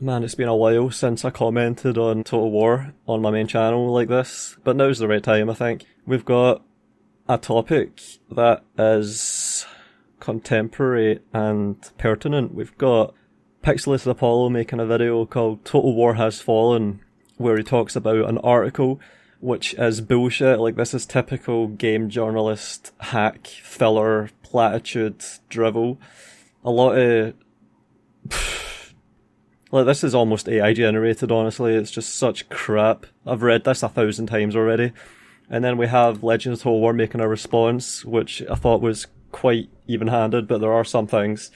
Man, it's been a while since I commented on Total War on my main channel like this, but now's the right time, I think. We've got a topic that is contemporary and pertinent. We've got Pixelated Apollo making a video called Total War Has Fallen, where he talks about an article which is bullshit. Like, this is typical game journalist hack, filler, platitude, drivel. A lot of... Like, this is almost AI generated, honestly. It's just such crap. I've read this 1,000 times already. And then we have Legend of Total War making a response, which I thought was quite even-handed, but there are some things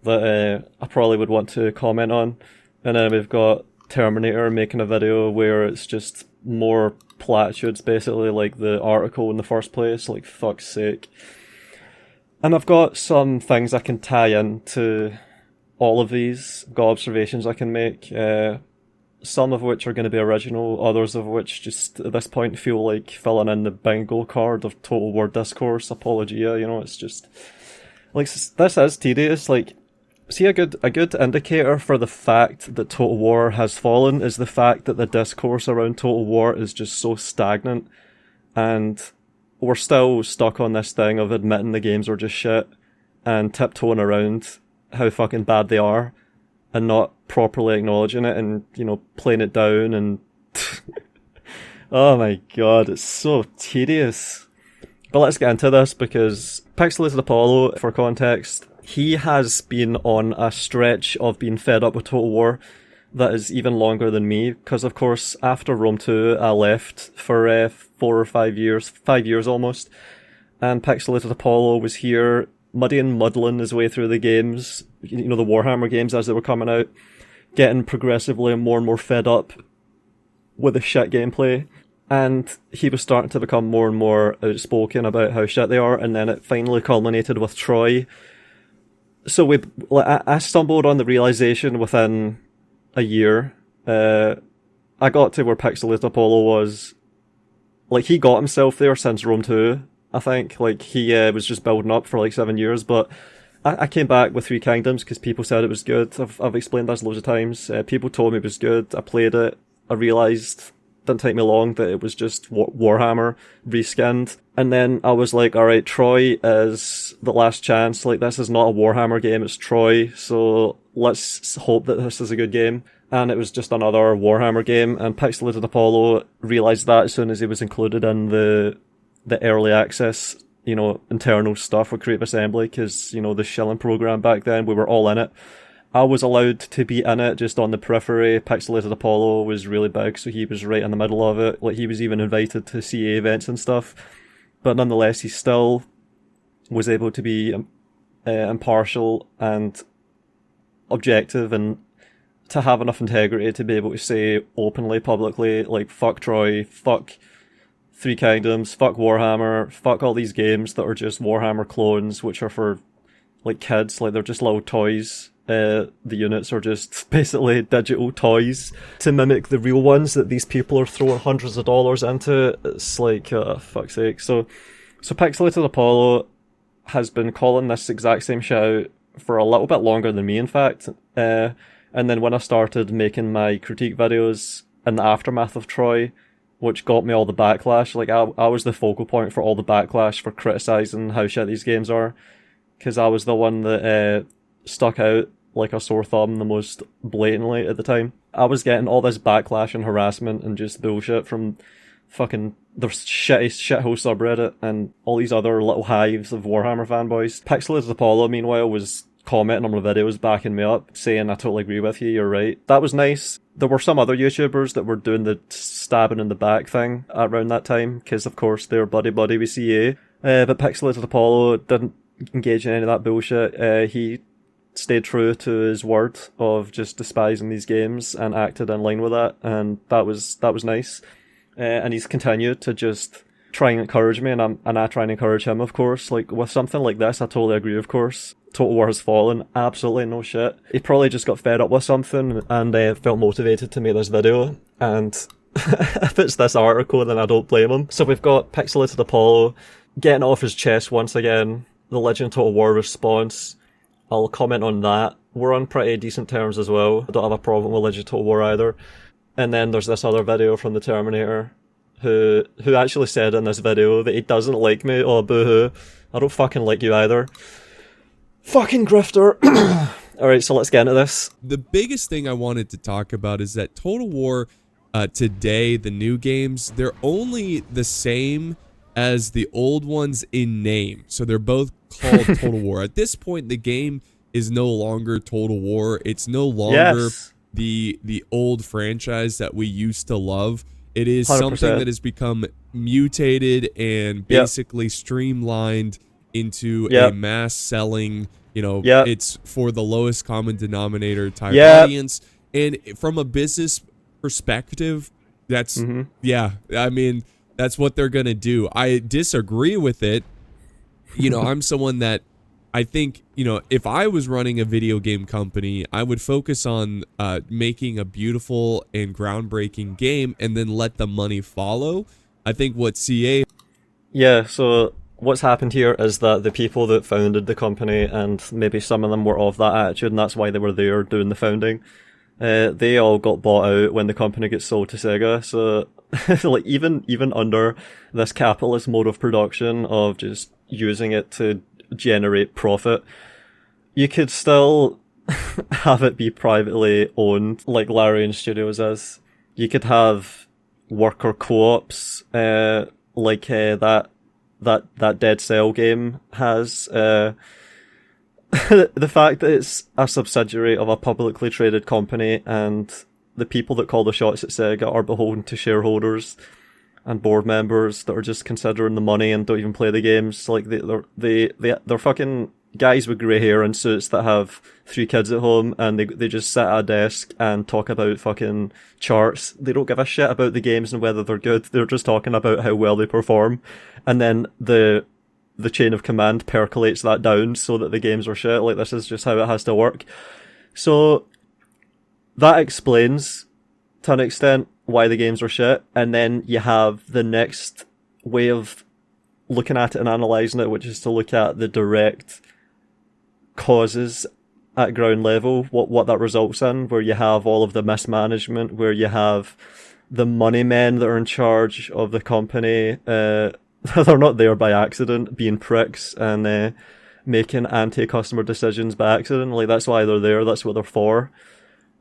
that I probably would want to comment on. And then we've got Terminator making a video where it's just more platitudes, basically, like the article in the first place. Like, fuck's sake. And I've got some things I can tie into all of these. I've got observations I can make, some of which are going to be original, others of which just at this point feel like filling in the bingo card of Total War discourse, apologia, you know. It's just like, this is tedious. Like, see, a good indicator for the fact that Total War has fallen is the fact that the discourse around Total War is just so stagnant, and we're still stuck on this thing of admitting the games are just shit and tiptoeing around how fucking bad they are and not properly acknowledging it and, you know, playing it down and oh my god, it's so tedious. But let's get into this, because Pixelated Apollo, for context, he has been on a stretch of being fed up with Total War that is even longer than me, because of course after Rome 2 I left for 4 or 5 years, 5 years almost, and Pixelated Apollo was here muddling his way through the games, you know, the Warhammer games as they were coming out, getting progressively more and more fed up with the shit gameplay, and he was starting to become more and more outspoken about how shit they are, and then it finally culminated with Troy. So I stumbled on the realization within a year. I got to where Pixelated Apollo was, like, he got himself there since Rome 2, I think. Like, he was just building up for like 7 years, but I came back with Three Kingdoms because people said it was good. I've explained this loads of times. People told me it was good. I played it. I realised, didn't take me long, that it was just Warhammer reskinned. And then I was like, alright, Troy is the last chance. Like, this is not a Warhammer game, it's Troy, so let's hope that this is a good game. And it was just another Warhammer game, and Pixelated Apollo realised that as soon as he was included in the early access, you know, internal stuff with Creative Assembly, because, you know, the shilling program back then, we were all in it. I was allowed to be in it just on the periphery. Pixelated Apollo was really big, so he was right in the middle of it. Like, he was even invited to CA events and stuff. But nonetheless, he still was able to be impartial and objective, and to have enough integrity to be able to say openly, publicly, like, fuck Troy, fuck Three Kingdoms, fuck Warhammer, fuck all these games that are just Warhammer clones, which are for, like, kids, like, they're just little toys. The units are just basically digital toys to mimic the real ones that these people are throwing hundreds of dollars into. It's like, fuck's sake. So Pixelated Apollo has been calling this exact same shit out for a little bit longer than me, in fact. And then when I started making my critique videos in the aftermath of Troy, which got me all the backlash, like, I was the focal point for all the backlash for criticising how shit these games are, because I was the one that stuck out like a sore thumb the most blatantly at the time. I was getting all this backlash and harassment and just bullshit from fucking the shitty shithole subreddit and all these other little hives of Warhammer fanboys. Pixelated Apollo, meanwhile, was commenting on my videos, backing me up, saying, I totally agree with you, you're right. That was nice. There were some other YouTubers that were doing the stabbing in the back thing around that time, because of course they're buddy with CA. But Pixelated Apollo didn't engage in any of that bullshit. He stayed true to his word of just despising these games and acted in line with that, and that was nice. And he's continued to just try and encourage me, and I try and encourage him, of course. Like, with something like this, I totally agree, of course. Total War Has Fallen, absolutely no shit. He probably just got fed up with something and felt motivated to make this video, and if it's this article, then I don't blame him. So we've got Pixelated Apollo getting off his chest once again, the Legend of Total War response. I'll comment on that, we're on pretty decent terms as well. I don't have a problem with Legend of Total War either. And then there's this other video from TheTerminator who actually said in this video that he doesn't like me. Oh, boo-hoo. I don't fucking like you either. Fucking grifter. Alright, so let's get into this. The biggest thing I wanted to talk about is that Total War today, the new games, they're only the same as the old ones in name. So they're both called Total War. At this point, the game is no longer Total War. It's no longer the old franchise that we used to love. It is 100%. Something that has become mutated and basically streamlined into a mass selling, it's for the lowest common denominator type audience. And from a business perspective, that's, I mean, that's what they're going to do. I disagree with it. I'm someone that I think, if I was running a video game company, I would focus on making a beautiful and groundbreaking game and then let the money follow. I think what CA... Yeah, so what's happened here is that the people that founded the company, and maybe some of them were of that attitude, and that's why they were there doing the founding, they all got bought out when the company gets sold to Sega. So, like, even under this capitalist mode of production of just using it to generate profit, you could still have it be privately owned, like Larian Studios is. You could have worker co-ops, like that Dead Cell game has. The fact that it's a subsidiary of a publicly traded company and the people that call the shots at Sega are beholden to shareholders and board members that are just considering the money and don't even play the games. Like they're fucking guys with grey hair and suits that have 3 kids at home, and they just sit at a desk and talk about fucking charts. They don't give a shit about the games and whether they're good. They're just talking about how well they perform, and then the chain of command percolates that down so that the games are shit. Like, this is just how it has to work. So that explains, to an extent, why the games are shit. And then you have the next way of looking at it and analysing it, which is to look at the direct causes at ground level, what that results in, where you have all of the mismanagement, where you have the money men that are in charge of the company, they're not there by accident, being pricks and making anti-customer decisions by accident. Like, that's why they're there, that's what they're for.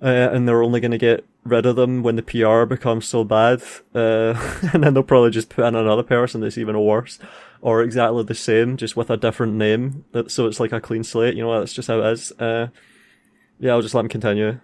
And they're only going to get rid of them when the PR becomes so bad. And then they'll probably just put in another person that's even worse, or exactly the same, just with a different name. So it's like a clean slate, that's just how it is. I'll just let them continue.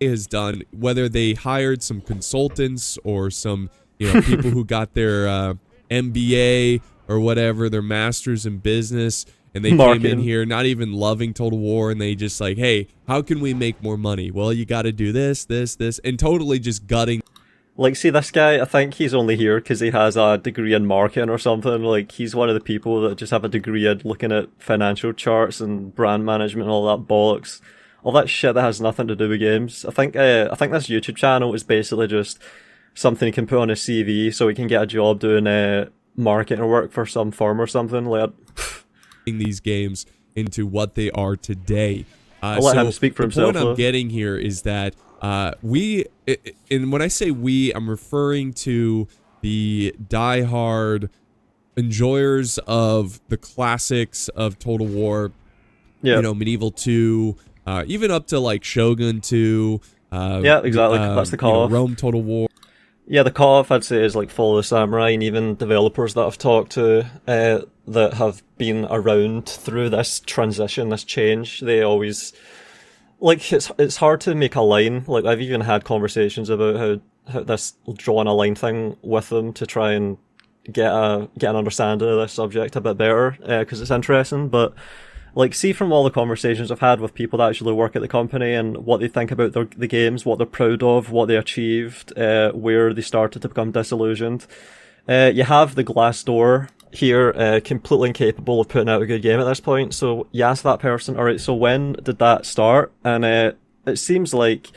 Has done, whether they hired some consultants or some, people who got their MBA or whatever, their masters in business, and they came in here not even loving Total War, and they just like, hey, how can we make more money? Well, you got to do this, and totally just gutting. Like, see, this guy, I think he's only here because he has a degree in marketing or something. Like, he's one of the people that just have a degree in looking at financial charts and brand management and all that bollocks. All that shit that has nothing to do with games. I think this YouTube channel is basically just something he can put on his CV so he can get a job doing marketing work for some firm or something. Like, these games into what they are today. I'll let him speak for himself. The point I'm getting here is that and when I say we, I'm referring to the diehard enjoyers of the classics of Total War, Medieval 2, even up to like Shogun 2. Yeah, exactly. That's the call. Rome Total War. Yeah, the call-off, I'd say, is like Follow the Samurai, and even developers that I've talked to that have been around through this transition, this change, they always... Like, it's hard to make a line. Like, I've even had conversations about how this drawing a line thing with them to try and get an understanding of this subject a bit better, because it's interesting, but... Like, see from all the conversations I've had with people that actually work at the company and what they think about the games, what they're proud of, what they achieved, where they started to become disillusioned. You have the glass door here, completely incapable of putting out a good game at this point. So you ask that person, alright, so when did that start? And it seems like,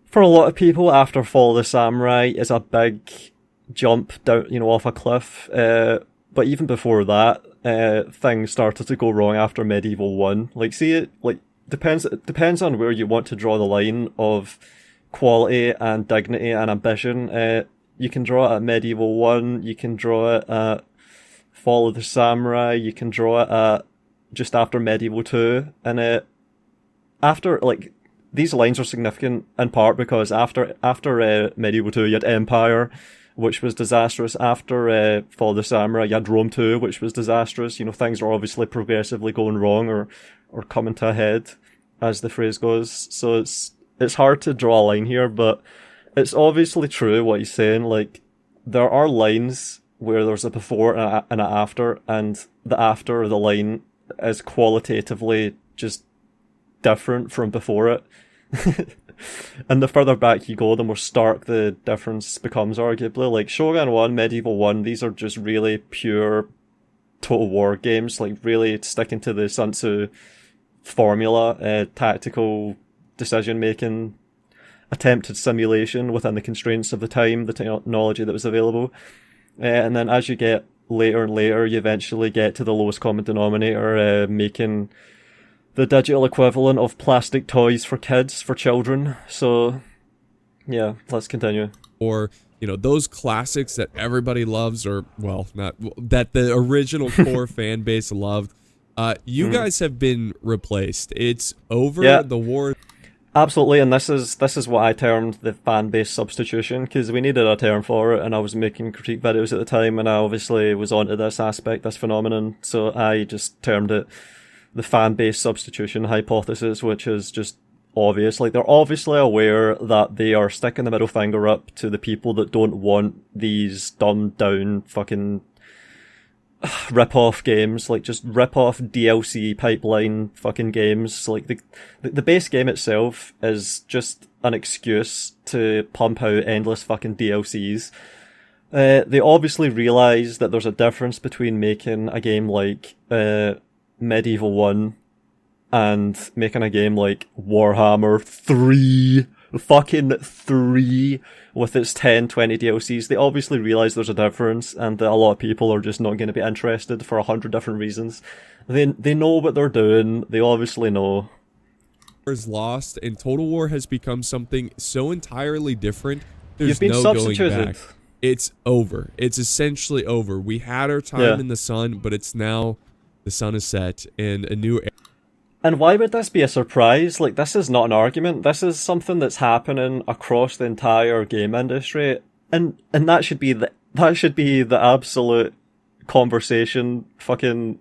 for a lot of people, after Fall of the Samurai is a big jump down, off a cliff. But even before that, things started to go wrong after Medieval 1. Like, see it, like, depends on where you want to draw the line of quality and dignity and ambition. You can draw it at Medieval 1, you can draw it at Fall of the Samurai, you can draw it at just after Medieval 2, and after, like, these lines are significant in part because after Medieval 2 you had Empire, which was disastrous. After Fall of the Samurai you had Rome 2, which was disastrous. You know, things are obviously progressively going wrong or coming to a head, as the phrase goes. So it's hard to draw a line here, but it's obviously true what he's saying. Like, there are lines where there's a before and an after, and the after the line is qualitatively just different from before it. And the further back you go, the more stark the difference becomes, arguably. Like, Shogun 1, Medieval 1, these are just really pure Total War games, like really sticking to the Sun Tzu formula, tactical decision-making, attempted simulation within the constraints of the time, the technology that was available. And then as you get later and later, you eventually get to the lowest common denominator, making the digital equivalent of plastic toys for kids, for children. So, yeah, let's continue. Or, you know, those classics that everybody loves, or, well, not that the original core fan base loved. You guys have been replaced. It's over. Yeah. The war. Absolutely, and this is what I termed the fan base substitution, because we needed a term for it, and I was making critique videos at the time, and I obviously was onto this aspect, this phenomenon, so I just termed it the fan base substitution hypothesis, which is just obvious. Like, they're obviously aware that they are sticking the middle finger up to the people that don't want these dumbed down fucking rip-off games, like just rip-off DLC pipeline fucking games. Like, the base game itself is just an excuse to pump out endless fucking DLCs. They obviously realise that there's a difference between making a game like Medieval 1 and making a game like Warhammer 3, fucking 3, with its 10, 20 DLCs. They obviously realise there's a difference, and that a lot of people are just not going to be interested for 100 different reasons. They know what they're doing. They obviously know. Is lost, and Total War has become something so entirely different. There's You've been no substituted. going back. It's over. It's essentially over. We had our time in the sun, but it's now the sun is set and a new era. And why would this be a surprise? Like, this is not an argument. This is something that's happening across the entire game industry, and that should be the absolute conversation fucking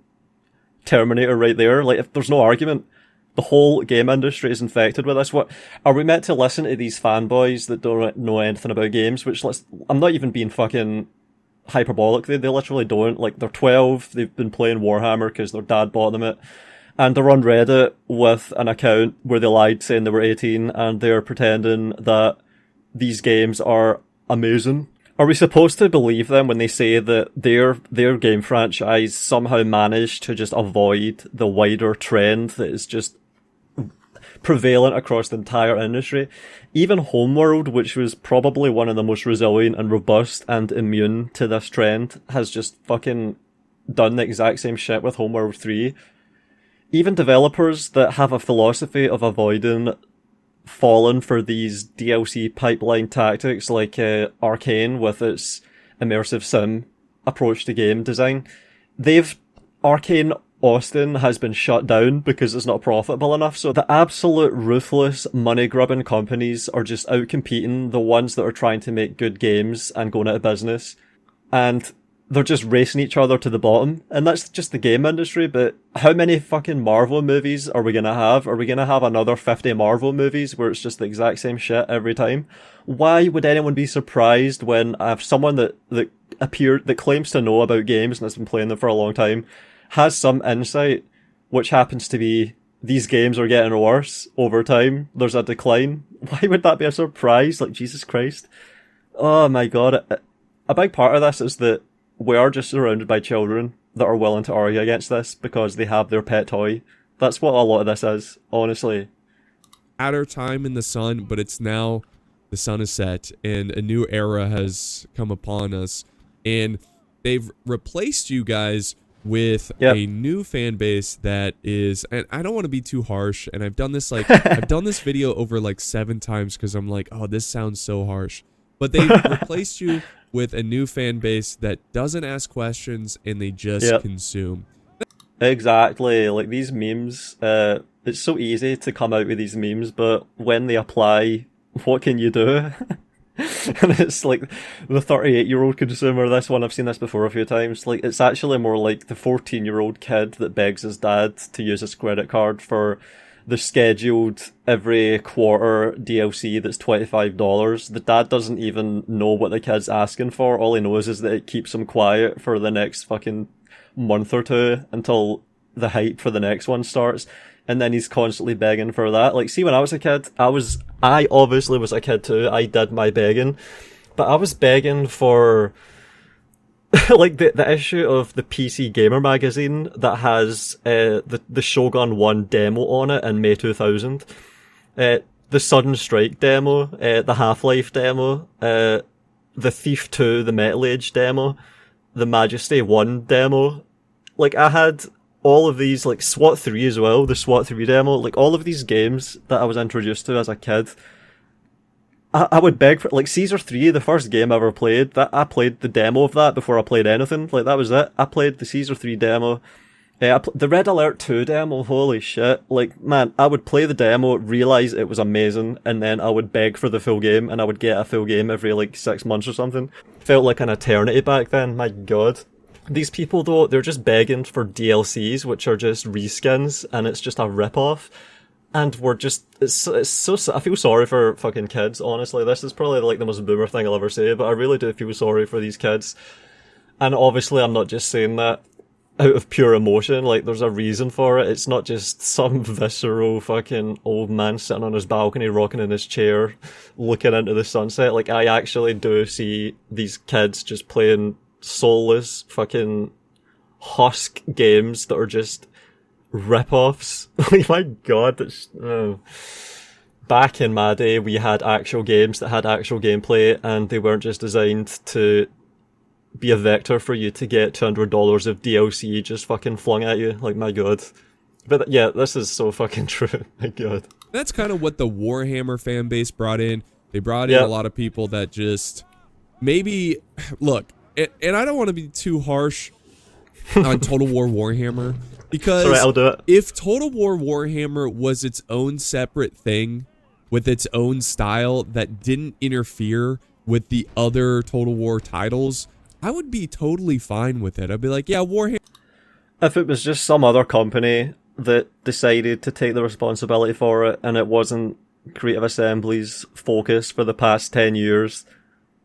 Terminator right there. Like, if there's no argument, the whole game industry is infected with this. What are we meant to listen to these fanboys that don't know anything about games? Which, I'm not even being fucking hyperbolic. They literally don't. Like, they're 12. They've been playing Warhammer because their dad bought them it. And they're on Reddit with an account where they lied saying they were 18, and they're pretending that these games are amazing. Are we supposed to believe them when they say that their game franchise somehow managed to just avoid the wider trend that is just prevalent across the entire industry? Even Homeworld, which was probably one of the most resilient and robust and immune to this trend, has just fucking done the exact same shit with Homeworld 3. Even developers that have a philosophy of avoiding falling for these DLC pipeline tactics, like Arcane with its immersive sim approach to game design, Arcane Austin has been shut down because it's not profitable enough. So the absolute ruthless money-grubbing companies are just out-competing the ones that are trying to make good games and going out of business. And they're just racing each other to the bottom. And that's just the game industry, but how many fucking Marvel movies are we gonna have? Are we gonna have another 50 Marvel movies where it's just the exact same shit every time? Why would anyone be surprised when I have someone that claims to know about games and has been playing them for a long time, has some insight, which happens to be these games are getting worse over time, there's a decline? Why would that be a surprise? Like, Jesus Christ. Oh my god. A big part of this is that we are just surrounded by children that are willing to argue against this because they have their pet toy. That's what a lot of this is, honestly. At our time in the sun, but it's now the sun is set and a new era has come upon us. And they've replaced you guys with Yep. a new fan base that is, and I don't want to be too harsh, and I've done this I've done this video over like 7 times because I'm like, oh, this sounds so harsh. But they've replaced you with a new fan base that doesn't ask questions and they just Yep. consume. Exactly. Like these memes, it's so easy to come out with these memes, but when they apply, what can you do? And it's like the 38-year-old consumer, this one, I've seen this before a few times, like it's actually more like the 14-year-old kid that begs his dad to use his credit card for the scheduled every quarter DLC that's $25. The dad doesn't even know what the kid's asking for. All he knows is that it keeps him quiet for the next fucking month or two until the hype for the next one starts. And then he's constantly begging for that. Like, see, when I was a kid, I obviously was a kid too. I did my begging. But I was begging for, like, the issue of the PC Gamer magazine that has, the Shogun 1 demo on it in May 2000. The Sudden Strike demo, the Half-Life demo, the Thief 2, the Metal Age demo, the Majesty 1 demo. Like, I had all of these, like SWAT 3 as well, the SWAT 3 demo, like all of these games that I was introduced to as a kid, I would beg for, like Caesar 3, the first game I ever played, that I played the demo of that before I played anything, like that was it. I played the Caesar 3 demo, the Red Alert 2 demo, holy shit, like man, I would play the demo, realise it was amazing, and then I would beg for the full game, and I would get a full game every like 6 months or something. Felt like an eternity back then, my god. These people, though, they're just begging for DLCs, which are just reskins, and it's just a rip-off. And we're just, it's so, I feel sorry for fucking kids, honestly. This is probably like the most boomer thing I'll ever say, but I really do feel sorry for these kids. And obviously I'm not just saying that out of pure emotion, like there's a reason for it. It's not just some visceral fucking old man sitting on his balcony, rocking in his chair, looking into the sunset. Like I actually do see these kids just playing soulless fucking husk games that are just rip-offs. Like my god, that's back in my day we had actual games that had actual gameplay, and they weren't just designed to be a vector for you to get $200 of DLC just fucking flung at you. Like my god. But yeah, this is so fucking true. My god. That's kind of what the Warhammer fan base brought in. They brought in a lot of people that just maybe look. And I don't want to be too harsh on Total War Warhammer, because Alright, I'll do it. If Total War Warhammer was its own separate thing with its own style that didn't interfere with the other Total War titles, I would be totally fine with it. I'd be like, yeah, Warhammer. If it was just some other company that decided to take the responsibility for it, and it wasn't Creative Assembly's focus for the past 10 years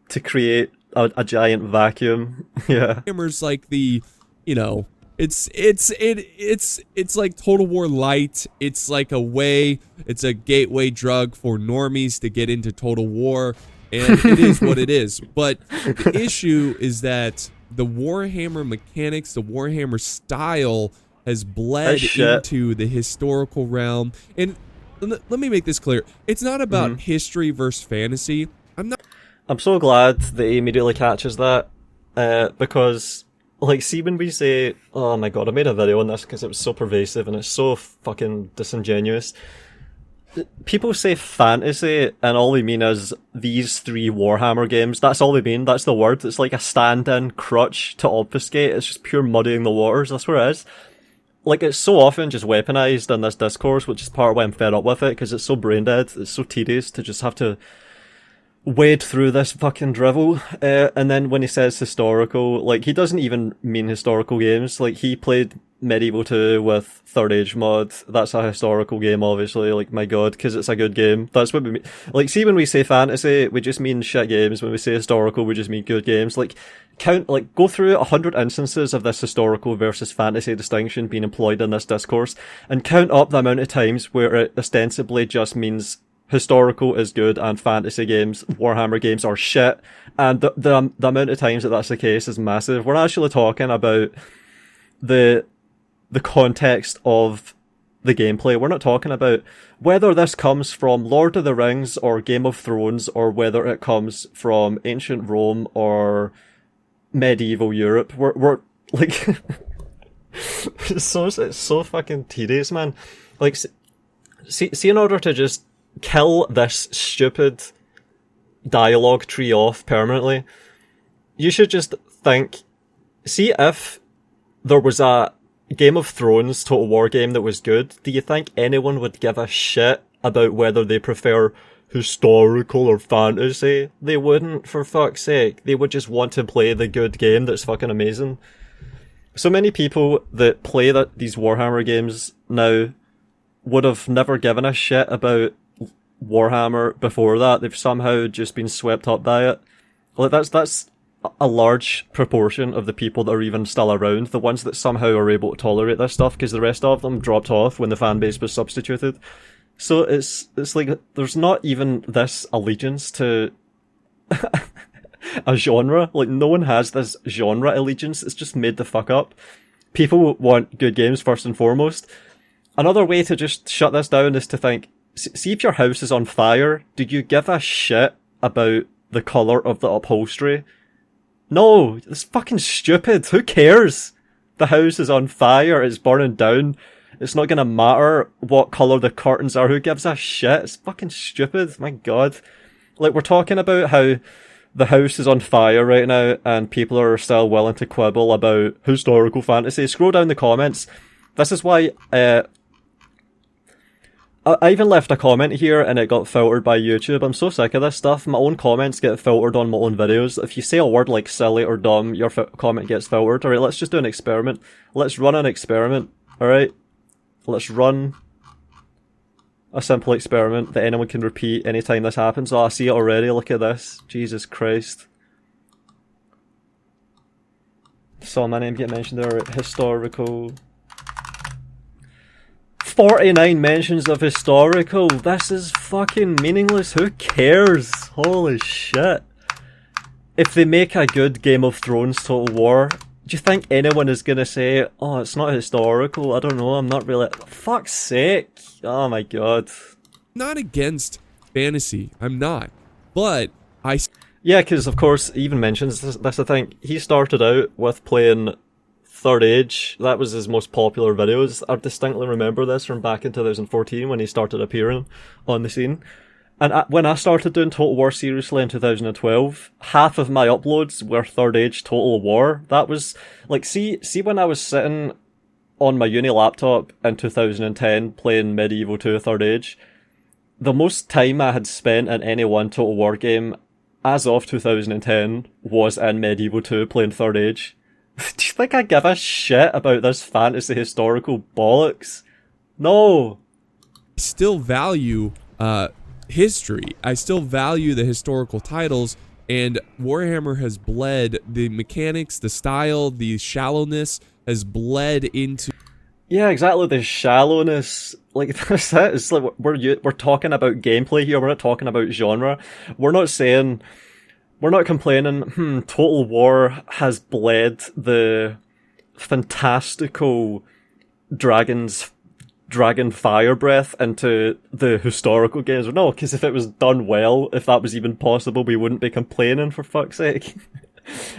to create a giant vacuum. Yeah. Warhammer's like the, you know, it's like Total War Light. It's like it's a gateway drug for normies to get into Total War, and it is what it is. But the issue is that the Warhammer mechanics, the Warhammer style has bled into the historical realm. And let me make this clear. It's not about history versus fantasy. I'm so glad that he immediately catches that, because, like, see when we say, oh my god, I made a video on this because it was so pervasive and it's so fucking disingenuous. People say fantasy, and all they mean is these 3 Warhammer games. That's all they mean, that's the word. It's like a stand-in crutch to obfuscate, it's just pure muddying the waters, that's what it is. Like, it's so often just weaponized in this discourse, which is part of why I'm fed up with it, because it's so brain dead, it's so tedious to just have to wade through this fucking drivel, and then when he says historical, like, he doesn't even mean historical games. Like, he played Medieval 2 with Third Age mod. That's a historical game, obviously, like, my god, because it's a good game. That's what we mean. Like, see, when we say fantasy, we just mean shit games. When we say historical, we just mean good games. Like, go through 100 instances of this historical versus fantasy distinction being employed in this discourse, and count up the amount of times where it ostensibly just means historical is good and fantasy games, Warhammer games are shit, and the amount of times that that's the case is massive. We're actually talking about the context of the gameplay. We're not talking about whether this comes from Lord of the Rings or Game of Thrones, or whether it comes from ancient Rome or medieval Europe. We're like It's so fucking tedious, man. Like, see, in order to just kill this stupid dialogue tree off permanently, you should just think, see if there was a Game of Thrones Total War game that was good, do you think anyone would give a shit about whether they prefer historical or fantasy? They wouldn't, for fuck's sake. They would just want to play the good game that's fucking amazing. So many people that play these Warhammer games now would have never given a shit about Warhammer before that. They've somehow just been swept up by it. Like, that's a large proportion of the people that are even still around, the ones that somehow are able to tolerate this stuff, because the rest of them dropped off when the fan base was substituted. So it's like, there's not even this allegiance to a genre. Like, no one has this genre allegiance. It's just made the fuck up. People want good games first and foremost. Another way to just shut this down is to think, see if your house is on fire, do you give a shit about the colour of the upholstery? No, it's fucking stupid. Who cares? The house is on fire, it's burning down. It's not gonna matter what colour the curtains are. Who gives a shit? It's fucking stupid. My god. Like, we're talking about how the house is on fire right now and people are still willing to quibble about historical fantasy. Scroll down the comments. This is why, I even left a comment here and it got filtered by YouTube. I'm so sick of this stuff. My own comments get filtered on my own videos. If you say a word like silly or dumb, your comment gets filtered. Alright, let's just do an experiment. Let's run an experiment. Alright? Let's run a simple experiment that anyone can repeat anytime this happens. Oh, I see it already. Look at this. Jesus Christ. Saw my name get mentioned there. Historical. 49 mentions of historical. This is fucking meaningless. Who cares? Holy shit. If they make a good Game of Thrones Total War, do you think anyone is gonna say, oh, it's not historical? I don't know, I'm not really... Fuck's sake. Oh my god. Not against fantasy. I'm not. But Yeah, because of course, he even mentions, that's the thing, he started out with playing Third Age. That was his most popular videos. I distinctly remember this from back in 2014 when he started appearing on the scene. And when I started doing Total War seriously in 2012, half of my uploads were Third Age Total War. That was, like, see when I was sitting on my uni laptop in 2010 playing Medieval 2 Third Age, the most time I had spent in any one Total War game as of 2010 was in Medieval 2 playing Third Age. Do you think I give a shit about this fantasy historical bollocks? No. I still value history. I still value the historical titles, and Warhammer has bled the mechanics, the style, the shallowness has bled into... Yeah, exactly, the shallowness. Like, that's it. It's like, we're talking about gameplay here, we're not talking about genre. We're not saying... We're not complaining, Total War has bled the fantastical dragon fire breath into the historical games. No, because if it was done well, if that was even possible, we wouldn't be complaining, for fuck's sake.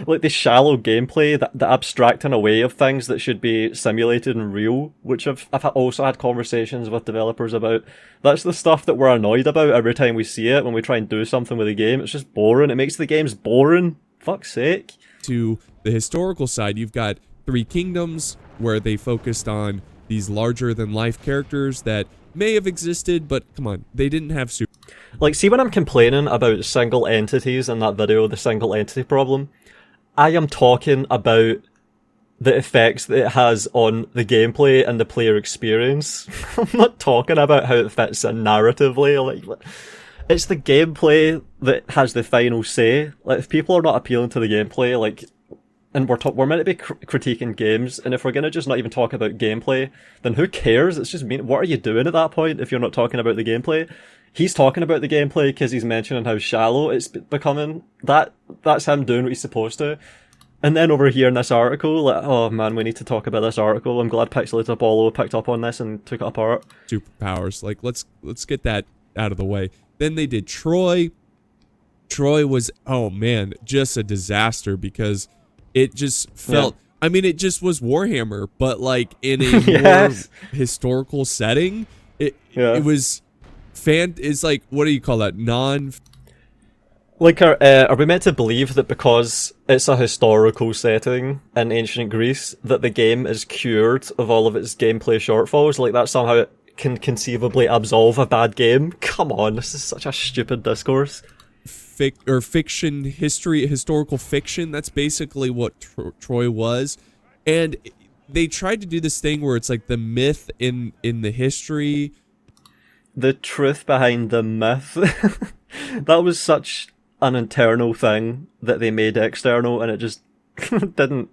Like, the shallow gameplay, the abstracting away of things that should be simulated and real, which I've also had conversations with developers about. That's the stuff that we're annoyed about every time we see it when we try and do something with a game. It's just boring. It makes the games boring. Fuck's sake. To the historical side, you've got Three Kingdoms, where they focused on these larger-than-life characters that may have existed, but come on, they didn't have super... Like, see when I'm complaining about single entities in that video, the single entity problem, I am talking about the effects that it has on the gameplay and the player experience. I'm not talking about how it fits in narratively. Like, it's the gameplay that has the final say. Like, if people are not appealing to the gameplay, like, and we're meant to be critiquing games, and if we're gonna just not even talk about gameplay, then who cares? It's just what are you doing at that point if you're not talking about the gameplay? He's talking about the gameplay because he's mentioning how shallow it's becoming. That's him doing what he's supposed to. And then over here in this article, like, oh man, we need to talk about this article. I'm glad Pixelated Apollo picked up on this and took it apart. Superpowers. Like, let's get that out of the way. Then they did Troy. Troy was, oh man, just a disaster because it just felt I mean, it just was Warhammer, but like in a Yes. more historical setting. Yeah. It was It's like, what do you call that? Like, are we meant to believe that because it's a historical setting in ancient Greece, that the game is cured of all of its gameplay shortfalls? Like, that somehow can conceivably absolve a bad game? Come on, this is such a stupid discourse. Fiction, historical fiction. That's basically what Troy was. And they tried to do this thing where it's like the myth in the history. The truth behind the myth. That was such an internal thing that they made external, and it just didn't.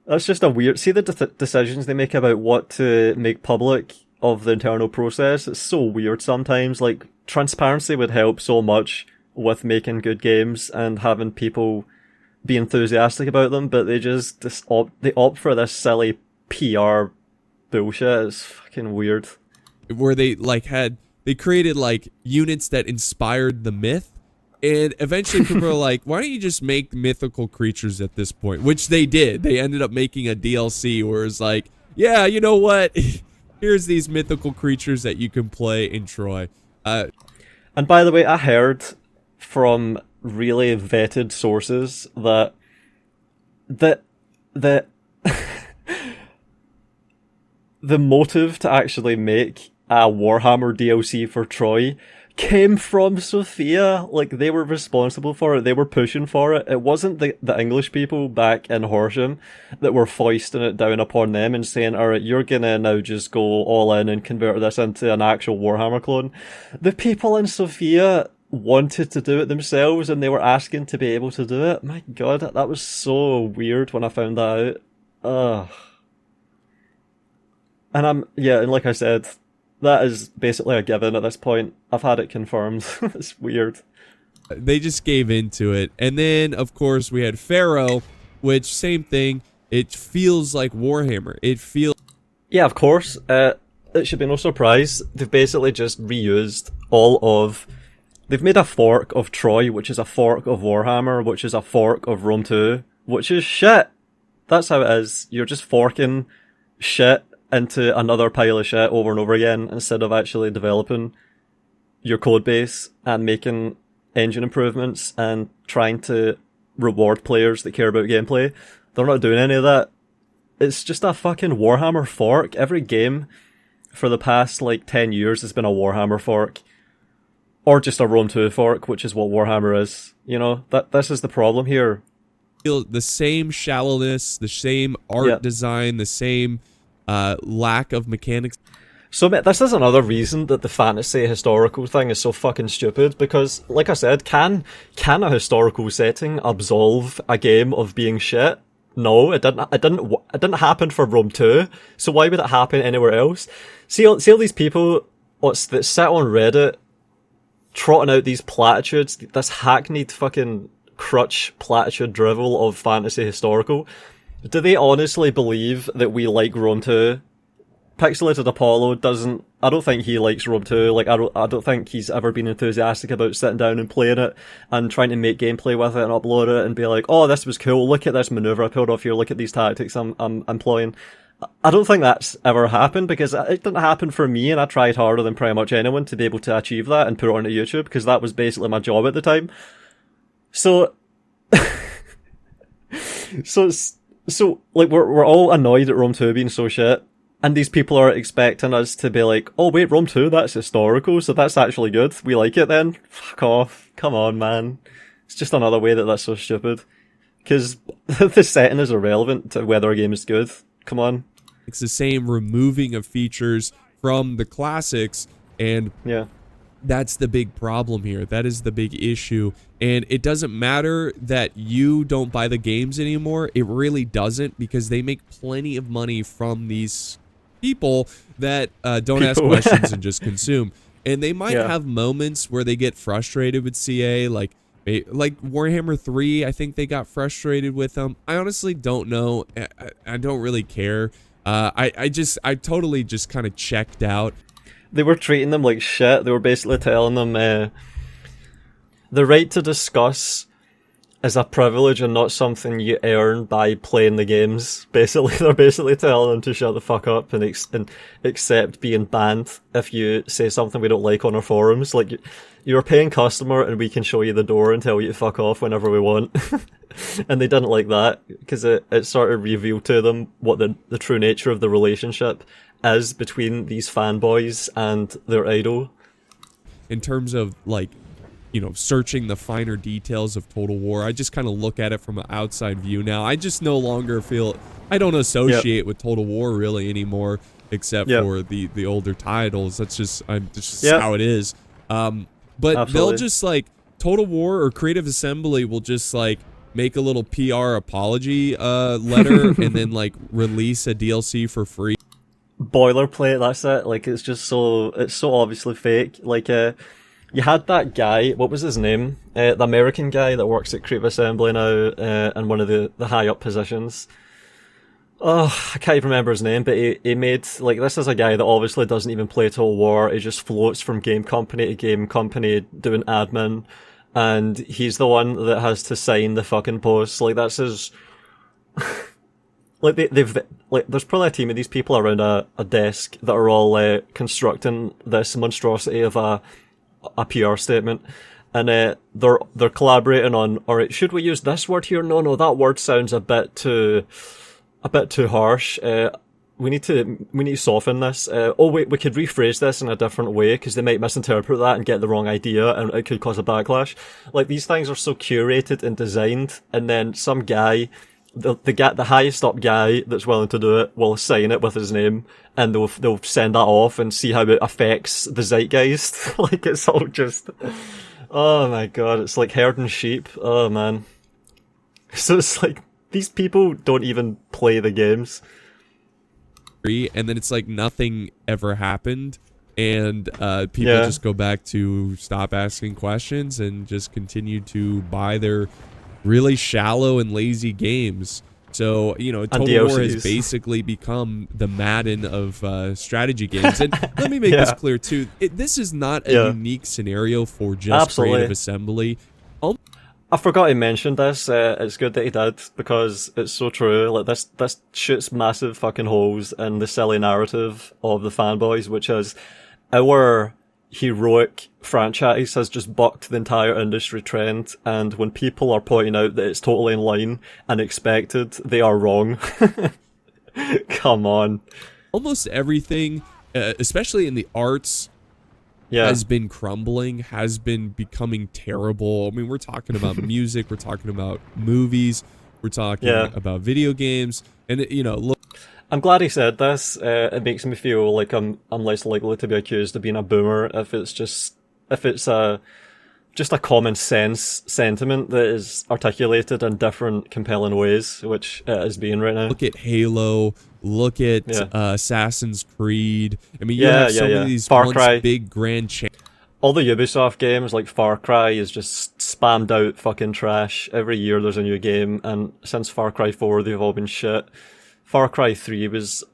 That's just a weird. See the decisions they make about what to make public of the internal process. It's so weird sometimes. Like, transparency would help so much with making good games and having people be enthusiastic about them, but they just opt for this silly PR bullshit. It's fucking weird. Where they created like units that inspired the myth, and eventually people are like, why don't you just make mythical creatures at this point? Which they did. They ended up making a DLC where it's like, yeah, you know what? Here's these mythical creatures that you can play in Troy. And by the way, I heard from really vetted sources that the motive to actually make a Warhammer DLC for Troy came from Sophia. Like, they were responsible for it. They were pushing for it. It wasn't the English people back in Horsham that were foisting it down upon them and saying, alright, you're gonna now just go all in and convert this into an actual Warhammer clone. The people in Sophia wanted to do it themselves, and they were asking to be able to do it. My god, that was so weird when I found that out. Ugh. And like I said, that is basically a given at this point. I've had it confirmed. It's weird. They just gave into it. And then, of course, we had Pharaoh, which, same thing. It feels like Warhammer. Yeah, of course. It should be no surprise. They've basically just reused they've made a fork of Troy, which is a fork of Warhammer, which is a fork of Rome 2, which is shit. That's how it is. You're just forking shit into another pile of shit over and over again instead of actually developing your code base and making engine improvements and trying to reward players that care about gameplay. They're not doing any of that. It's just a fucking Warhammer fork. Every game for the past 10 years has been a Warhammer fork. Or just a Rome 2 fork, which is what Warhammer is. You know, this is the problem here. Feel the same shallowness, the same art design, the same lack of mechanics. So this is another reason that the fantasy historical thing is so fucking stupid, because, like I said, can a historical setting absolve a game of being shit? No, it didn't happen for Rome 2, so why would it happen anywhere else? See all these people that sit on Reddit trotting out these platitudes, this hackneyed fucking crutch platitude drivel of fantasy historical. Do they honestly believe that we like Rome 2? Pixelated Apollo doesn't. I don't think he likes Rome 2. I don't think he's ever been enthusiastic about sitting down and playing it and trying to make gameplay with it and upload it and be like, oh, this was cool, look at this maneuver I pulled off here, look at these tactics I'm employing. I don't think that's ever happened, because it didn't happen for me, and I tried harder than pretty much anyone to be able to achieve that and put it onto YouTube, because that was basically my job at the time. So, we're all annoyed at Rome 2 being so shit, and these people are expecting us to be like, oh wait, Rome 2, that's historical, so that's actually good, we like it then? Fuck off. Come on, man. It's just another way that's so stupid. Because the setting is irrelevant to whether a game is good. Come on. It's the same removing of features from the classics, and that's the big problem here. That is the big issue. And it doesn't matter that you don't buy the games anymore. It really doesn't, because they make plenty of money from these people that don't ask questions and just consume. And they might have moments where they get frustrated with CA, like Warhammer 3, I think they got frustrated with them. I honestly don't know. I don't really care. I totally just kind of checked out. They were treating them like shit. They were basically telling them the right to discuss is a privilege and not something you earn by playing the games. Basically, they're basically telling them to shut the fuck up and accept being banned if you say something we don't like on our forums. Like, you're a paying customer and we can show you the door and tell you to fuck off whenever we want. And they didn't like that because it sort of revealed to them what the true nature of the relationship is between these fanboys and their idol. In terms of, like, you know, searching the finer details of Total War, I just kind of look at it from an outside view now. I just no longer feel, I don't associate with Total War really anymore, except for the older titles. That's just, how it is. But Absolutely. they'll just, like, Total War or Creative Assembly will just, like, make a little PR apology letter and then, like, release a DLC for free. Boilerplate, that's it. Like, it's so obviously fake. Like, you had that guy, what was his name? The American guy that works at Creative Assembly now, in one of the high up positions. Oh, I can't even remember his name, but he made, like, this is a guy that obviously doesn't even play Total War. He just floats from game company to game company doing admin. And he's the one that has to sign the fucking posts. Like, that's his... Like, they've like, there's probably a team of these people around a desk that are all constructing this monstrosity of a PR statement. And they're collaborating on, alright, should we use this word here? No, that word sounds a bit too harsh. We need to soften this. We could rephrase this in a different way because they might misinterpret that and get the wrong idea and it could cause a backlash. Like, these things are so curated and designed, and then some guy, the highest up guy that's willing to do it will sign it with his name, and they'll send that off and see how it affects the zeitgeist. Like, it's all just, oh my god, it's like herding sheep. Oh man. So it's like, these people don't even play the games. And then it's like nothing ever happened, and people just go back to stop asking questions and just continue to buy their really shallow and lazy games. So, you know, Total War has basically become the Madden of strategy games. And let me make this clear too, this is not a unique scenario for just Creative Assembly. I forgot he mentioned this. It's good that he did, because it's so true. Like, this shoots massive fucking holes in the silly narrative of the fanboys, which is our heroic franchise has just bucked the entire industry trend, and when people are pointing out that it's totally in line and expected, they are wrong. Come on. Almost everything, especially in the arts, has been crumbling, has been becoming terrible. I mean, we're talking about music, we're talking about movies, we're talking about video games, and you know, look. I'm glad he said this. It makes me feel like I'm less likely to be accused of being a boomer if it's just a common sense sentiment that is articulated in different compelling ways, which it is being right now. Look at Halo. Look at Assassin's Creed. I mean, you have so many of these Far Cry. Big grand all the Ubisoft games, like Far Cry, is just spammed out fucking trash. Every year there's a new game, and since Far Cry 4, they've all been shit. Far Cry 3 was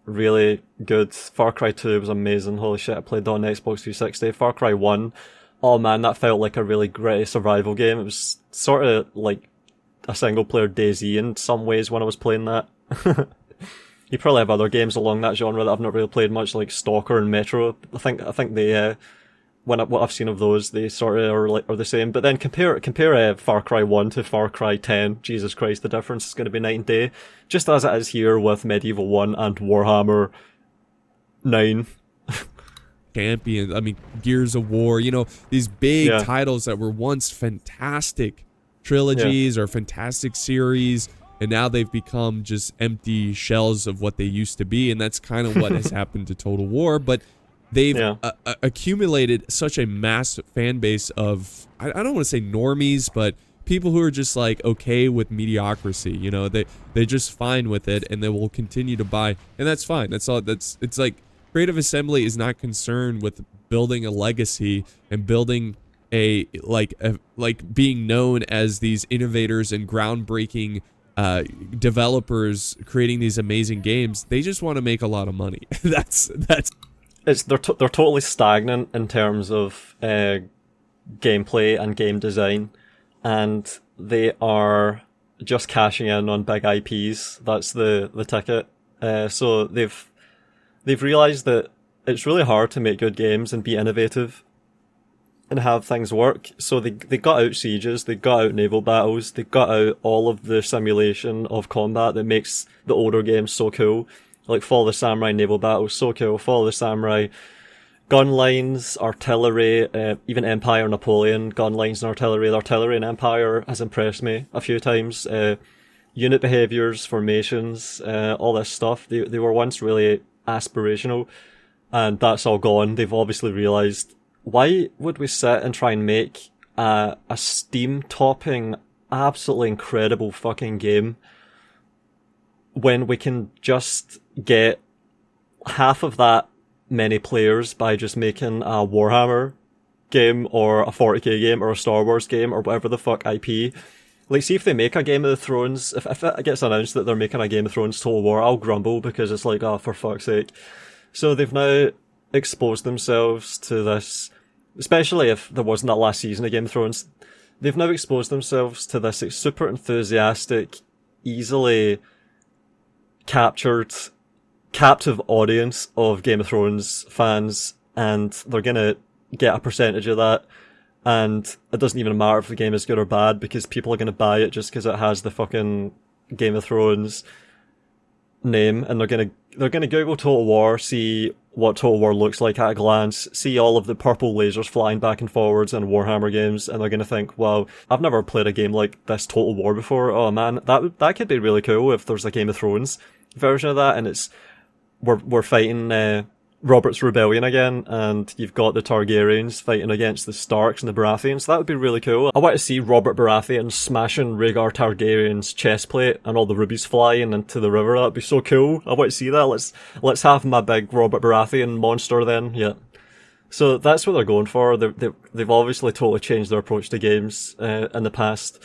really good. Far Cry 2 was amazing. Holy shit, I played that on Xbox 360. Far Cry 1, oh man, that felt like a really gritty survival game. It was sort of like a single-player DayZ in some ways when I was playing that. You probably have other games along that genre that I've not really played much, like Stalker and Metro. I think they, what I've seen of those, they sort of are the same. But then compare Far Cry 1 to Far Cry 10. Jesus Christ, the difference is going to be night and day. Just as it is here with Medieval 1 and Warhammer 9. Champions, I mean, Gears of War, you know, these big titles that were once fantastic trilogies or fantastic series, and now they've become just empty shells of what they used to be, and that's kind of what has happened to Total War. But they've accumulated such a massive fan base of, I don't want to say normies, but people who are just like okay with mediocrity. You know, they're just fine with it, and they will continue to buy, and that's fine. That's all. It's like Creative Assembly is not concerned with building a legacy and building like being known as these innovators and groundbreaking developers creating these amazing games. They just want to make a lot of money. That's they're totally stagnant in terms of gameplay and game design, and they are just cashing in on big IPs. That's the ticket. So they've realized that it's really hard to make good games and be innovative and have things work. So they got out sieges, they got out naval battles, they got out all of the simulation of combat that makes the older games so cool. Like Fall of the Samurai naval battles, so cool. Fall of the Samurai, gun lines, artillery, even Empire Napoleon, gun lines and artillery. The artillery in Empire has impressed me a few times. Unit behaviors, formations, all this stuff. They were once really aspirational, and that's all gone. They've obviously realized, why would we sit and try and make a Steam-topping, absolutely incredible fucking game when we can just get half of that many players by just making a Warhammer game or a 40k game or a Star Wars game or whatever the fuck IP. Like, see if they make a Game of the Thrones, if it gets announced that they're making a Game of Thrones Total War, I'll grumble because it's like, oh, for fuck's sake. So they've now exposed themselves to this, especially if there wasn't that last season of Game of Thrones, they've now exposed themselves to this super enthusiastic, easily captive audience of Game of Thrones fans, and they're gonna get a percentage of that. And it doesn't even matter if the game is good or bad, because people are going to buy it just because it has the fucking Game of Thrones name, and they're going to Google Total War, see what Total War looks like at a glance, see all of the purple lasers flying back and forwards in Warhammer games, and they're going to think, wow, I've never played a game like this Total War before. Oh man, that could be really cool if there's a Game of Thrones version of that, and we're fighting Robert's Rebellion again, and you've got the Targaryens fighting against the Starks and the Baratheons. That would be really cool. I want to see Robert Baratheon smashing Rhaegar Targaryen's chest plate and all the rubies flying into the river. That'd be so cool. I want to see that. Let's have my big Robert Baratheon monster then. Yeah. So that's what they're going for. They've obviously totally changed their approach to games in the past.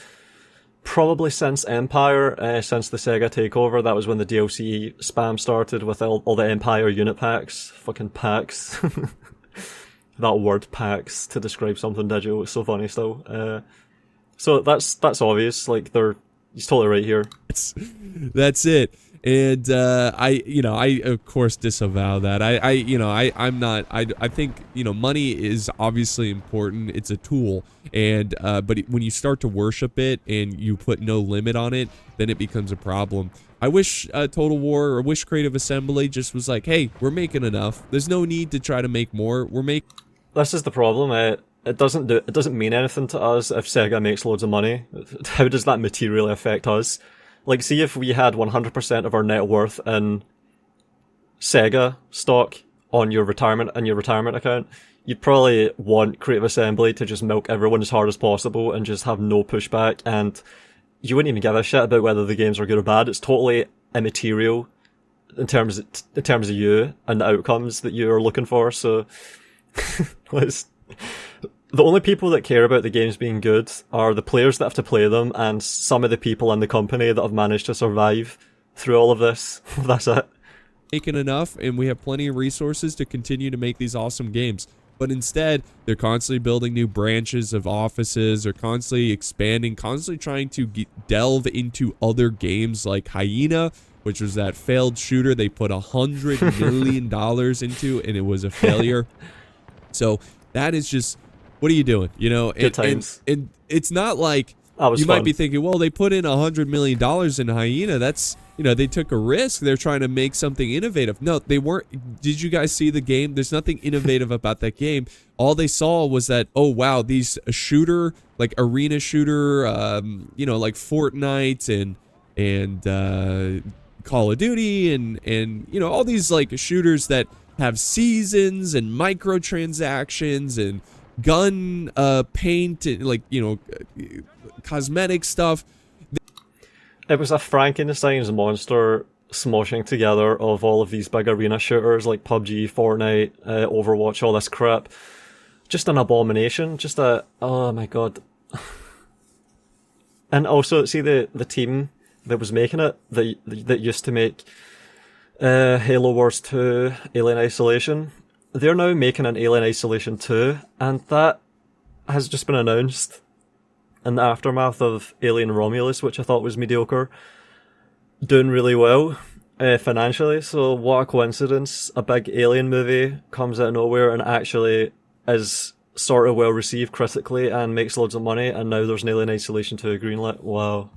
Probably since Empire, since the Sega takeover. That was when the DLC spam started with all the Empire unit packs. Fucking packs. That word packs to describe something digital. It's so funny still. So that's obvious. Like, he's totally right here. That's it. And I of course disavow that. I think, money is obviously important. It's a tool, and but when you start to worship it and you put no limit on it, then it becomes a problem. I wish Total War, or wish Creative Assembly just was like, hey, we're making enough. There's no need to try to make more. This is the problem. It doesn't mean anything to us if Sega makes loads of money. How does that materially affect us? Like, see if we had 100% of our net worth in Sega stock on your retirement account, you'd probably want Creative Assembly to just milk everyone as hard as possible and just have no pushback, and you wouldn't even give a shit about whether the games are good or bad. It's totally immaterial in terms of you and the outcomes that you're looking for. So the only people that care about the games being good are the players that have to play them, and some of the people in the company that have managed to survive through all of this. That's it. Making enough, and we have plenty of resources to continue to make these awesome games. But instead, they're constantly building new branches of offices, or constantly expanding, constantly trying to delve into other games like Hyena, which was that failed shooter they put $100 million into, and it was a failure. So that is just... what are you doing? Good times. And it's not like you might be thinking, well, they put in $100 million in Hyena. That's, they took a risk. They're trying to make something innovative. No, they weren't. Did you guys see the game? There's nothing innovative about that game. All they saw was that, oh, wow, these shooter, like arena shooter, like Fortnite and Call of Duty and all these like shooters that have seasons and microtransactions and gun paint and cosmetic stuff. It was a Frankenstein's monster smoshing together of all of these big arena shooters like PUBG, Fortnite, Overwatch, all this crap. Just an abomination. Oh my god. And also, see the team that was making it, that used to make Halo Wars 2, Alien Isolation. They're now making an Alien Isolation 2, and that has just been announced. in the aftermath of Alien Romulus, which I thought was mediocre, doing really well financially. So what a coincidence. A big Alien movie comes out of nowhere and actually is sort of well received critically and makes loads of money, and now there's an Alien Isolation 2 greenlit. Wow.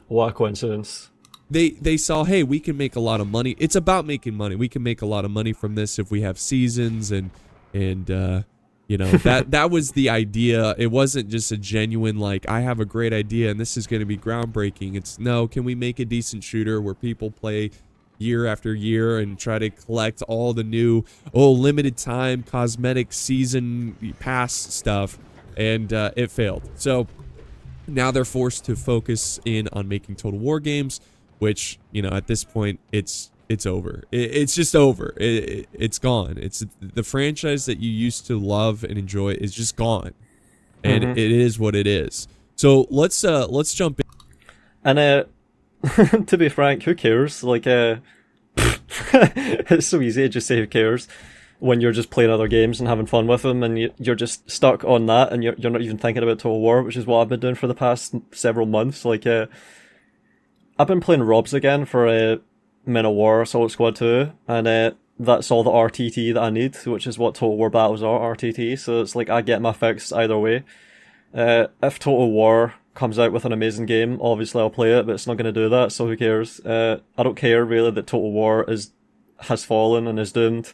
What a coincidence. They saw, hey, we can make a lot of money. It's about making money. We can make a lot of money from this if we have seasons and you know, that was the idea. It wasn't just a genuine, like, I have a great idea and this is going to be groundbreaking. It's, no, can we make a decent shooter where people play year after year and try to collect all the new, limited time cosmetic season pass stuff, and it failed. So now they're forced to focus in on making Total War games, which, you know, at this point, it's over. It's just over. It's gone. It's the franchise that you used to love and enjoy is just gone, and it is what it is. So let's jump in. And to be frank, who cares? Like, it's so easy to just say who cares when you're just playing other games and having fun with them, and you're just stuck on that, and you're not even thinking about Total War, which is what I've been doing for the past several months. Like, I've been playing Robs again for Men of War Assault Squad 2, and that's all the RTT that I need, which is what Total War battles are, RTT. So it's like I get my fix either way. If Total War comes out with an amazing game, obviously I'll play it, but it's not going to do that, so who cares? I don't care really that Total War has fallen and is doomed.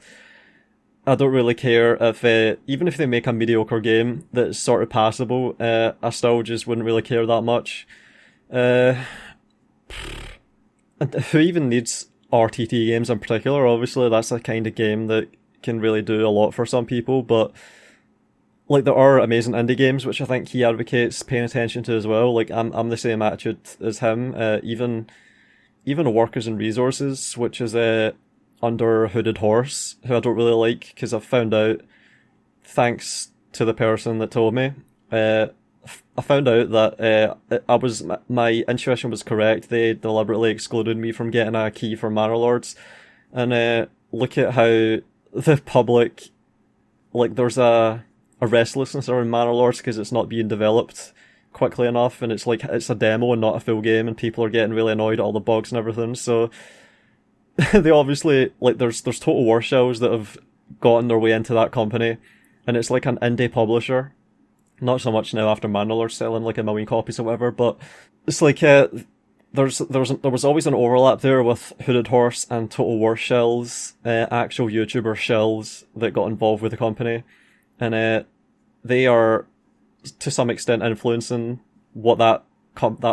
I don't really care if, even if they make a mediocre game that's sort of passable, I still just wouldn't really care that much. And who even needs RTT games in particular? Obviously, that's a kind of game that can really do a lot for some people, but like there are amazing indie games which I think he advocates paying attention to as well. Like I'm the same attitude as him. Even Workers and Resources, which is under Hooded Horse, who I don't really like because I've found out, thanks to the person that told me, I found out that my intuition was correct. They deliberately excluded me from getting a key for Manor Lords, and look at how the public, like, there's a restlessness around Manor Lords because it's not being developed quickly enough, and it's like it's a demo and not a full game, and people are getting really annoyed at all the bugs and everything. So they obviously, like, there's Total War shells that have gotten their way into that company, and it's like an indie publisher. Not so much now after Manor Lords selling like 1 million copies or whatever, but it's like there was always an overlap there with Hooded Horse and Total War shells, actual YouTuber shells that got involved with the company, and they are to some extent influencing what that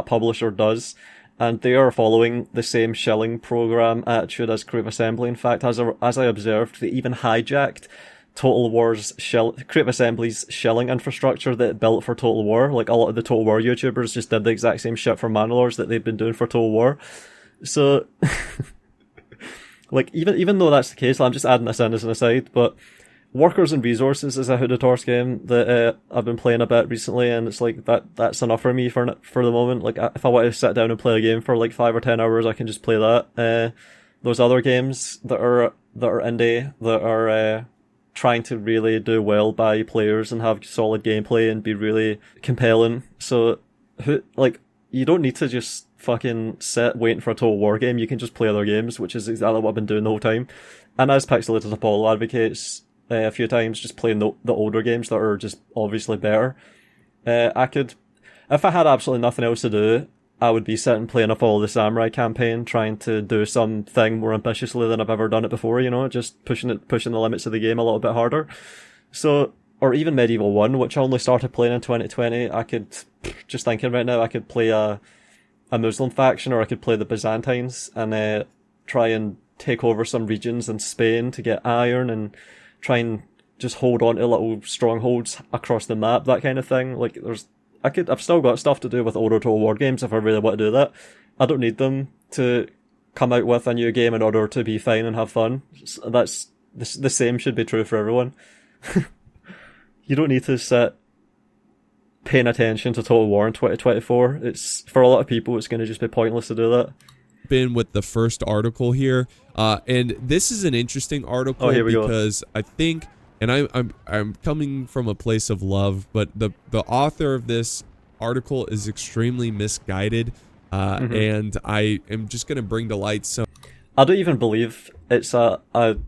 publisher does, and they are following the same shelling program attitude as Creative Assembly. In fact, as I observed, they even hijacked Total War's Creative Assembly's shelling infrastructure that it built for Total War. Like, a lot of the Total War YouTubers just did the exact same shit for Manor Lords that they've been doing for Total War. So, like, even though that's the case, I'm just adding this in as an aside, but Workers and Resources is a Hooded Horse game that I've been playing a bit recently, and it's like that's enough for me for the moment. Like, if I want to sit down and play a game for like 5 or 10 hours, I can just play that. Those other games that are indie, that are trying to really do well by players and have solid gameplay and be really compelling. So, you don't need to just fucking sit waiting for a Total War game. You can just play other games, which is exactly what I've been doing the whole time. And as Pixelated Apollo advocates a few times, just playing the older games that are just obviously better. I could, if I had absolutely nothing else to do, I would be sitting playing a Follow the Samurai campaign, trying to do something more ambitiously than I've ever done it before, you know, just pushing the limits of the game a little bit harder. So, or even Medieval 1, which I only started playing in 2020, I could, just thinking right now, I could play a Muslim faction, or I could play the Byzantines and try and take over some regions in Spain to get iron and try and just hold on to little strongholds across the map, that kind of thing. Like, I've still got stuff to do with older Total War games if I really want to do that. I don't need them to come out with a new game in order to be fine and have fun. That's the same should be true for everyone. You don't need to sit paying attention to Total War in 2024. It's, for a lot of people, it's going to just be pointless to do that. Been with the first article here, and this is an interesting article because I think, and I'm coming from a place of love, but the author of this article is extremely misguided, and I am just going to bring to light some. I don't even believe it's a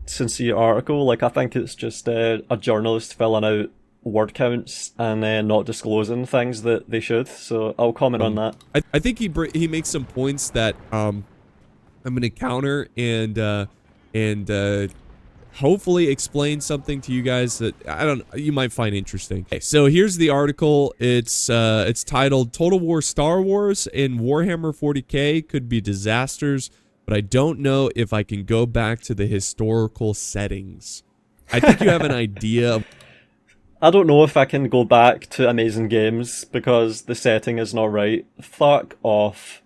sincere article. Like, I think it's just a journalist filling out word counts and not disclosing things that they should. So I'll comment on that. I think he makes some points that I'm going to counter and hopefully explain something to you guys that you might find interesting. Okay, so here's the article. It's titled "Total War Star Wars and Warhammer 40K could be disasters, but I don't know if I can go back to the historical settings." I think you have an idea. I don't know if I can go back to Amazing Games because the setting is not right. Fuck off.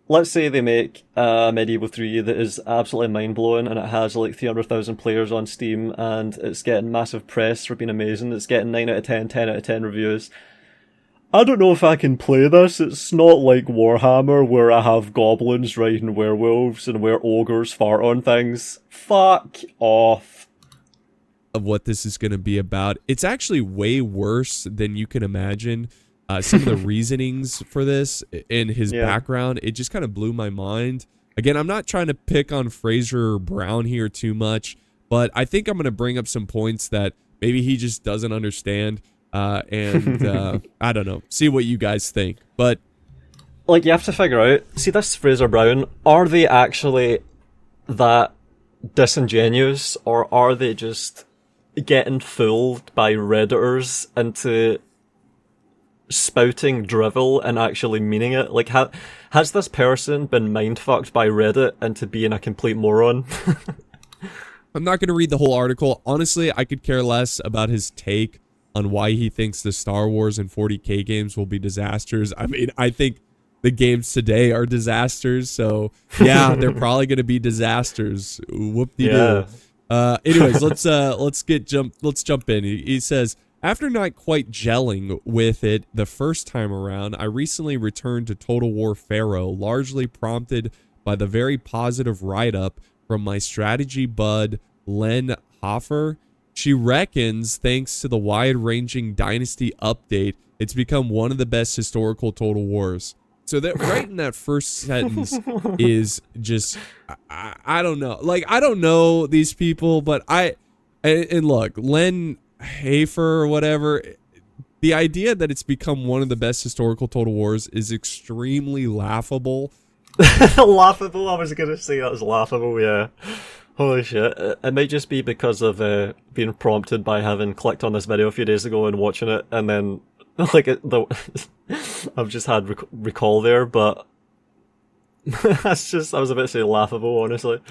Let's say they make Medieval 3 that is absolutely mind-blowing and it has like 300,000 players on Steam and it's getting massive press for being amazing. It's getting 9 out of 10, 10 out of 10 reviews. I don't know if I can play this. It's not like Warhammer where I have goblins riding werewolves and where ogres fart on things. Fuck off. Of what this is going to be about. It's actually way worse than you can imagine. Some of the reasonings for this and his background, it just kind of blew my mind. Again, I'm not trying to pick on Fraser Brown here too much, but I think I'm going to bring up some points that maybe he just doesn't understand. And I don't know. See what you guys think. But like, you have to figure out, see this Fraser Brown, are they actually that disingenuous, or are they just getting fooled by Redditors into spouting drivel and actually meaning it? Like, has this person been mindfucked by Reddit into being a complete moron? I'm not going to read the whole article. Honestly, I could care less about his take on why he thinks the Star Wars and 40K games will be disasters. I mean, I think the games today are disasters, so yeah, they're probably going to be disasters. Whoop-de-doo. Anyways, let's jump in. He says, after not quite gelling with it the first time around, I recently returned to Total War Pharaoh, largely prompted by the very positive write-up from my strategy bud, Len Hoffer. She reckons, thanks to the wide-ranging Dynasty update, it's become one of the best historical Total Wars. So that right in that first sentence is just, I don't know. Like, I don't know these people, but and look, Len Hafer or whatever, the idea that it's become one of the best historical Total Wars is extremely laughable. Laughable? I was going to say that was laughable, yeah. Holy shit. It might just be because of being prompted by having clicked on this video a few days ago and watching it, and then like I've just had recall there, but that's just, I was about to say laughable, honestly.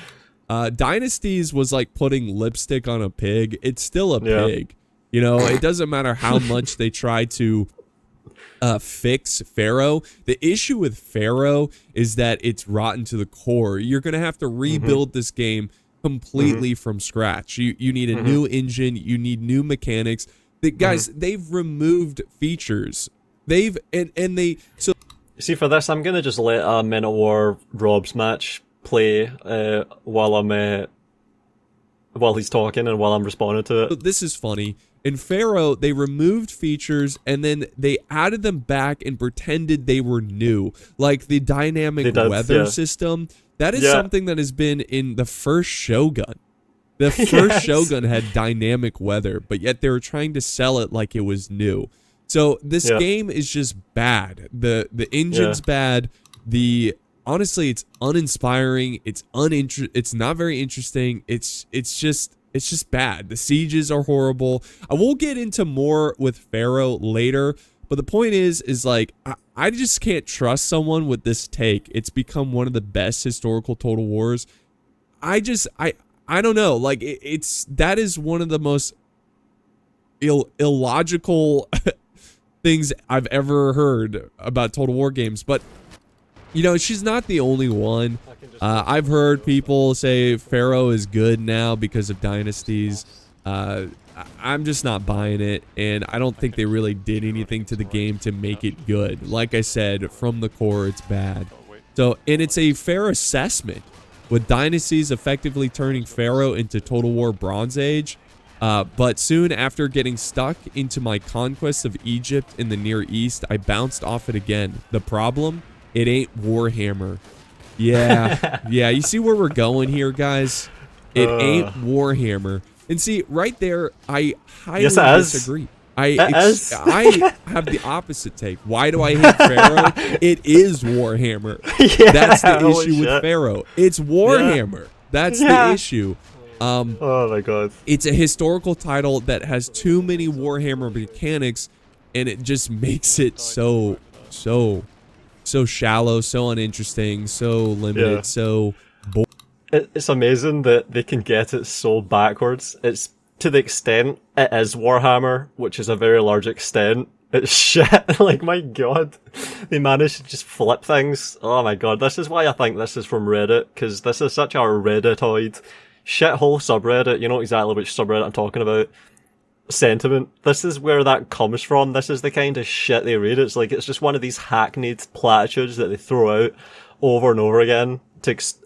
Dynasties was like putting lipstick on a pig. It's still a pig. You know, it doesn't matter how much they try to fix Pharaoh. The issue with Pharaoh is that it's rotten to the core. You're going to have to rebuild this game completely from scratch. You need a new engine. You need new mechanics. Guys, they've removed features. So see, for this, I'm gonna just let a Men at War Rob's match play while he's talking and while I'm responding to it. This is funny. In Pharaoh, they removed features and then they added them back and pretended they were new, like the dynamic weather system. That is something that has been in the first Shogun. The first Shogun had dynamic weather, but yet they were trying to sell it like it was new. So this game is just bad. The engine's bad. Honestly, it's uninspiring. It's not very interesting. It's just bad. The sieges are horrible. I will get into more with Pharaoh later, but the point is like I just can't trust someone with this take. It's become one of the best historical Total Wars. I don't know. Like that is one of the most illogical things I've ever heard about Total War games. But you know, she's not the only one. I've heard people say Pharaoh is good now because of Dynasties. I'm just not buying it, and I don't think they really did anything to the game to make it good. Like I said, from the core, it's bad. So, and it's a fair assessment. With Dynasties effectively turning Pharaoh into Total War Bronze Age, But soon after getting stuck into my conquest of Egypt in the Near East, I bounced off it again. The problem? It ain't Warhammer. Yeah, yeah, you see where we're going here, guys? It ain't Warhammer. And see, right there, I highly disagree. I have the opposite take. Why do I hate Pharaoh? It is Warhammer. Yeah, that's the issue with Pharaoh. It's Warhammer. Yeah. That's the issue. Oh my god. It's a historical title that has too many Warhammer mechanics, and it just makes it so shallow, so uninteresting, so limited, so boring. It's amazing that they can get it so backwards. It's to the extent it is Warhammer, which is a very large extent. It's shit. Like, my god. They managed to just flip things. Oh my god. This is why I think this is from Reddit, because this is such a Redditoid shithole subreddit. You know exactly which subreddit I'm talking about. Sentiment. This is where that comes from. This is the kind of shit they read. It's like, it's just one of these hackneyed platitudes that they throw out over and over again.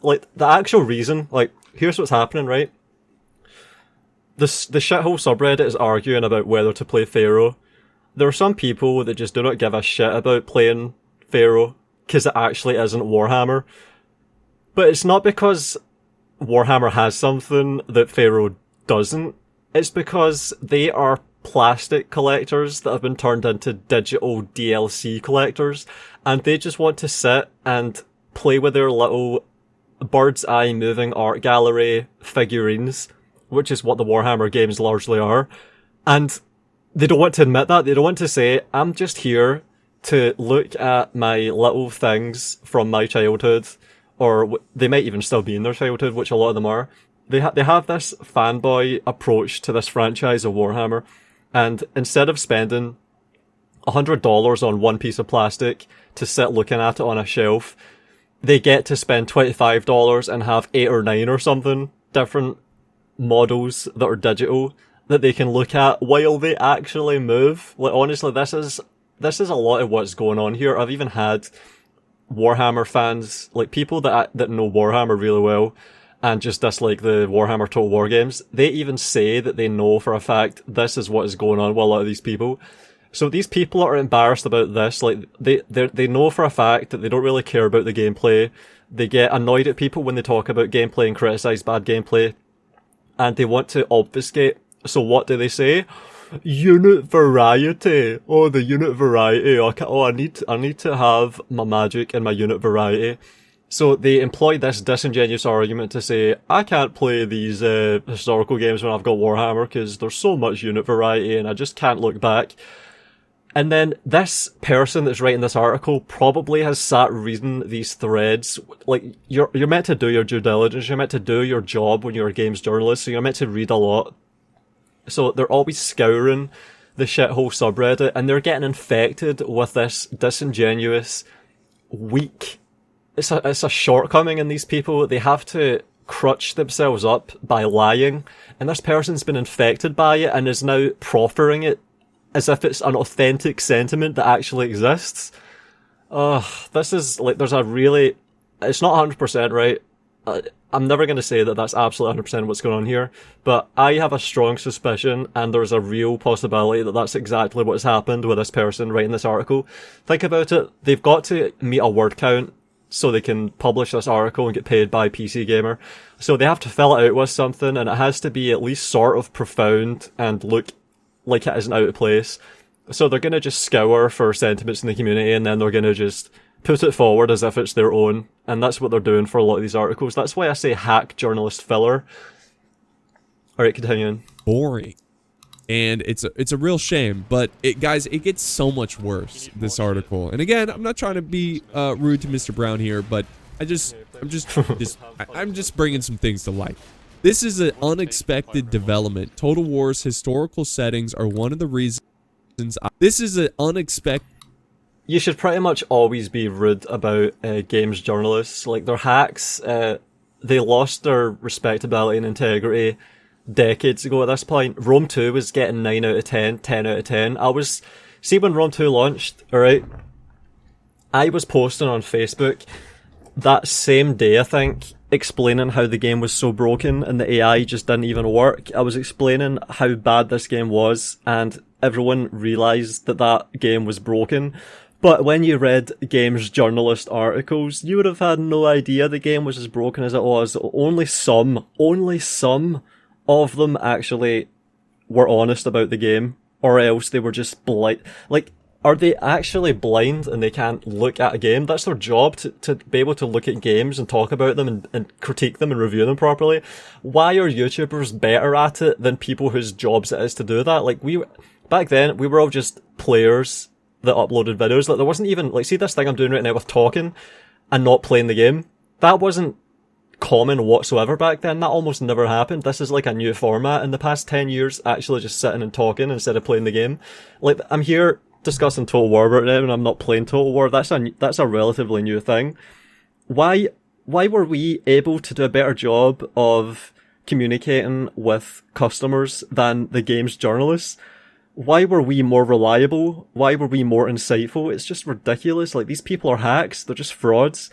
Like, the actual reason, like, here's what's happening, right? The shithole subreddit is arguing about whether to play Pharaoh. There are some people that just do not give a shit about playing Pharaoh, because it actually isn't Warhammer. But it's not because Warhammer has something that Pharaoh doesn't. It's because they are plastic collectors that have been turned into digital DLC collectors, and they just want to sit and play with their little bird's eye moving art gallery figurines, which is what the Warhammer games largely are. And they don't want to admit that. They don't want to say, I'm just here to look at my little things from my childhood, or they might even still be in their childhood, which a lot of them are. They have this fanboy approach to this franchise of Warhammer, and instead of spending $100 on one piece of plastic to sit looking at it on a shelf, they get to spend $25 and have 8 or 9 or something different models that are digital that they can look at while they actually move. Like, honestly, this is a lot of what's going on here. I've even had Warhammer fans, like people that know Warhammer really well and just dislike the Warhammer Total War games. They even say that they know for a fact this is what is going on with a lot of these people. So these people are embarrassed about this. Like, they know for a fact that they don't really care about the gameplay. They get annoyed at people when they talk about gameplay and criticize bad gameplay, and they want to obfuscate. So what do they say? Unit variety. Oh, the unit variety. I need to have my magic and my unit variety. So they employ this disingenuous argument to say, I can't play these historical games when I've got Warhammer because there's so much unit variety and I just can't look back. And then this person that's writing this article probably has sat reading these threads. Like, you're meant to do your due diligence, you're meant to do your job when you're a games journalist, so you're meant to read a lot. So they're always scouring the shithole subreddit, and they're getting infected with this disingenuous, weak... It's a shortcoming in these people. They have to crutch themselves up by lying, and this person's been infected by it and is now proffering it as if it's an authentic sentiment that actually exists. This is, like, there's a really... It's not 100% right. I'm never going to say that that's absolutely 100% what's going on here, but I have a strong suspicion, and there's a real possibility that that's exactly what's happened with this person writing this article. Think about it. They've got to meet a word count so they can publish this article and get paid by PC Gamer. So they have to fill it out with something, and it has to be at least sort of profound and look like it isn't out of place. So they're going to just scour for sentiments in the community, and then they're going to just put it forward as if it's their own. And that's what they're doing for a lot of these articles. That's why I say hack journalist filler. Alright, continuing. Boring. And it's a real shame, but guys, it gets so much worse, this article. And again, I'm not trying to be rude to Mr. Brown here, but I'm just bringing some things to light. This is an unexpected development. Total War's historical settings are one of the reasons. This is an unexpected. You should pretty much always be rude about games journalists. Like, they're hacks. They lost their respectability and integrity decades ago at this point. Rome 2 was getting 9 out of 10, 10 out of 10. See when Rome 2 launched, alright? I was posting on Facebook that same day, I think, explaining how the game was so broken and the AI just didn't even work. I was explaining how bad this game was, and everyone realised that that game was broken. But when you read games journalist articles, you would have had no idea the game was as broken as it was. Only some of them actually were honest about the game, or else they were just blind. Like, are they actually blind and they can't look at a game? That's their job, to be able to look at games and talk about them and critique them and review them properly. Why are YouTubers better at it than people whose jobs it is to do that? Like, back then, we were all just players that uploaded videos. Like, there wasn't even, like, see this thing I'm doing right now with talking and not playing the game? That wasn't common whatsoever back then. That almost never happened. This is like a new format in the past 10 years, actually just sitting and talking instead of playing the game. Like, I'm here discussing Total War right now and I'm not playing Total War. That's a relatively new thing. Why were we able to do a better job of communicating with customers than the game's journalists? Why were we more reliable? Why were we more insightful? It's just ridiculous. Like, these people are hacks. They're just frauds.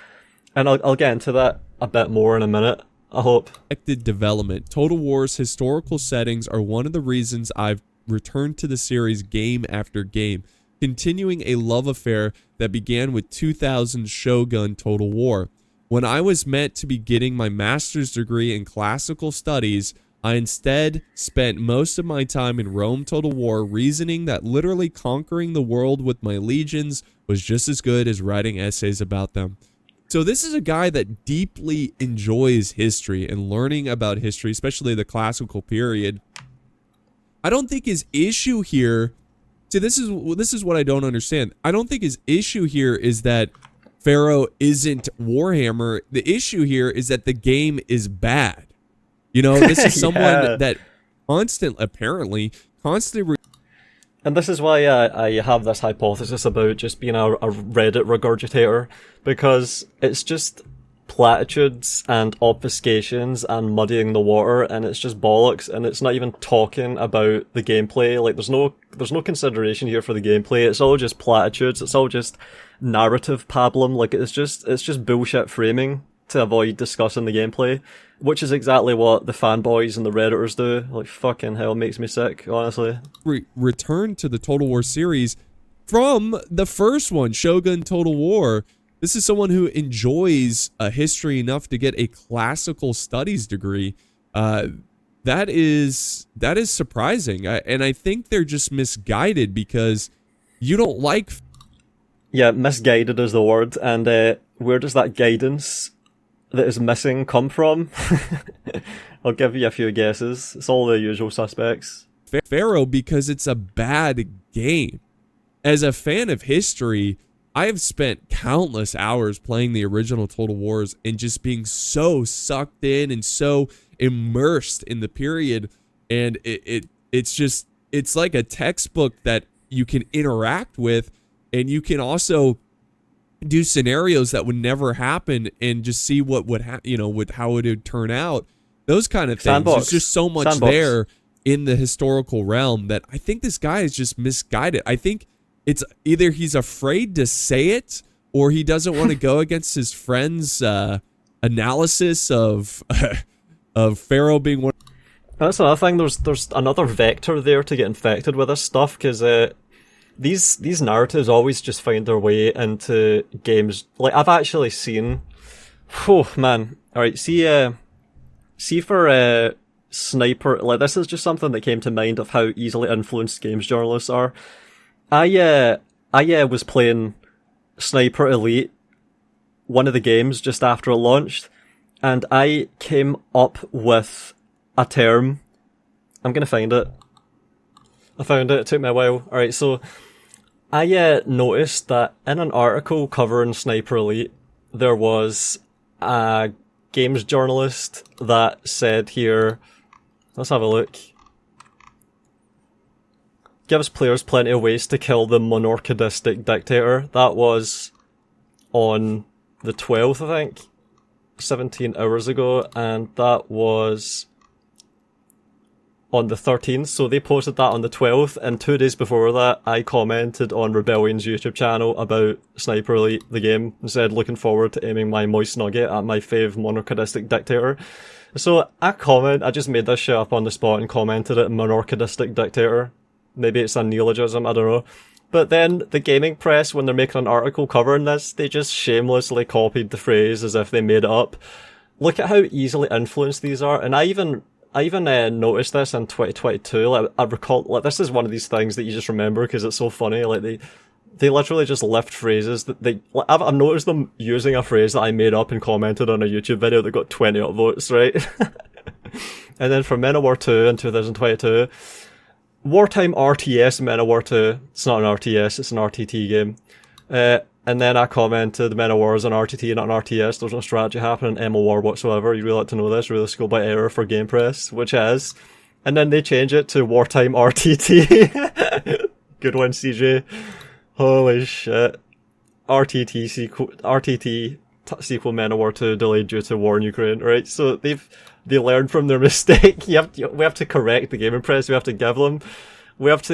And I'll get into that a bit more in a minute, I hope. Development. Total War's historical settings are one of the reasons I've returned to the series game after game, continuing a love affair that began with 2000's Shogun Total War. When I was meant to be getting my master's degree in classical studies, I instead spent most of my time in Rome Total War, reasoning that literally conquering the world with my legions was just as good as writing essays about them. So this is a guy that deeply enjoys history and learning about history, especially the classical period. I don't think his issue here, see, this is what I don't understand. I don't think his issue here is that Pharaoh isn't Warhammer. The issue here is that the game is bad. You know, this is someone that constantly. And this is why I have this hypothesis about just being a Reddit regurgitator, because it's just platitudes and obfuscations and muddying the water, and it's just bollocks, and it's not even talking about the gameplay. Like, there's no consideration here for the gameplay. It's all just platitudes. It's all just narrative pablum. Like, it's just bullshit framing to avoid discussing the gameplay, which is exactly what the fanboys and the Redditors do. Like, fucking hell, it makes me sick, honestly. Return to the Total War series from the first one, Shogun Total War. This is someone who enjoys history enough to get a classical studies degree. That is surprising, and I think they're just misguided because you don't like. Yeah, misguided is the word, and where does that guidance that is missing come from? I'll give you a few guesses. It's all the usual suspects. Pharaoh, because it's a bad game. As a fan of history, I have spent countless hours playing the original Total Wars and just being so sucked in and so immersed in the period, and it's like a textbook that you can interact with, and you can also do scenarios that would never happen and just see what would how it would turn out. Those kind of things. Sandbox. There's just so much there in the historical realm that I think this guy is just misguided. I think it's either he's afraid to say it or he doesn't want to go against his friend's analysis of Pharaoh being one. That's another thing. There's another vector there to get infected with this stuff, because these narratives always just find their way into games. Like, I've actually seen, oh man, all right. See for Sniper. Like, this is just something that came to mind of how easily influenced games journalists are. I was playing Sniper Elite, one of the games, just after it launched, and I came up with a term. I'm gonna find it. I found it. It took me a while. Alright, so I noticed that in an article covering Sniper Elite, there was a games journalist that said here, let's have a look. Gives players plenty of ways to kill the monarchistic dictator. That was on the 12th, I think. 17 hours ago, and that was on the 13th, so they posted that on the 12th, and 2 days before that, I commented on Rebellion's YouTube channel about Sniper Elite, the game, and said, looking forward to aiming my moist nugget at my fave monarchidistic dictator. So I just made this shit up on the spot and commented it, monarchidistic dictator. Maybe it's a neologism, I don't know. But then the gaming press, when they're making an article covering this, they just shamelessly copied the phrase as if they made it up. Look at how easily influenced these are, and I even noticed this in 2022. Like, I recall, like, this is one of these things that you just remember because it's so funny. Like, they literally just lift phrases that I've noticed them using a phrase that I made up and commented on a YouTube video that got 20 upvotes, right? And then for Men of War 2 in 2022, wartime RTS Men of War 2. It's not an RTS, it's an RTT game. And then I commented, Men of War is an RTT, not an RTS. There's no strategy happening in MOR whatsoever. You really like to know this. Really school by error for Game Press, which is. And then they change it to Wartime RTT. Good one, CJ. Holy shit. RTT sequel Men of War 2 delayed due to war in Ukraine, right? So they learned from their mistake. We have to correct the Game Press. We have to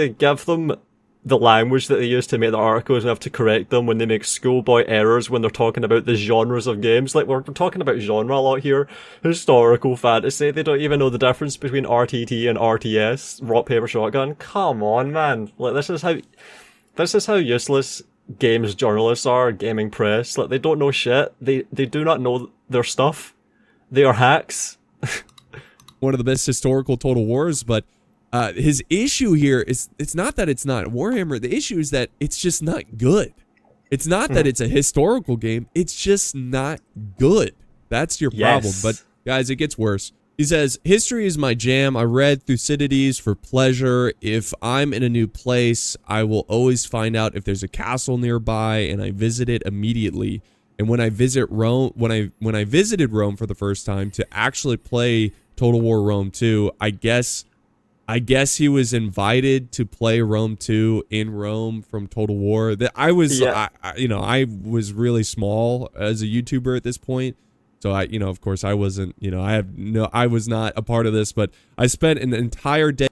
give them the language that they use to make the articles. We have to correct them when they make schoolboy errors when they're talking about the genres of games. Like, we're talking about genre a lot here. Historical fantasy. They don't even know the difference between RTT and RTS. Rock, paper, shotgun. Come on, man. Like, this is how useless games journalists are, gaming press. Like, they don't know shit. They do not know their stuff. They are hacks. One of the best historical Total Wars, but his issue here is, it's not that it's not Warhammer. The issue is that it's just not good. It's not that it's a historical game. It's just not good. That's your problem. Yes. But guys, it gets worse. He says, history is my jam. I read Thucydides for pleasure. If I'm in a new place, I will always find out if there's a castle nearby, and I visit it immediately. And when I visit Rome, when I visited Rome for the first time to actually play Total War Rome 2, I guess he was invited to play Rome 2 in Rome from Total War. That I was, I was really small as a YouTuber at this point. So of course I wasn't, I was not a part of this, but I spent an entire day.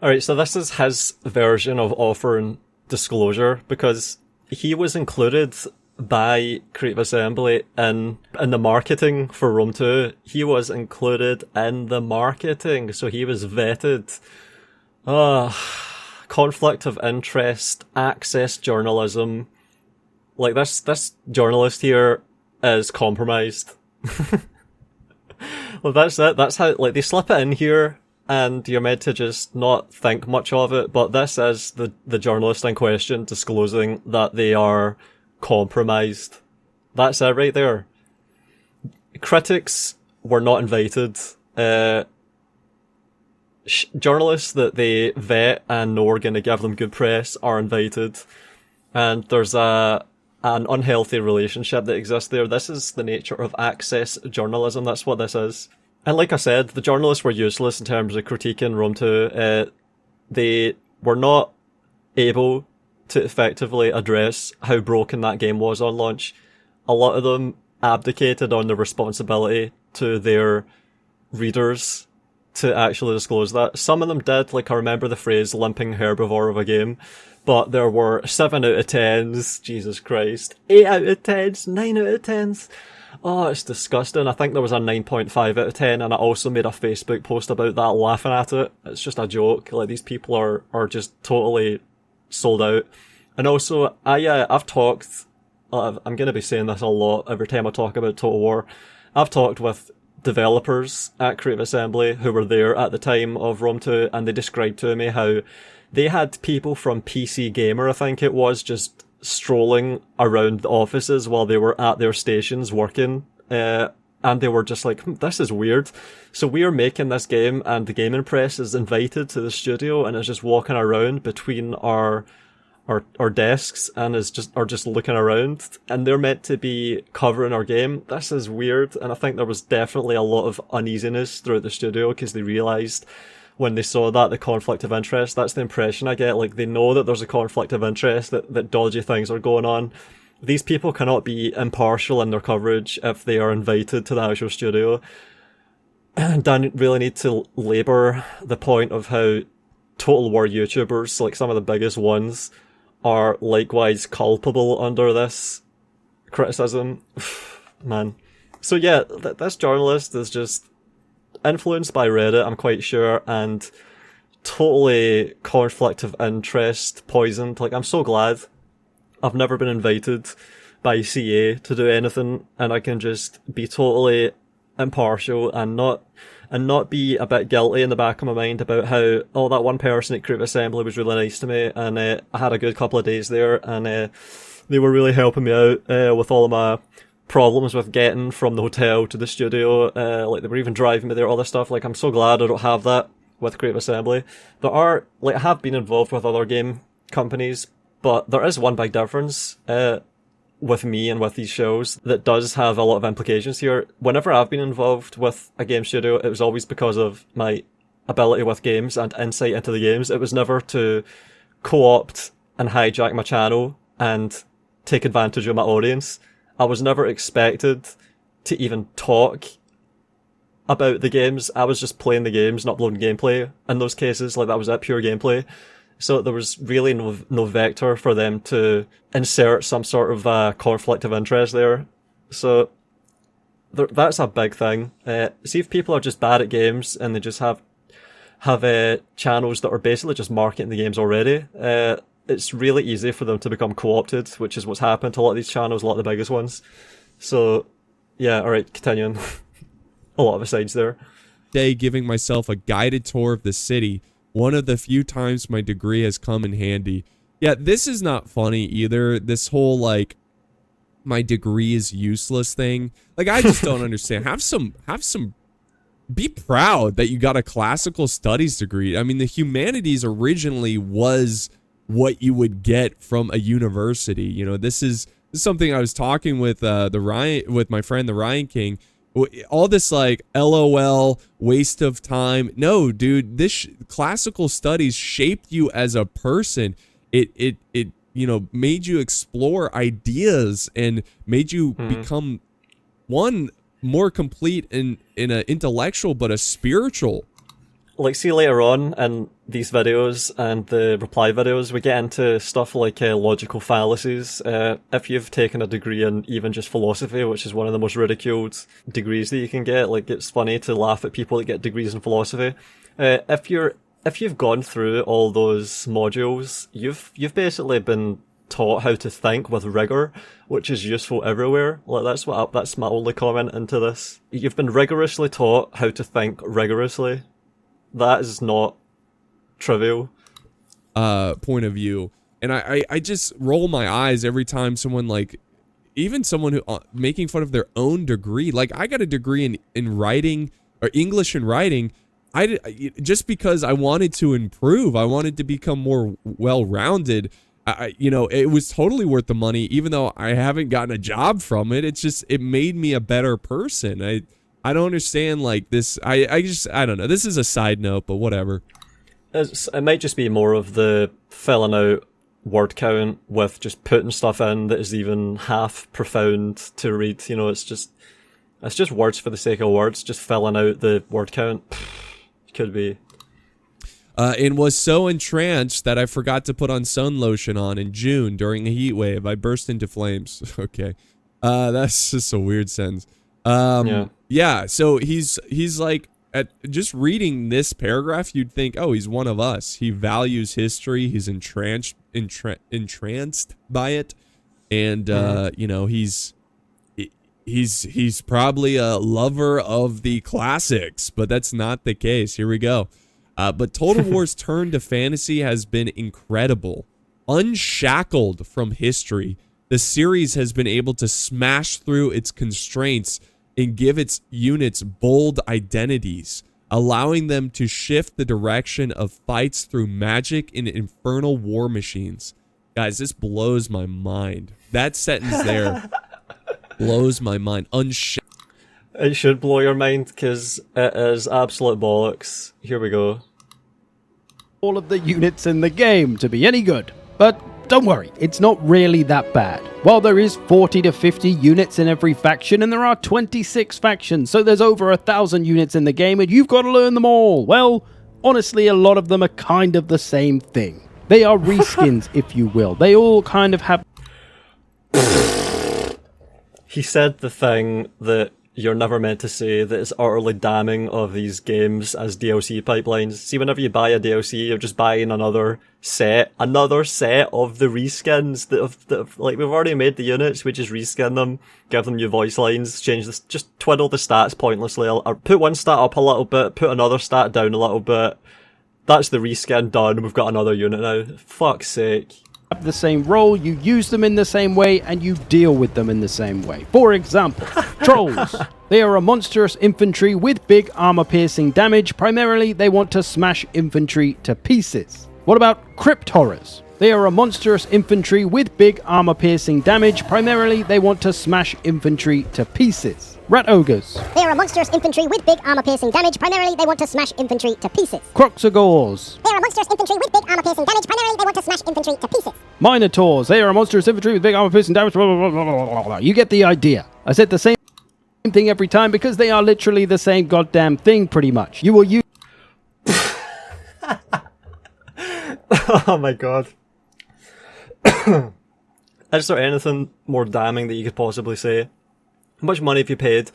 All right. So this is his version of offering disclosure, because he was included by Creative Assembly in the marketing for Rome 2. He was included in the marketing, so he was vetted. Conflict of interest, access journalism. Like, this journalist here is compromised. Well, that's it. That's how, like, they slip it in here, and you're meant to just not think much of it, but this is the journalist in question disclosing that they are compromised. That's it right there. Critics were not invited. Journalists that they vet and know are going to give them good press are invited. And there's an unhealthy relationship that exists there. This is the nature of access journalism. That's what this is. And like I said, the journalists were useless in terms of critiquing Rome 2. They were not able to effectively address how broken that game was on launch. A lot of them abdicated on the responsibility to their readers to actually disclose that. Some of them did, like I remember the phrase limping herbivore of a game, but there were 7 out of 10s, Jesus Christ, 8 out of 10s, 9 out of 10s. Oh, it's disgusting. I think there was a 9.5 out of 10, and I also made a Facebook post about that, laughing at it. It's just a joke. Like, these people are just totally sold out. And also, I've talked, I'm going to be saying this a lot every time I talk about Total War. I've talked with developers at Creative Assembly who were there at the time of Rome 2, and they described to me how they had people from PC Gamer, I think it was, just strolling around the offices while they were at their stations working, and they were just like, this is weird. So we are making this game, and the gaming press is invited to the studio and is just walking around between our desks and are just looking around, and they're meant to be covering our game. This is weird, and I think there was definitely a lot of uneasiness throughout the studio because they realised when they saw that, the conflict of interest. That's the impression I get. Like, they know that there's a conflict of interest, that dodgy things are going on. These people cannot be impartial in their coverage if they are invited to the actual studio. don't really need to labour the point of how Total War YouTubers, like some of the biggest ones, are likewise culpable under this criticism. Man. So yeah, this journalist is just influenced by Reddit, I'm quite sure, and totally conflict of interest poisoned. Like, I'm so glad I've never been invited by CA to do anything, and I can just be totally impartial and not be a bit guilty in the back of my mind about how, oh, that one person at Creative Assembly was really nice to me, and I had a good couple of days there, and they were really helping me out with all of my problems with getting from the hotel to the studio. Like, they were even driving me there, all this stuff. Like, I'm so glad I don't have that with Creative Assembly. There are, like, I have been involved with other game companies, but there is one big difference with me and with these shows that does have a lot of implications here. Whenever I've been involved with a game studio, it was always because of my ability with games and insight into the games. It was never to co-opt and hijack my channel and take advantage of my audience. I was never expected to even talk about the games. I was just playing the games, not uploading gameplay in those cases. Like, that was it, pure gameplay. So there was really no vector for them to insert some sort of conflict of interest there. So that's a big thing. See if people are just bad at games and they just have channels that are basically just marketing the games already. It's really easy for them to become co-opted, which is what's happened to a lot of these channels, a lot of the biggest ones. So yeah, alright, continuing. A lot of asides there. Day giving myself a guided tour of the city. One of the few times my degree has come in handy. Yeah, this is not funny either. This whole, like, my degree is useless thing. Like, I just don't understand. Have some, be proud that you got a classical studies degree. I mean, the humanities originally was what you would get from a university. You know, this is something I was talking with with my friend, the Ryan King. All this, like, LOL, waste of time. No, dude, this classical studies shaped you as a person. It you know, made you explore ideas and made you become, one, more complete in an intellectual, but a spiritual. Like, see later on in these videos and the reply videos, we get into stuff like logical fallacies. If you've taken a degree in even just philosophy, which is one of the most ridiculed degrees that you can get, like, it's funny to laugh at people that get degrees in philosophy. If you've gone through all those modules, you've basically been taught how to think with rigor, which is useful everywhere. Like, that's my only comment into this. You've been rigorously taught how to think rigorously. That is not trivial. Point of view. And I just roll my eyes every time someone, like, even someone who making fun of their own degree. Like, I got a degree in writing, or English and writing. Just because I wanted to improve, I wanted to become more well-rounded. You know, it was totally worth the money, even though I haven't gotten a job from it. It's just, it made me a better person. I don't understand, like, this. I don't know. This is a side note, but whatever. It might just be more of the filling out word count with just putting stuff in that is even half profound to read. You know, it's just words for the sake of words, just filling out the word count. Could be. And was so entranced that I forgot to put on sun lotion on in June during a heat wave. I burst into flames. Okay. That's just a weird sentence. Yeah, so he's like, at just reading this paragraph, you'd think, oh, he's one of us. He values history. He's entranced by it, and you know, he's probably a lover of the classics, but that's not the case. Here we go. But Total War's turn to fantasy has been incredible. Unshackled from history, the series has been able to smash through its constraints and give its units bold identities, allowing them to shift the direction of fights through magic and infernal war machines. Guys, this blows my mind. That sentence there blows my mind. It should blow your mind, because it is absolute bollocks. Here we go. All of the units in the game to be any good, but Don't worry, it's not really that bad. While there is 40 to 50 units in every faction, and there are 26 factions, so there's over 1,000 units in the game, and you've got to learn them all. Well, honestly, a lot of them are kind of the same thing. They are reskins, if you will. They all kind of have... He said the thing that you're never meant to say, that is utterly damning of these games as DLC pipelines. See, whenever you buy a DLC, you're just buying another set of the reskins that have, like, we've already made the units, we just reskin them, give them new voice lines, change this, just twiddle the stats pointlessly, or put one stat up a little bit, put another stat down a little bit. That's the reskin done, we've got another unit now. Fuck's sake. Have the same role, you use them in the same way, and you deal with them in the same way. For example, trolls. They are a monstrous infantry with big armor-piercing damage. Primarily, they want to smash infantry to pieces. What about crypt horrors? They are a monstrous infantry with big armor-piercing damage. Primarily, they want to smash infantry to pieces. Rat ogres. They are a monstrous infantry with big armor-piercing damage. Primarily, they want to smash infantry to pieces. Croxagores. They are a monstrous infantry with big armor-piercing damage. Primarily, they want to smash infantry to pieces. Minotaurs. They are a monstrous infantry with big armor-piercing damage. Blah, blah, blah, blah, blah, blah. You get the idea. I said the same thing every time because they are literally the same goddamn thing, pretty much. You will use... Oh my god. Is there anything more damning that you could possibly say? How much money have you paid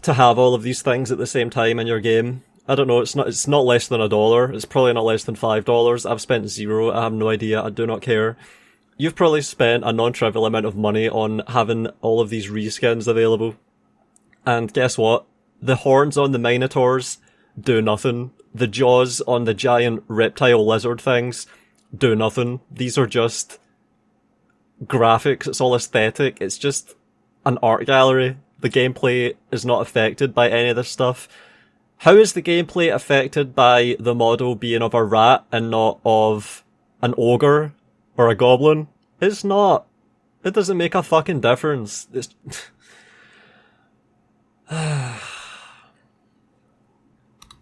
to have all of these things at the same time in your game? I don't know, it's not less than $1. It's probably not less than $5. I've spent zero, I have no idea, I do not care. You've probably spent a non-trivial amount of money on having all of these reskins available. And guess what? The horns on the Minotaurs do nothing. The jaws on the giant reptile lizard things do nothing. These are just graphics, it's all aesthetic, it's just an art gallery. The gameplay is not affected by any of this stuff. How is the gameplay affected by the model being of a rat and not of an ogre or a goblin? It's not. It doesn't make a fucking difference. It's...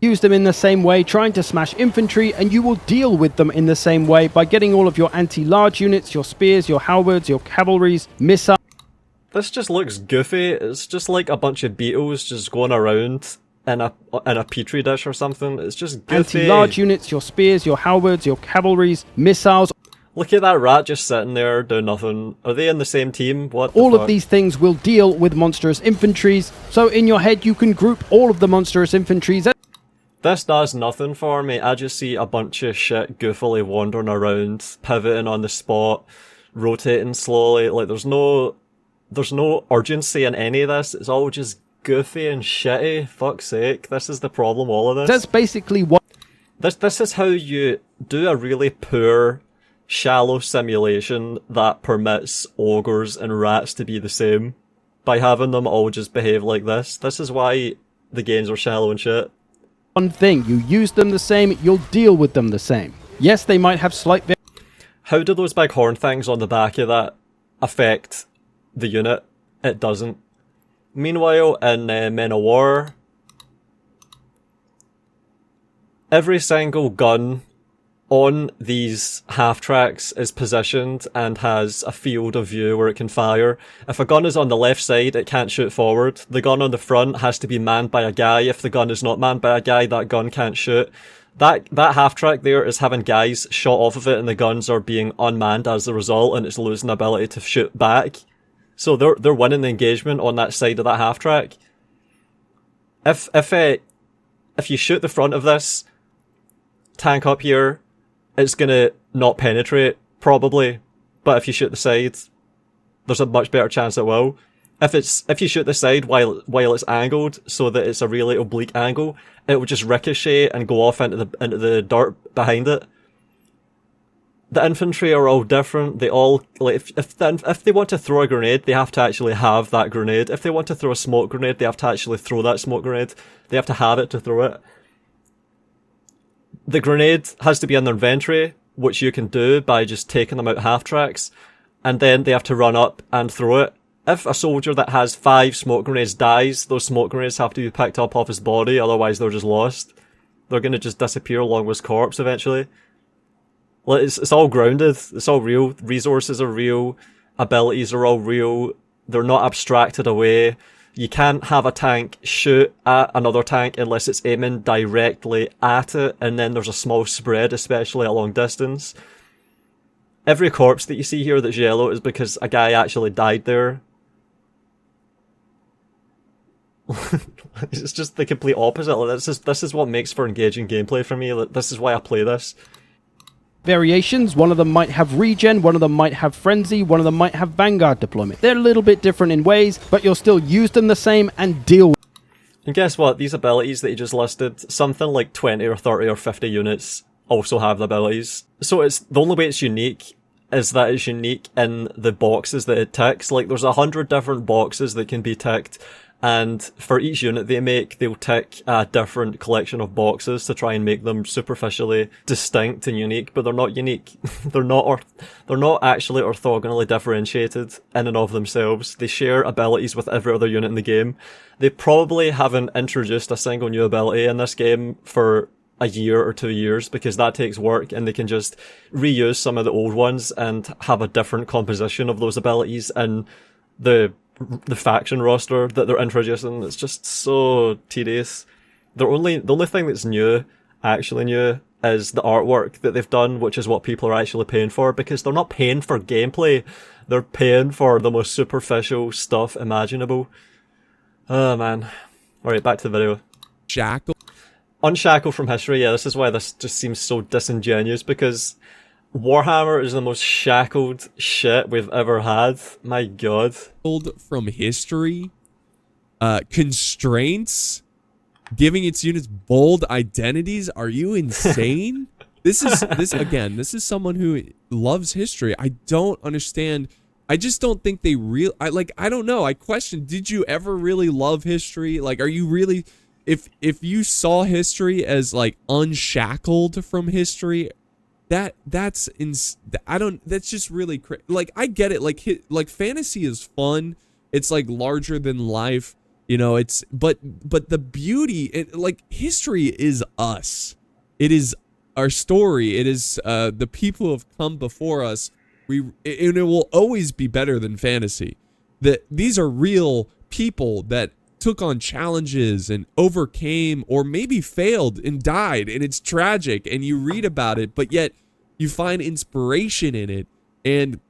Use them in the same way, trying to smash infantry, and you will deal with them in the same way by getting all of your anti-large units, your spears, your halberds, your cavalries, missiles. This just looks goofy. It's just like a bunch of beetles just going around in a petri dish or something. It's just goofy. Anti-large units, your spears, your halberds, your cavalries, missiles. Look at that rat just sitting there doing nothing. Are they in the same team? What the All fuck? of these things will deal with monstrous infantries, so in your head you can group all of the monstrous infantries. This does nothing for me. I just see a bunch of shit goofily wandering around, pivoting on the spot, rotating slowly. Like, there's no urgency in any of this. It's all just goofy and shitty. Fuck's sake. This is the problem, all of this. That's basically what... This is how you do a really poor, shallow simulation that permits ogres and rats to be the same. By having them all just behave like this. This is why the games are shallow and shit. One thing, you use them the same, you'll deal with them the same. Yes, they might have slight... How do those big horn things on the back of that affect the unit? It doesn't. Meanwhile, in Men of War, every single gun on these half-tracks is positioned and has a field of view where it can fire. If a gun is on the left side, it can't shoot forward. The gun on the front has to be manned by a guy. If the gun is not manned by a guy, that gun can't shoot. That half-track there is having guys shot off of it and the guns are being unmanned as a result and it's losing the ability to shoot back. So they're winning the engagement on that side of that half-track. If you shoot the front of this tank up here, it's gonna not penetrate, probably. But if you shoot the side, there's a much better chance it will. If you shoot the side while it's angled, so that it's a really oblique angle, it will just ricochet and go off into the dirt behind it. The infantry are all different. They all, like, if they want to throw a grenade, they have to actually have that grenade. If they want to throw a smoke grenade, they have to actually throw that smoke grenade. They have to have it to throw it. The grenade has to be in their inventory, which you can do by just taking them out half tracks, and then they have to run up and throw it. If a soldier that has 5 smoke grenades dies, those smoke grenades have to be picked up off his body, otherwise they're just lost. They're gonna just disappear along with his corpse eventually. Like, it's all grounded. It's all real. Resources are real. Abilities are all real. They're not abstracted away. You can't have a tank shoot at another tank unless it's aiming directly at it, and then there's a small spread, especially at long distance. Every corpse that you see here that's yellow is because a guy actually died there. It's just the complete opposite. Like, this is what makes for engaging gameplay for me. Like, this is why I play this. Variations, one of them might have regen, one of them might have frenzy, one of them might have vanguard deployment. They're a little bit different in ways, but you'll still use them the same and deal with. And guess what? These abilities that you just listed, something like 20 or 30 or 50 units also have the abilities. So it's the only way it's unique is that it's unique in the boxes that it ticks. Like, there's 100 different boxes that can be ticked, and for each unit they make, they'll tick a different collection of boxes to try and make them superficially distinct and unique, but they're not unique. They're not actually orthogonally differentiated in and of themselves. They share abilities with every other unit in the game. They probably haven't introduced a single new ability in this game for a year or 2 years, because that takes work, and they can just reuse some of the old ones and have a different composition of those abilities in the faction roster that they're introducing. It's just so tedious. The only thing that's actually new, is the artwork that they've done, which is what people are actually paying for, because they're not paying for gameplay. They're paying for the most superficial stuff imaginable. Oh man. Alright, back to the video. Shackle. Unshackle from history, yeah, this is why this just seems so disingenuous, because Warhammer is the most shackled shit we've ever had. My god. From history, constraints, giving its units bold identities. Are you insane? This is someone who loves history. I don't understand. I just don't think they I don't know. I question, did you ever really love history? Like, are you really, if you saw history as like unshackled from history, that's just really like, I get it. Like fantasy is fun. It's like larger than life, you know, but the beauty, like, history is us. It is our story. It is the people who have come before us. And it will always be better than fantasy. These are real people that took on challenges and overcame, or maybe failed and died, and it's tragic, and you read about it, but yet you find inspiration in it, and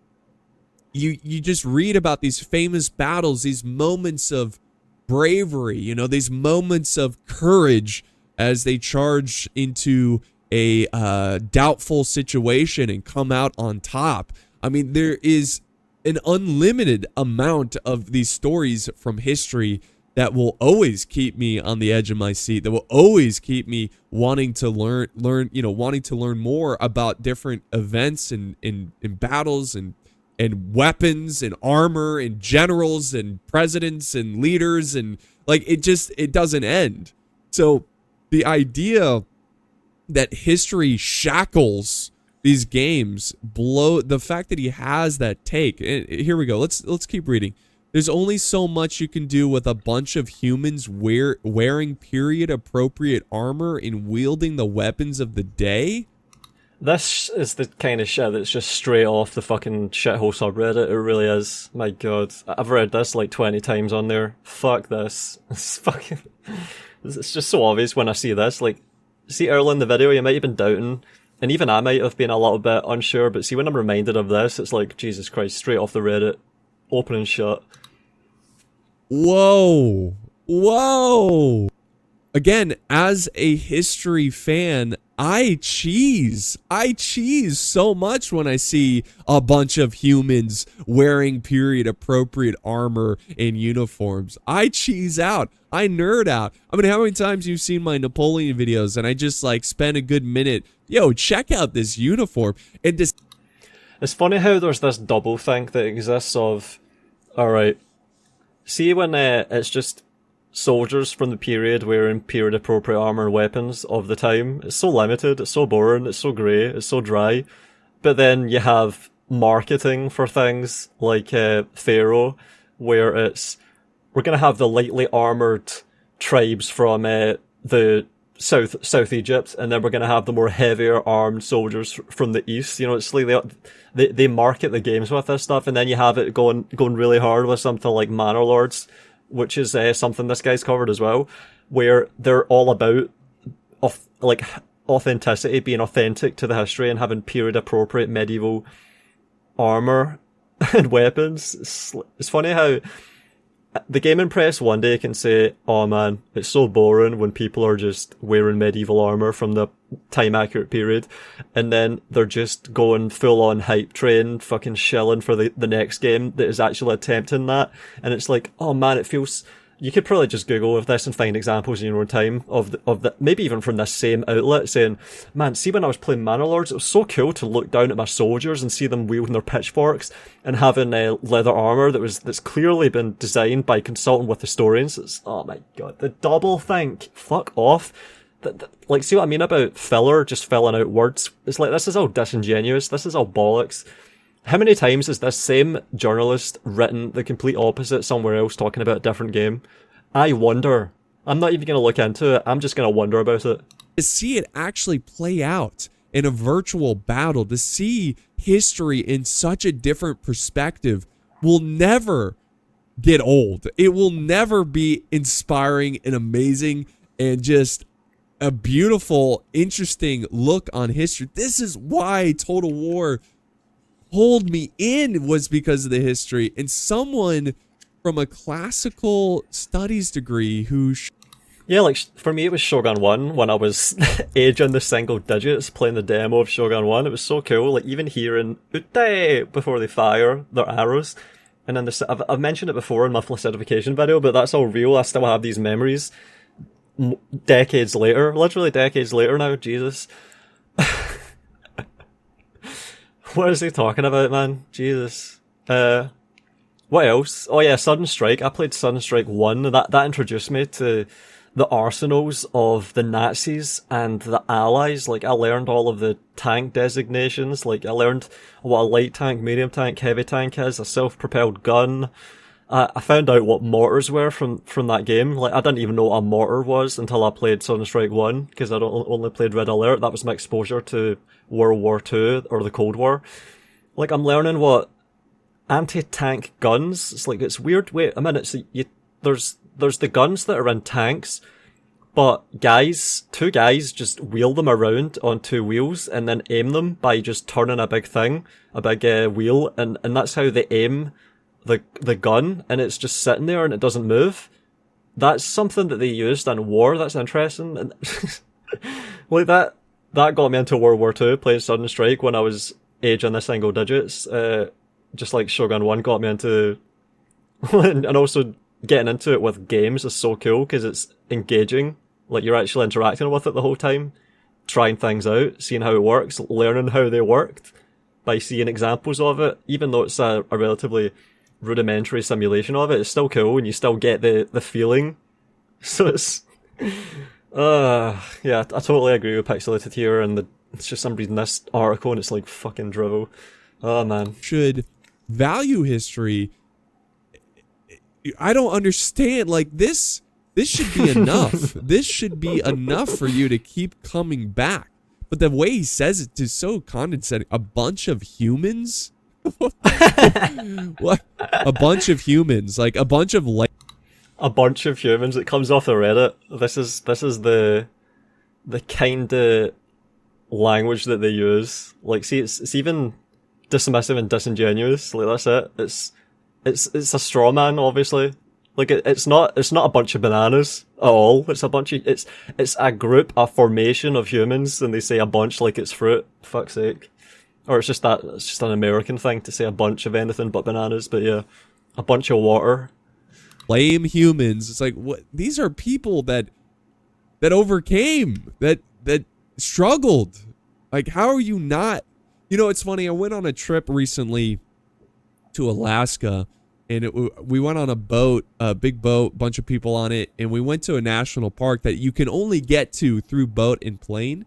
you just read about these famous battles, these moments of bravery, you know, these moments of courage as they charge into a doubtful situation and come out on top. I mean, there is an unlimited amount of these stories from history that will always keep me on the edge of my seat, that will always keep me wanting to wanting to learn more about different events and battles and weapons and armor and generals and presidents and leaders, and like, it doesn't end. So the idea that history shackles these games, the fact that he has that take. Here we go. Let's keep reading. There's only so much you can do with a bunch of humans wearing period-appropriate armor and wielding the weapons of the day. This is the kind of shit that's just straight off the fucking shithole subreddit. It really is. My god. I've read this like 20 times on there. Fuck this. It's just so obvious when I see this. Like, see early in the video, you might have been doubting, and even I might have been a little bit unsure, but see, when I'm reminded of this, it's like, Jesus Christ, straight off the Reddit. Open and shut. Whoa. Again, as a history fan, I cheese so much when I see a bunch of humans wearing period appropriate armor and uniforms. I cheese out. I nerd out. I mean, how many times you've seen my Napoleon videos and I just like spend a good minute, yo, check out this uniform. And just, it's funny how there's this double think that exists of, alright, see when it's just soldiers from the period wearing period appropriate armor and weapons of the time. It's so limited, it's so boring, it's so grey, it's so dry. But then you have marketing for things like Pharaoh, where we're going to have the lightly armoured tribes from the South Egypt, and then we're going to have the more heavier armed soldiers from the east. You know, it's like they market the games with this stuff, and then you have it going really hard with something like Manor Lords, which is something this guy's covered as well, where they're all about authenticity, being authentic to the history, and having period appropriate medieval armor and weapons. It's funny how the gaming press one day can say, oh man, it's so boring when people are just wearing medieval armor from the time accurate period, and then they're just going full on hype train, fucking shilling for the next game that is actually attempting that. And it's like, oh man, it feels, you could probably just Google of this and find examples in your own time of the maybe even from this same outlet saying, man, see when I was playing Manor Lords, it was so cool to look down at my soldiers and see them wielding their pitchforks and having leather armor that's clearly been designed by consulting with historians. It's, oh my god, the double think, fuck off. Like, see what I mean about filler, just filling out words? It's like, this is all disingenuous, this is all bollocks. How many times has this same journalist written the complete opposite somewhere else talking about a different game? I wonder. I'm not even going to look into it. I'm just going to wonder about it. To see it actually play out in a virtual battle, to see history in such a different perspective will never get old. It will never be inspiring and amazing and just a beautiful, interesting look on history. This is why Total War pulled me in, was because of the history, and someone from a classical studies degree who yeah, like for me it was Shogun 1 when I was aging the single digits playing the demo of Shogun 1. It was so cool, like even hearing Ute before they fire their arrows. And then I've mentioned it before in my Flicidification video, but that's all real. I still have these memories decades later, literally decades later now, Jesus. What is he talking about, man? Jesus. What else? Oh yeah, Sudden Strike. I played Sudden Strike 1. That introduced me to the arsenals of the Nazis and the Allies. Like, I learned all of the tank designations. Like, I learned what a light tank, medium tank, heavy tank is, a self-propelled gun. I found out what mortars were from that game. Like, I didn't even know what a mortar was until I played Sudden Strike 1, because I'd only played Red Alert. That was my exposure to World War II, or the Cold War. Like, I'm learning what anti-tank guns, it's like, it's weird. Wait a minute, so there's the guns that are in tanks, but two guys just wheel them around on two wheels and then aim them by just turning a big wheel, and that's how they aim the gun, and it's just sitting there and it doesn't move. That's something that they used in war. That's interesting. And like that got me into World War II, playing Sudden Strike when I was aging the single digits. Just like Shogun 1 got me into, and also getting into it with games is so cool because it's engaging. Like, you're actually interacting with it the whole time, trying things out, seeing how it works, learning how they worked by seeing examples of it. Even though it's a relatively rudimentary simulation of it, it's still cool and you still get the feeling. So it's, yeah, I totally agree with Pixelated here, and it's just, I'm reading this article and it's like fucking drivel. Oh man. Should value history. I don't understand. Like, this should be enough. This should be enough for you to keep coming back. But the way he says it is so condescending. A bunch of humans? What? A bunch of humans. Like, a bunch of humans. It comes off the Reddit. This is the kind of language that they use. Like, see, it's even dismissive and disingenuous. Like, that's it. It's a straw man, obviously. Like, it's not a bunch of bananas at all. It's it's a group, a formation of humans, and they say a bunch like it's fruit. Fuck's sake. Or it's just an American thing to say a bunch of anything but bananas, but yeah. A bunch of water. Lame humans. It's like, what? These are people that overcame, that struggled. Like, how are you not? You know, it's funny. I went on a trip recently to Alaska, and we went on a boat, a big boat, bunch of people on it, and we went to a national park that you can only get to through boat and plane,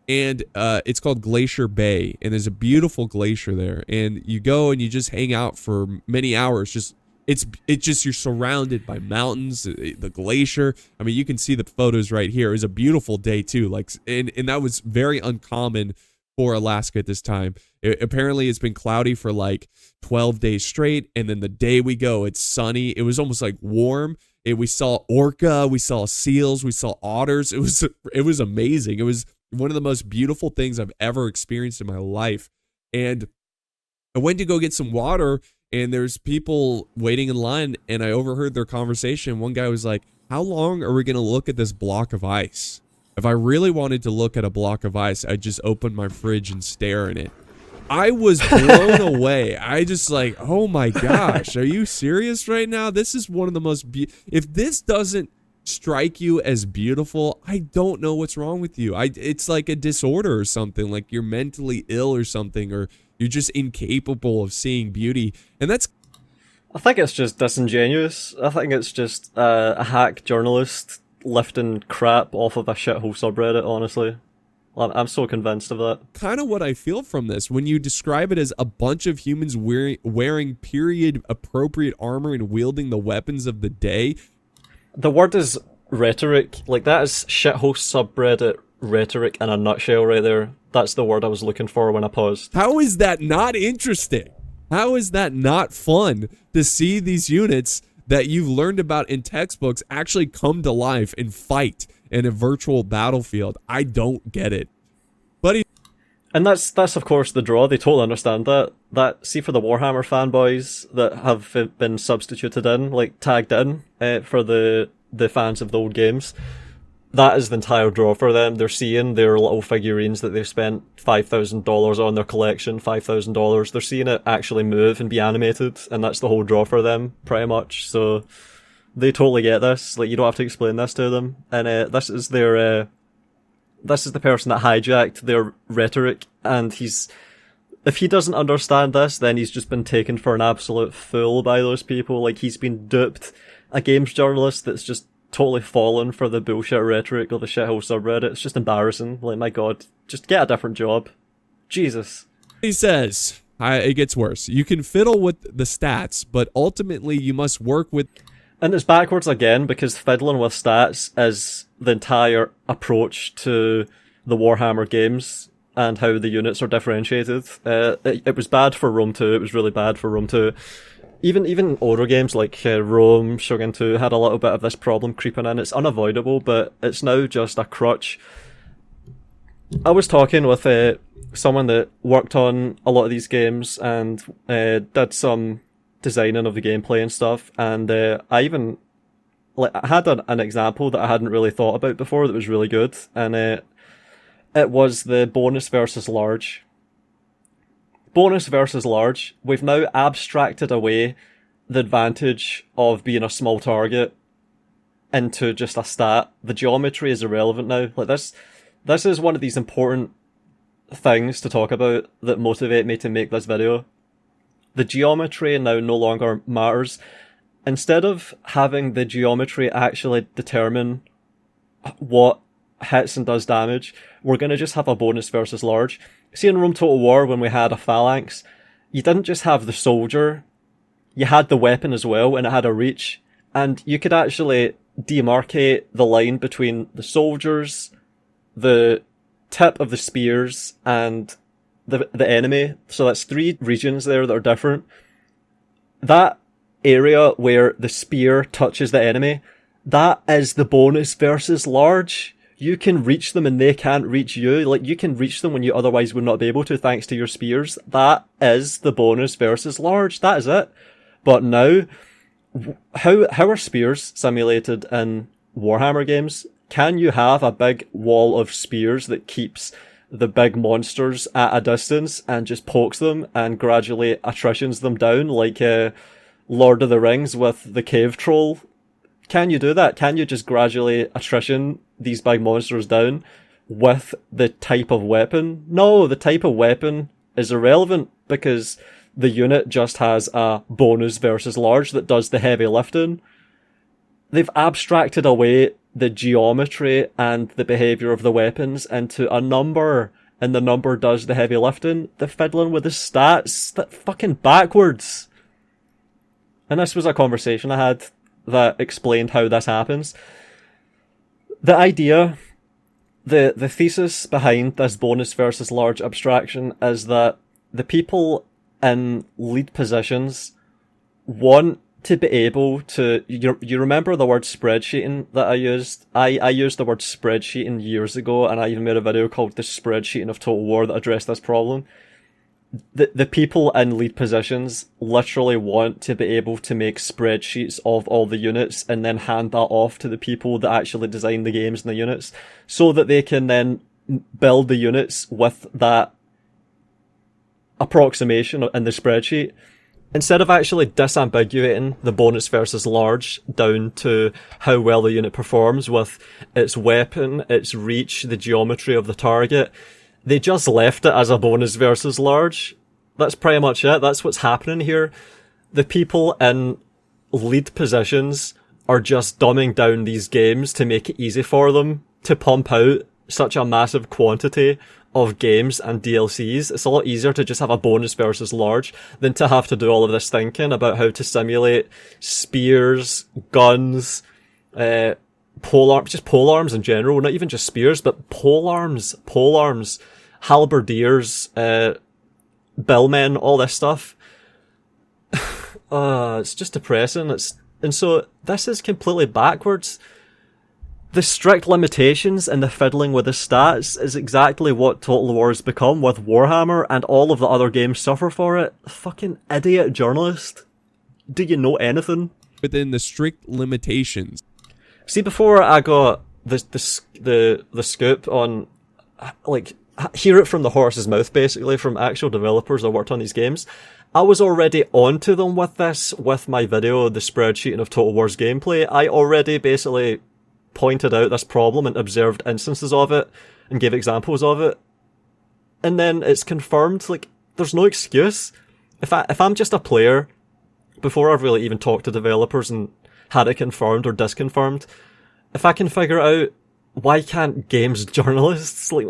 and it's called Glacier Bay, and there's a beautiful glacier there, and you go and you just hang out for many hours just it's just, you're surrounded by mountains, the glacier. I mean, you can see the photos right here. It was a beautiful day too. Like, and that was very uncommon for Alaska at this time. Apparently it's been cloudy for like 12 days straight, and then the day we go, it's sunny. It was almost like warm. We saw orca, we saw seals, we saw otters. It was amazing. It was one of the most beautiful things I've ever experienced in my life. And I went to go get some water, and there's people waiting in line, and I overheard their conversation. One guy was like, "How long are we going to look at this block of ice?" If I really wanted to look at a block of ice, I'd just open my fridge and stare at it. I was blown away. I just like, oh my gosh, are you serious right now? This is one of the most if this doesn't strike you as beautiful, I don't know what's wrong with you. It's like a disorder or something, like you're mentally ill or something, or you're just incapable of seeing beauty. And that's, I think it's just disingenuous. I think it's just a hack journalist lifting crap off of a shithole subreddit, honestly. I'm so convinced of that. Kind of what I feel from this. When you describe it as a bunch of humans wearing period-appropriate armor and wielding the weapons of the day. The word is rhetoric. Like, that is shithole subreddit rhetoric in a nutshell right there. That's the word I was looking for when I paused. How is that not interesting? How is that not fun to see these units that you've learned about in textbooks actually come to life and fight in a virtual battlefield? I don't get it. And that's of course the draw. They totally understand that. See, for the Warhammer fanboys that have been substituted in, like tagged in, for the fans of the old games, that is the entire draw for them. They're seeing their little figurines that they've spent $5,000 on their collection, $5,000. They're seeing it actually move and be animated, and that's the whole draw for them, pretty much. So they totally get this. Like, you don't have to explain this to them. And this is the person that hijacked their rhetoric, and if he doesn't understand this, then he's just been taken for an absolute fool by those people. Like, he's been duped. A games journalist that's just totally fallen for the bullshit rhetoric of the shithole subreddit. It's just embarrassing. Like, my god, just get a different job. Jesus. He says, it gets worse. You can fiddle with the stats, but ultimately you must work with... And it's backwards again, because fiddling with stats is the entire approach to the Warhammer games and how the units are differentiated. It was bad for Rome 2, it was really bad for Rome 2. Even older games like Rome, Shogun 2 had a little bit of this problem creeping in. It's unavoidable, but it's now just a crutch. I was talking with someone that worked on a lot of these games and did some designing of the gameplay and stuff, and I had an example that I hadn't really thought about before that was really good, and it was the bonus versus large. Bonus versus large, we've now abstracted away the advantage of being a small target into just a stat. The geometry is irrelevant now. Like, this is one of these important things to talk about that motivate me to make this video. The geometry now no longer matters. Instead of having the geometry actually determine what hits and does damage, we're going to just have a bonus versus large. See, in Rome Total War, when we had a phalanx, you didn't just have the soldier, you had the weapon as well, and it had a reach, and you could actually demarcate the line between the soldiers, the tip of the spears, and the enemy. So that's 3 regions there that are different. That area where the spear touches the enemy, that is the bonus versus large. You can reach them and they can't reach you. Like, you can reach them when you otherwise would not be able to thanks to your spears. That is the bonus versus large. That is it. But now, how are spears simulated in Warhammer games? Can you have a big wall of spears that keeps the big monsters at a distance and just pokes them and gradually attritions them down, like Lord of the Rings with the cave troll? Can you do that? Can you just gradually attrition these big monsters down with the type of weapon? No, the type of weapon is irrelevant because the unit just has a bonus versus large that does the heavy lifting. They've abstracted away the geometry and the behaviour of the weapons into a number, and the number does the heavy lifting. They're fiddling with the stats. That fucking backwards. and this was a conversation I had that explained how this happens. The idea, the thesis behind this bonus versus large abstraction is that the people in lead positions want to be able to, you remember the word spreadsheeting that I used? I used the word spreadsheeting years ago, and I even made a video called The Spreadsheeting of Total War that addressed this problem. The people in lead positions literally want to be able to make spreadsheets of all the units and then hand that off to the people that actually design the games and the units, so that they can then build the units with that approximation in the spreadsheet. Instead of actually disambiguating the bonus versus large down to how well the unit performs with its weapon, its reach, the geometry of the target, they just left it as a bonus versus large. That's pretty much it. That's what's happening here. The people in lead positions are just dumbing down these games to make it easy for them to pump out such a massive quantity of games and DLCs. It's a lot easier to just have a bonus versus large than to have to do all of this thinking about how to simulate spears, guns, polearms in general, not even just spears, but polearms, halberdiers, billmen, all this stuff. It's just depressing. And so this is completely backwards. The strict limitations and the fiddling with the stats is exactly what Total War has become with Warhammer, and all of the other games suffer for it. Fucking idiot journalist. Do you know anything? Within the strict limitations. See, before I got the scoop on, like, hear it from the horse's mouth, basically, from actual developers that worked on these games, I was already onto them with this, with my video, The Spreadsheeting of Total War's gameplay. I already basically pointed out this problem and observed instances of it and gave examples of it. And then it's confirmed, like, there's no excuse. If I'm just a player, before I've really even talked to developers and had it confirmed or disconfirmed, if I can figure out why can't games journalists, like,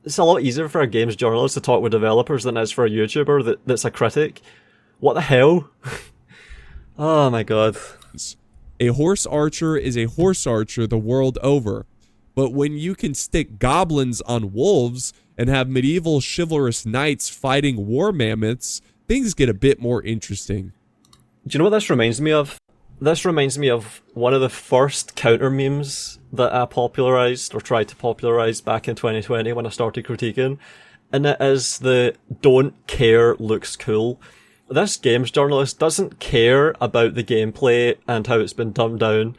it's a lot easier for a games journalist to talk with developers than it is for a YouTuber that's a critic. What the hell? Oh my god. A horse archer is a horse archer the world over. But when you can stick goblins on wolves and have medieval chivalrous knights fighting war mammoths, things get a bit more interesting. Do you know what this reminds me of? This reminds me of one of the first counter memes that I popularized or tried to popularize back in 2020 when I started critiquing. And it is the "don't care looks cool." This games journalist doesn't care about the gameplay and how it's been dumbed down.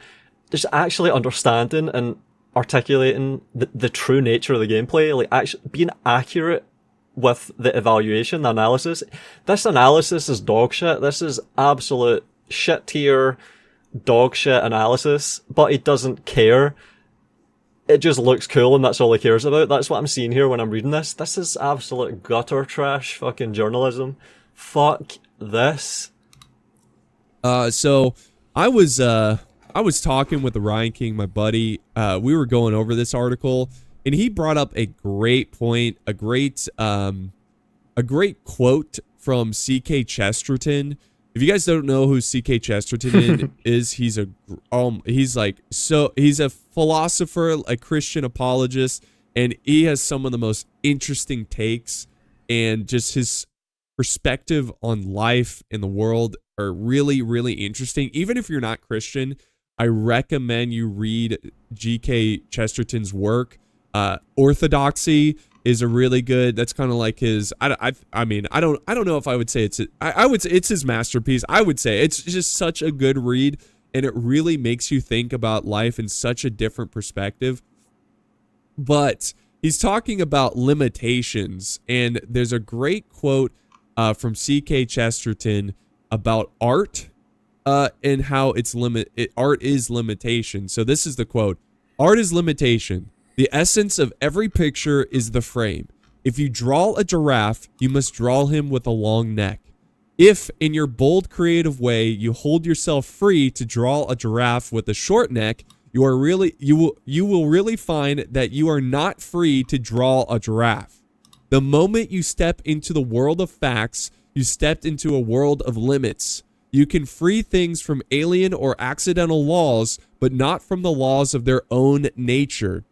Just actually understanding and articulating the true nature of the gameplay, like actually being accurate with the evaluation, the analysis. This analysis is dog shit. This is absolute shit tier dog shit analysis, but he doesn't care. It just looks cool and that's all he cares about. That's what I'm seeing here when I'm reading this. This is absolute gutter trash fucking journalism. Fuck this. So I was talking with the Ryan King, my buddy. We were going over this article, and he brought up a great point, a great quote from C.K. Chesterton. If you guys don't know who C.K. Chesterton is, he's a philosopher, a Christian apologist, and he has some of the most interesting takes, and just his perspective on life in the world are really, really interesting. Even if you're not Christian, I recommend you read G.K. Chesterton's work. Orthodoxy is a really good. That's kind of like his. I don't know if I would say it's. I would say it's his masterpiece. I would say it's just such a good read, and it really makes you think about life in such a different perspective. But he's talking about limitations, and there's a great quote from C.K. Chesterton about art and how art is limitation. So this is the quote: "Art is limitation. The essence of every picture is the frame. If you draw a giraffe, you must draw him with a long neck. If, in your bold, creative way, you hold yourself free to draw a giraffe with a short neck, you will really find that you are not free to draw a giraffe. The moment you step into the world of facts, you stepped into a world of limits. You can free things from alien or accidental laws, but not from the laws of their own nature.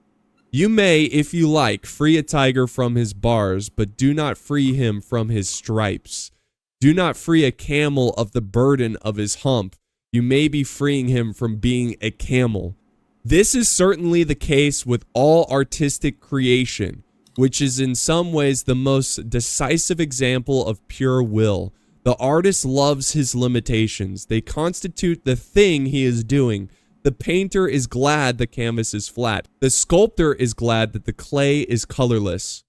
You may, if you like, free a tiger from his bars, but do not free him from his stripes. Do not free a camel of the burden of his hump. You may be freeing him from being a camel. This is certainly the case with all artistic creation, which is in some ways the most decisive example of pure will. The artist loves his limitations. They constitute the thing he is doing. The painter is glad the canvas is flat. The sculptor is glad that the clay is colorless.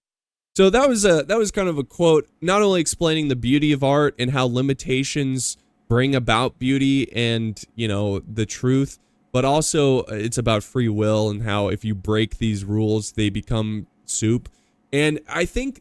So that was kind of a quote, not only explaining the beauty of art and how limitations bring about beauty and, you know, the truth, but also it's about free will and how if you break these rules, they become soup. And I think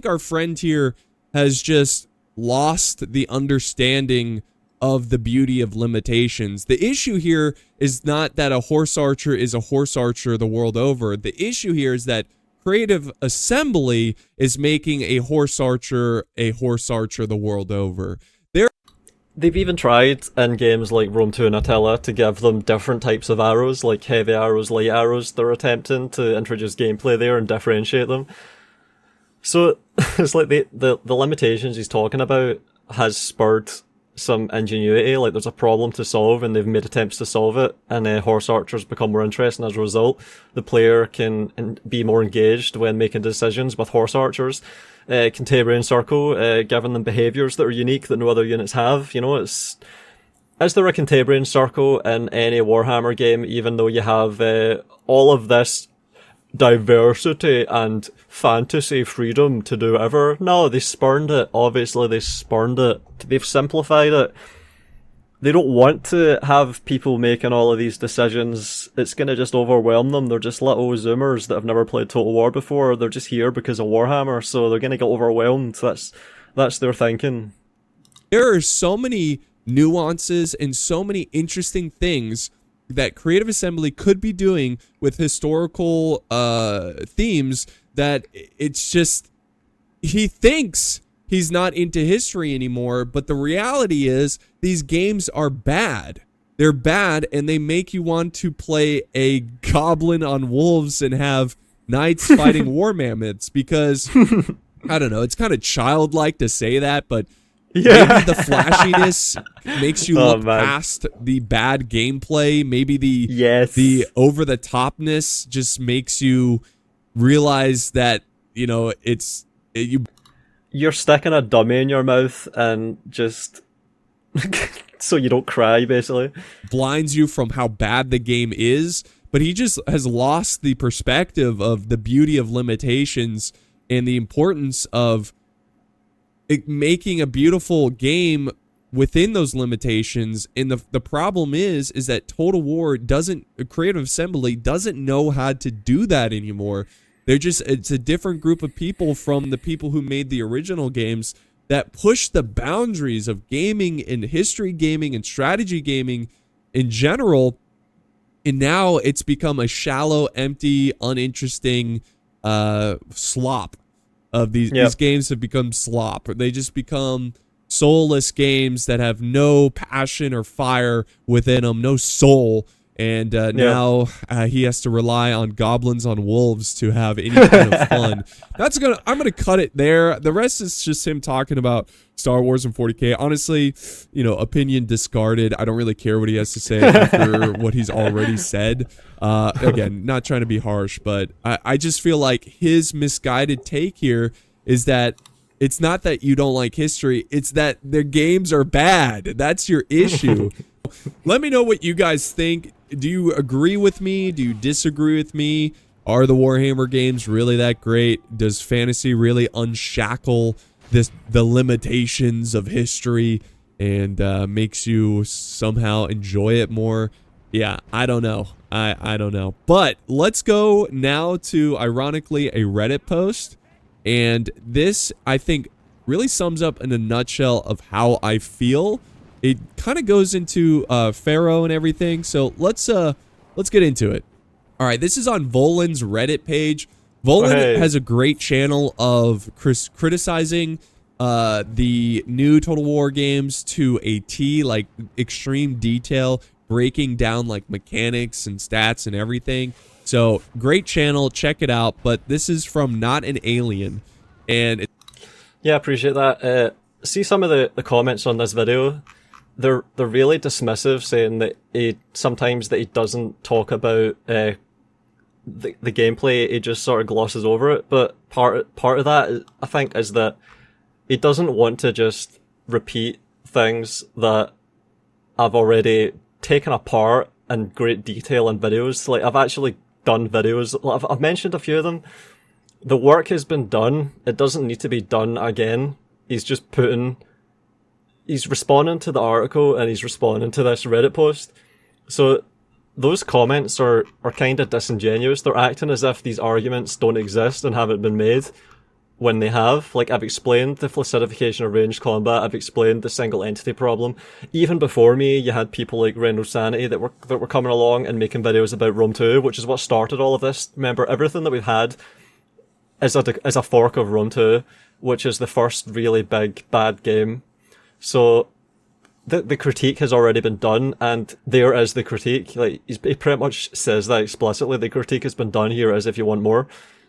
our friend here has just lost the understanding of the beauty of limitations. The issue here is not that a horse archer is a horse archer the world over. The issue here is that Creative Assembly is making a horse archer the world over. They've even tried in games like Rome 2 and Attila to give them different types of arrows, like heavy arrows, light arrows. They're attempting to introduce gameplay there and differentiate them. So it's like the limitations he's talking about has spurred some ingenuity, like there's a problem to solve and they've made attempts to solve it, and horse archers become more interesting as a result. The player can be more engaged when making decisions with horse archers. Cantabrian Circle, giving them behaviours that are unique that no other units have. You know, is there a Cantabrian Circle in any Warhammer game, even though you have all of this diversity and fantasy freedom to do whatever? No, they spurned it. Obviously, they spurned it. They've simplified it. They don't want to have people making all of these decisions. It's going to just overwhelm them. They're just little Zoomers that have never played Total War before. They're just here because of Warhammer, so they're going to get overwhelmed. That's their thinking. There are so many nuances and so many interesting things that Creative Assembly could be doing with historical themes that it's just, he thinks he's not into history anymore, but the reality is these games are bad. They're bad, and they make you want to play a goblin on wolves and have knights fighting war mammoths because, I don't know, it's kind of childlike to say that, but yeah. Maybe the flashiness makes you look past the bad gameplay. Maybe the over-the-topness just makes you realize that, you know, you're sticking a dummy in your mouth and just so you don't cry, basically. Blinds you from how bad the game is, but he just has lost the perspective of the beauty of limitations and the importance of making a beautiful game within those limitations. And the problem is that Total War Creative Assembly doesn't know how to do that anymore. It's a different group of people from the people who made the original games that push the boundaries of gaming and history gaming and strategy gaming in general. And now it's become a shallow, empty, uninteresting slop. These games have become slop. They just become soulless games that have no passion or fire within them, no soul. And now he has to rely on goblins on wolves to have any kind of fun. I'm gonna cut it there. The rest is just him talking about Star Wars and 40K. Honestly, you know, opinion discarded. I don't really care what he has to say after what he's already said. Again, not trying to be harsh, but I just feel like his misguided take here is that it's not that you don't like history, it's that their games are bad. That's your issue. Let me know what you guys think. Do you agree with me? Do you disagree with me? Are the Warhammer games really that great? Does fantasy really unshackle the limitations of history and makes you somehow enjoy it more? Yeah, I don't know. I don't know. But let's go now to, ironically, a Reddit post. And this, I think, really sums up in a nutshell of how I feel. It kind of goes into Pharaoh and everything. So let's get into it. All right, this is on Voland's Reddit page. Voland has a great channel of criticizing the new Total War games to a T, like extreme detail, breaking down like mechanics and stats and everything. So great channel, check it out. But this is from Not an Alien, and Yeah, I appreciate that. See some of the comments on this video. They're really dismissive, saying that sometimes he doesn't talk about the gameplay. He just sort of glosses over it. But part of that, I think, is that he doesn't want to just repeat things that I've already taken apart in great detail in videos. Like, I've actually done videos. I've mentioned a few of them. The work has been done. It doesn't need to be done again. He's responding to the article and he's responding to this Reddit post. So those comments are kind of disingenuous. They're acting as if these arguments don't exist and haven't been made when they have. Like, I've explained the flaccidification of ranged combat. I've explained the single entity problem. Even before me, you had people like Reno Sanity that were coming along and making videos about Rome 2, which is what started all of this. Remember, everything that we've had is a fork of Rome 2, which is the first really big bad game. So the critique has already been done, and there is the critique. Like, he pretty much says that explicitly. The critique has been done. Here is if you want more.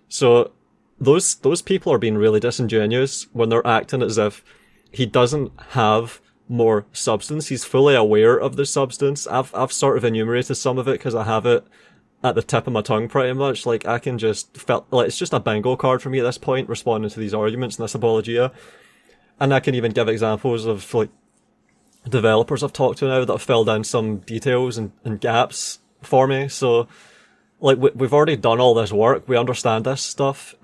So those people are being really disingenuous when they're acting as if he doesn't have more substance. He's fully aware of the substance. I've sort of enumerated some of it because I have it at the tip of my tongue pretty much. Like, I can just felt like it's just a bingo card for me at this point, responding to these arguments and this apologia. And I can even give examples of like developers I've talked to now that have filled in some details and gaps for me. So like, we've already done all this work. We understand this stuff.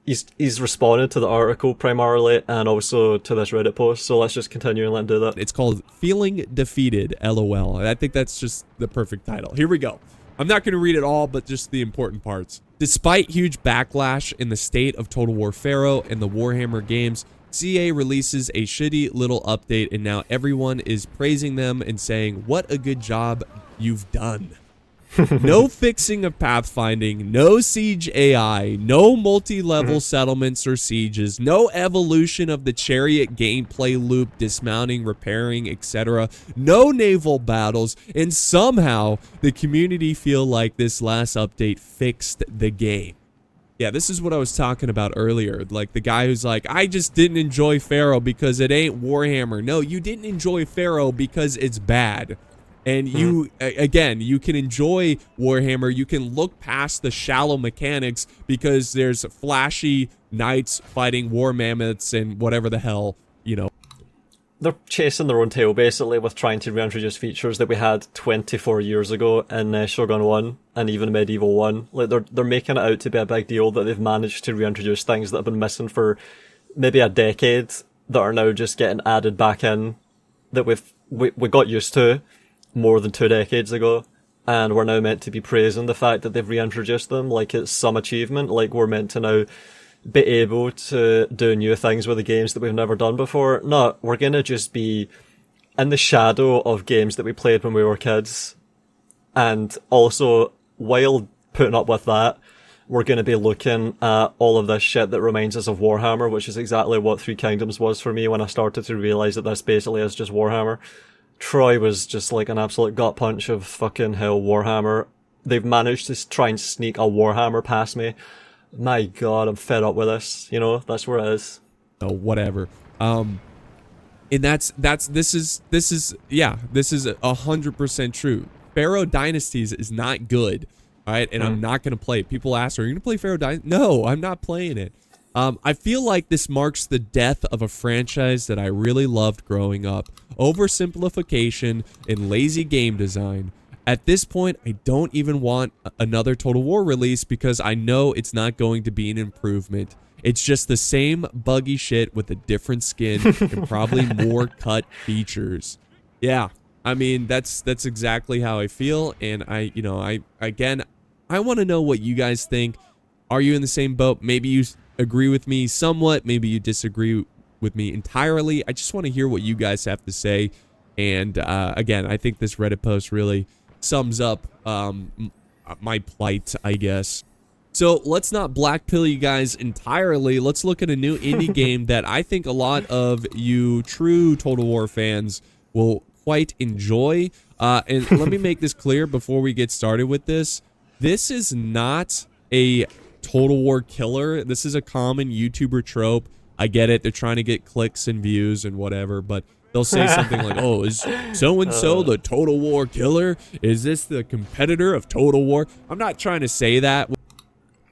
He's responded to the article primarily and also to this Reddit post. So let's just continue and let him do that. it's called Feeling Defeated, LOL. I think that's just the perfect title. Here we go. I'm not going to read it all, but just the important parts. Despite huge backlash in the state of Total War Pharaoh and the Warhammer games, CA releases a shitty little update, and now everyone is praising them and saying, what a good job you've done. No fixing of pathfinding, no siege AI, no multi-level settlements or sieges, no evolution of the chariot gameplay loop, dismounting, repairing, etc., no naval battles, and somehow the community feel like this last update fixed the game. Yeah, this is what I was talking about earlier. Like, the guy who's like, I just didn't enjoy Pharaoh because it ain't Warhammer. No, you didn't enjoy Pharaoh because it's bad. And you, again, you can enjoy Warhammer. You can look past the shallow mechanics because there's flashy knights fighting war mammoths and whatever the hell, you know. They're chasing their own tail, basically, with trying to reintroduce features that we had 24 years ago in Shogun 1 and even Medieval 1. Like, they're making it out to be a big deal that they've managed to reintroduce things that have been missing for maybe a decade that are now just getting added back in, that we got used to more than 2 decades ago, and we're now meant to be praising the fact that they've reintroduced them like it's some achievement, like we're meant to now be able to do new things with the games that we've never done before. No, we're gonna just be in the shadow of games that we played when we were kids, and also, while putting up with that, we're gonna be looking at all of this shit that reminds us of Warhammer, which is exactly what Three Kingdoms was for me when I started to realise that this basically is just Warhammer. Troy was just like an absolute gut punch of fucking hell Warhammer. They've managed to try and sneak a Warhammer past me. My god, I'm fed up with this. You know, that's where it is. Oh, whatever. And this is 100% true. Pharaoh Dynasties is not good. All right, and I'm not gonna play it. People ask, are you gonna play Pharaoh Dynasty? No, I'm not playing it. I feel like this marks the death of a franchise that I really loved growing up. Oversimplification and lazy game design. At this point, I don't even want another Total War release because I know it's not going to be an improvement. It's just the same buggy shit with a different skin and probably more cut features. Yeah, I mean, that's exactly how I feel, and I want to know what you guys think. Are you in the same boat? Maybe you agree with me somewhat, maybe you disagree with me entirely. I just want to hear what you guys have to say. And again, I think this Reddit post really sums up my plight, I guess. So let's not blackpill you guys entirely. Let's look at a new indie game that I think a lot of you true Total War fans will quite enjoy. And let me make this clear before we get started with this. This is not a Total War killer. This is a common YouTuber trope. I get it. They're trying to get clicks and views and whatever, but they'll say something like, oh, is so-and-so the Total War killer? Is this the competitor of Total War? I'm not trying to say that.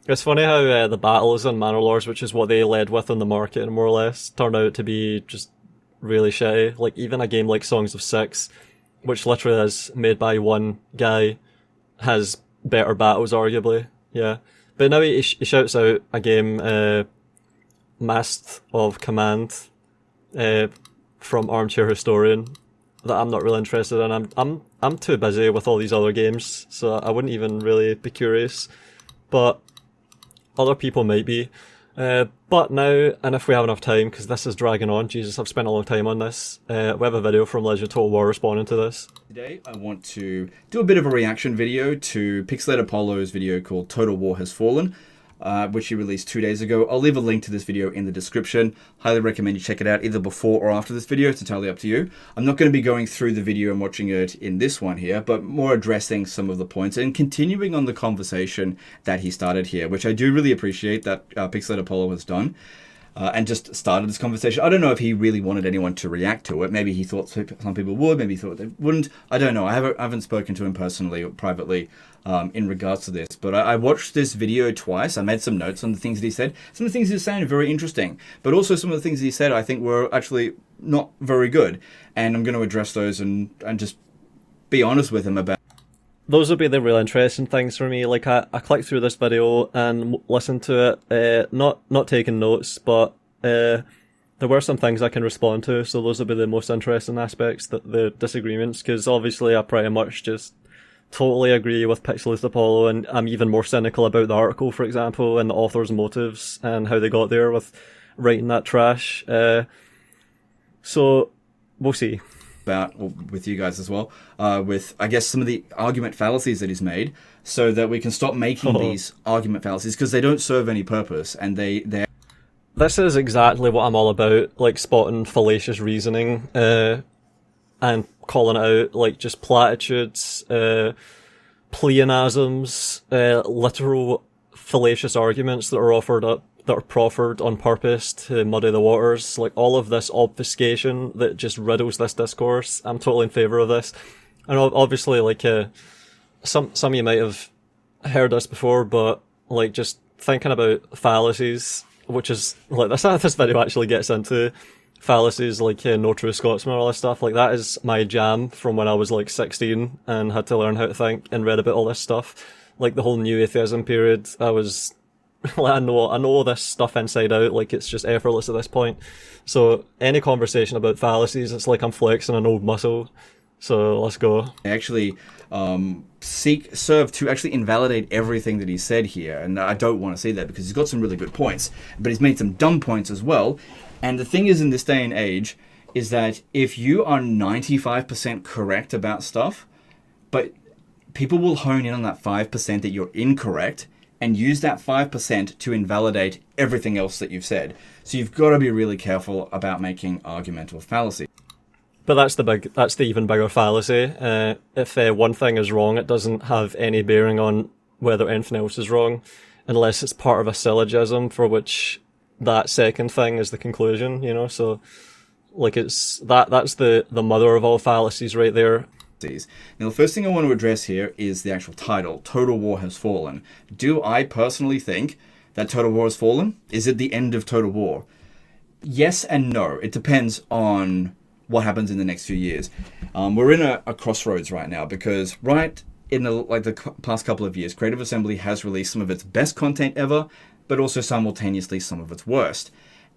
It's funny how the battles on Manor Lords, which is what they led with on the market, more or less, turned out to be just really shitty. Like, even a game like Songs of Six, which literally is made by one guy, has better battles, arguably. Yeah. But now he shouts out a game, Mast of Command, from Armchair Historian, that I'm not really interested in. I'm too busy with all these other games, so I wouldn't even really be curious. But other people might be. But now, and if we have enough time, because this is dragging on, Jesus, I've spent a long time on this, we have a video from Legend of Total War responding to this. Today, I want to do a bit of a reaction video to Pixelated Apollo's video called Total War Has Fallen, which he released 2 days ago. I'll leave a link to this video in the description. Highly recommend you check it out either before or after this video. It's entirely up to you. I'm not going to be going through the video and watching it in this one here, but more addressing some of the points and continuing on the conversation that he started here, which I do really appreciate that Pixelated Apollo has done. And just started this conversation. I don't know if he really wanted anyone to react to it. Maybe he thought some people would, maybe he thought they wouldn't. I don't know. I haven't spoken to him personally or privately in regards to this. But I watched this video twice. I made some notes on the things that he said. Some of the things he was saying are very interesting. But also some of the things that he said I think were actually not very good. And I'm going to address those and just be honest with him about. Those would be the real interesting things for me. Like, I clicked through this video and listened to it, not taking notes, but there were some things I can respond to, so those would be the most interesting aspects, the disagreements, because obviously I pretty much just totally agree with Pixelated Apollo, and I'm even more cynical about the article, for example, and the author's motives, and how they got there with writing that trash. So, we'll see. About with you guys as well, with I guess some of the argument fallacies that he's made, so that we can stop making these argument fallacies because they don't serve any purpose, and they. This is exactly what I'm all about, like spotting fallacious reasoning, and calling it out, like just platitudes, pleonasms, literal fallacious arguments that are offered up. That are proffered on purpose to muddy the waters, like all of this obfuscation that just riddles this discourse. I'm totally in favour of this. And obviously, like, some of you might have heard this before, but like just thinking about fallacies, which is like this video actually gets into fallacies, like no true Scotsman, all this stuff. Like that is my jam from when I was like 16 and had to learn how to think and read about all this stuff. Like the whole new atheism period, I was. I know this stuff inside out, like it's just effortless at this point. So any conversation about fallacies, it's like I'm flexing an old muscle. So let's go. They actually serve to actually invalidate everything that he said here, and I don't want to see that because he's got some really good points, but he's made some dumb points as well. And the thing is, in this day and age, is that if you are 95% correct about stuff, but people will hone in on that 5% that you're incorrect, and use that 5% to invalidate everything else that you've said. So you've got to be really careful about making argumental fallacy. But that's the even bigger fallacy. If one thing is wrong, it doesn't have any bearing on whether anything else is wrong, unless it's part of a syllogism for which that second thing is the conclusion, you know? So, like, that's the mother of all fallacies right there. Now, the first thing I want to address here is the actual title, Total War Has Fallen. Do I personally think that Total War has fallen? Is it the end of Total War? Yes and no. It depends on what happens in the next few years. We're in a crossroads right now because right in the past couple of years, Creative Assembly has released some of its best content ever, but also simultaneously some of its worst.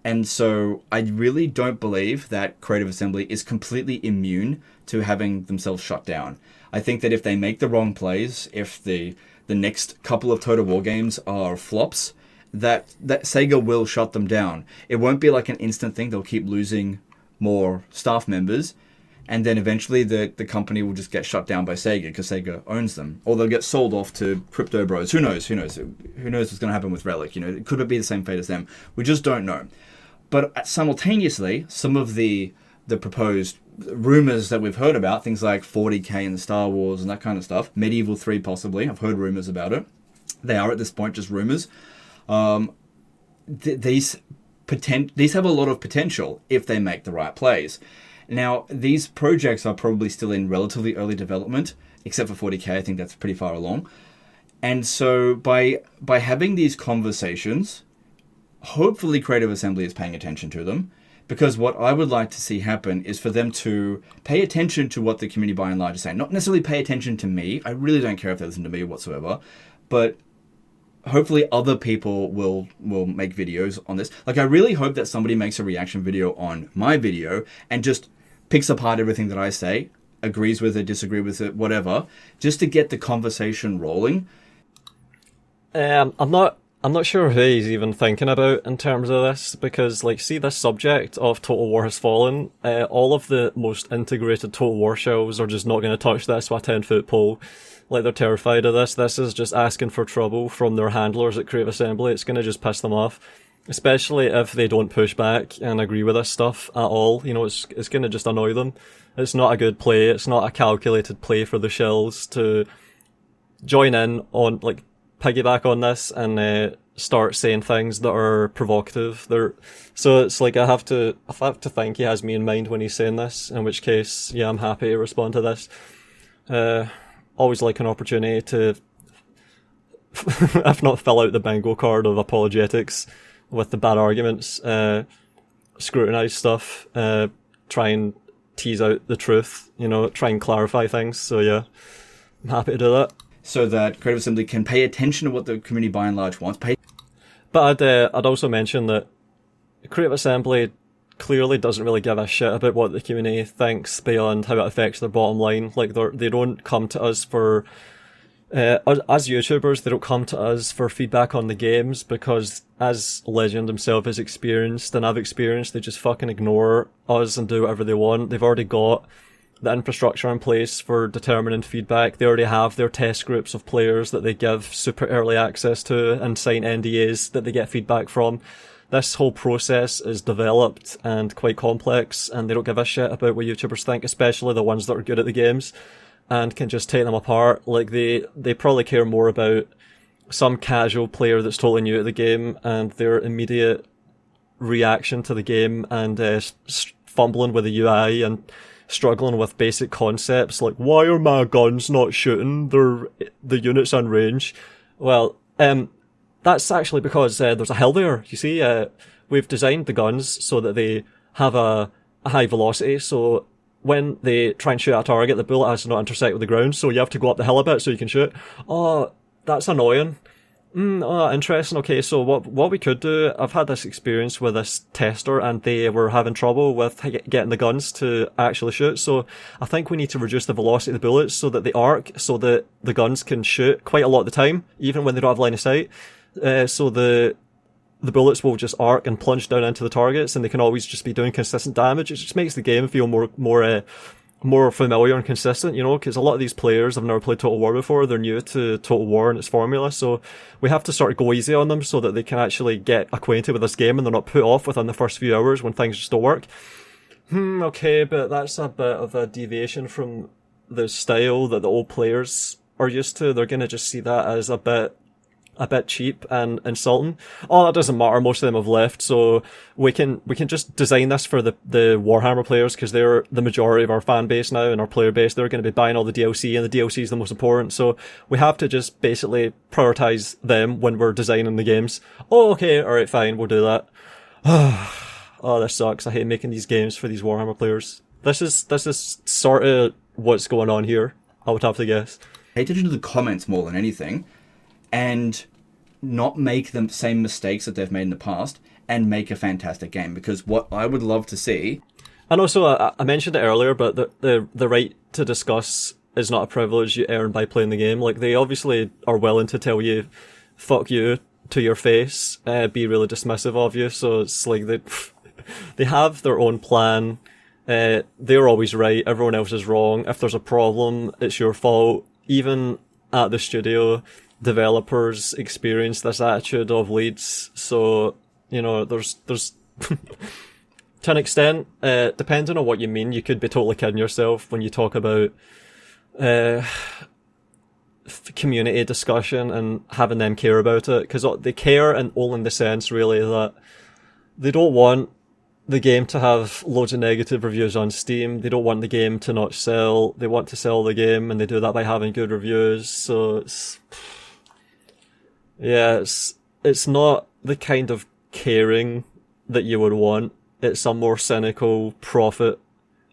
And so I really don't believe that Creative Assembly is completely immune to having themselves shut down. I think that if they make the wrong plays, if the next couple of Total War games are flops, that Sega will shut them down. It won't be like an instant thing. They'll keep losing more staff members. and then eventually the company will just get shut down by Sega because Sega owns them, or they'll get sold off to Crypto Bros. Who knows what's going to happen with Relic. Could it be the same fate as them? We just don't know. But simultaneously, some of the proposed rumors that we've heard about, things like 40k and Star Wars and that kind of stuff, Medieval 3 possibly, I've heard rumors about it. They are at this point just rumors. These have a lot of potential if they make the right plays. Now, these projects are probably still in relatively early development, except for 40k. I think that's pretty far along. And so by having these conversations, hopefully Creative Assembly is paying attention to them, because what I would like to see happen is for them to pay attention to what the community by and large is saying. Not necessarily pay attention to me. I really don't care if they listen to me whatsoever. But hopefully other people will make videos on this. Like, I really hope that somebody makes a reaction video on my video and just picks apart everything that I say, agrees with it, disagrees with it, whatever, just to get the conversation rolling. I'm not sure who he's even thinking about in terms of this, because, like, see, this subject of Total War Has Fallen, all of the most integrated Total War shows are just not going to touch this with a 10-foot pole. Like, they're terrified of this. This is just asking for trouble from their handlers at Creative Assembly. It's going to just piss them off, especially if they don't push back and agree with this stuff at all. It's going to just annoy them. It's not a good play. It's not a calculated play for the shills to join in on, like, piggyback on this and start saying things that are provocative. So it's like I have to think he has me in mind when he's saying this, in which case, yeah, I'm happy to respond to this. Always like an opportunity to, if not fill out the bingo card of apologetics with the bad arguments, scrutinise stuff, try and tease out the truth, try and clarify things. So yeah, I'm happy to do that. So that Creative Assembly can pay attention to what the community by and large wants. But I'd also mention that Creative Assembly clearly doesn't really give a shit about what the community thinks beyond how it affects their bottom line. Like, they don't come to us for, as YouTubers, they don't come to us for feedback on the games, because as Legend himself has experienced, and I've experienced, they just fucking ignore us and do whatever they want. They've already got the infrastructure in place for determining feedback. They already have their test groups of players that they give super early access to and sign NDAs that they get feedback from. This whole process is developed and quite complex, and they don't give a shit about what YouTubers think, especially the ones that are good at the games and can just take them apart. Like, they probably care more about some casual player that's totally new to the game and their immediate reaction to the game and fumbling with the UI and struggling with basic concepts like, why are my guns not shooting? The unit's in range. Well, that's actually because there's a hill there. You see, we've designed the guns so that they have a high velocity, so when they try and shoot at a target, the bullet has to not intersect with the ground, so you have to go up the hill a bit so you can shoot. Oh, that's annoying. Interesting. Okay, so what we could do, I've had this experience with this tester and they were having trouble with getting the guns to actually shoot, so I think we need to reduce the velocity of the bullets so that they arc, so that the guns can shoot quite a lot of the time, even when they don't have line of sight, so the bullets will just arc and plunge down into the targets and they can always just be doing consistent damage. It just makes the game feel more familiar and consistent, because a lot of these players have never played Total War before. They're new to Total War and its formula, so we have to sort of go easy on them so that they can actually get acquainted with this game and they're not put off within the first few hours when things just don't work. Okay, but that's a bit of a deviation from the style that the old players are used to. They're going to just see that as a bit cheap and insulting. Oh, that doesn't matter. Most of them have left, so we can just design this for the Warhammer players, because they're the majority of our fan base now and our player base. They're going to be buying all the DLC, and the DLC is the most important. So we have to just basically prioritize them when we're designing the games. Oh, okay, all right, fine, we'll do that. Oh, this sucks. I hate making these games for these Warhammer players. This is sort of what's going on here, I would have to guess. Pay attention to the comments more than anything, and not make the same mistakes that they've made in the past, and make a fantastic game. Because what I would love to see... And also, I mentioned it earlier, but the right to discuss is not a privilege you earn by playing the game. Like, they obviously are willing to tell you, fuck you, to your face, be really dismissive of you, so it's like they have their own plan, they're always right, everyone else is wrong. If there's a problem, it's your fault. Even at the studio, developers experience this attitude of leads. So, you know, there's to an extent, depending on what you mean, you could be totally kidding yourself when you talk about community discussion and having them care about it, because they care and all in the sense really that they don't want the game to have loads of negative reviews on Steam. They don't want the game to not sell. They want to sell the game, and they do that by having good reviews. So it's not the kind of caring that you would want. It's a more cynical profit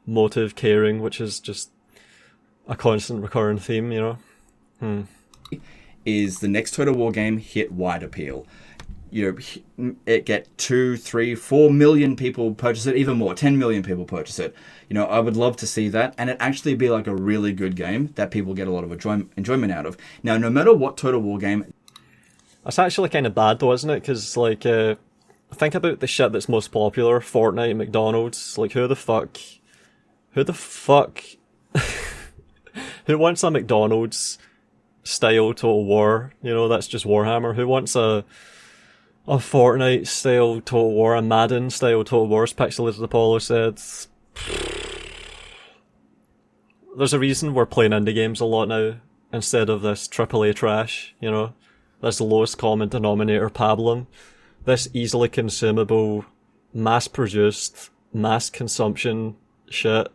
motive caring, which is just a constant recurring theme, you know. Is the next Total War game hit wide appeal? You know, it get 2, 3, 4 million people purchase it, even more, 10 million people purchase it. You know, I would love to see that, and it actually be like a really good game that people get a lot of enjoyment out of. Now, no matter what Total War game... That's actually kind of bad though, isn't it? Because, like, think about the shit that's most popular, Fortnite, McDonald's. Like, who the fuck... who wants a McDonald's style Total War? You know, that's just Warhammer. Who wants a Fortnite style Total War, a Madden style Total War, as Pixelated Apollo said? There's a reason we're playing indie games a lot now, instead of this AAA trash, you know? This lowest common denominator pablum. This easily consumable, mass-produced, mass consumption shit.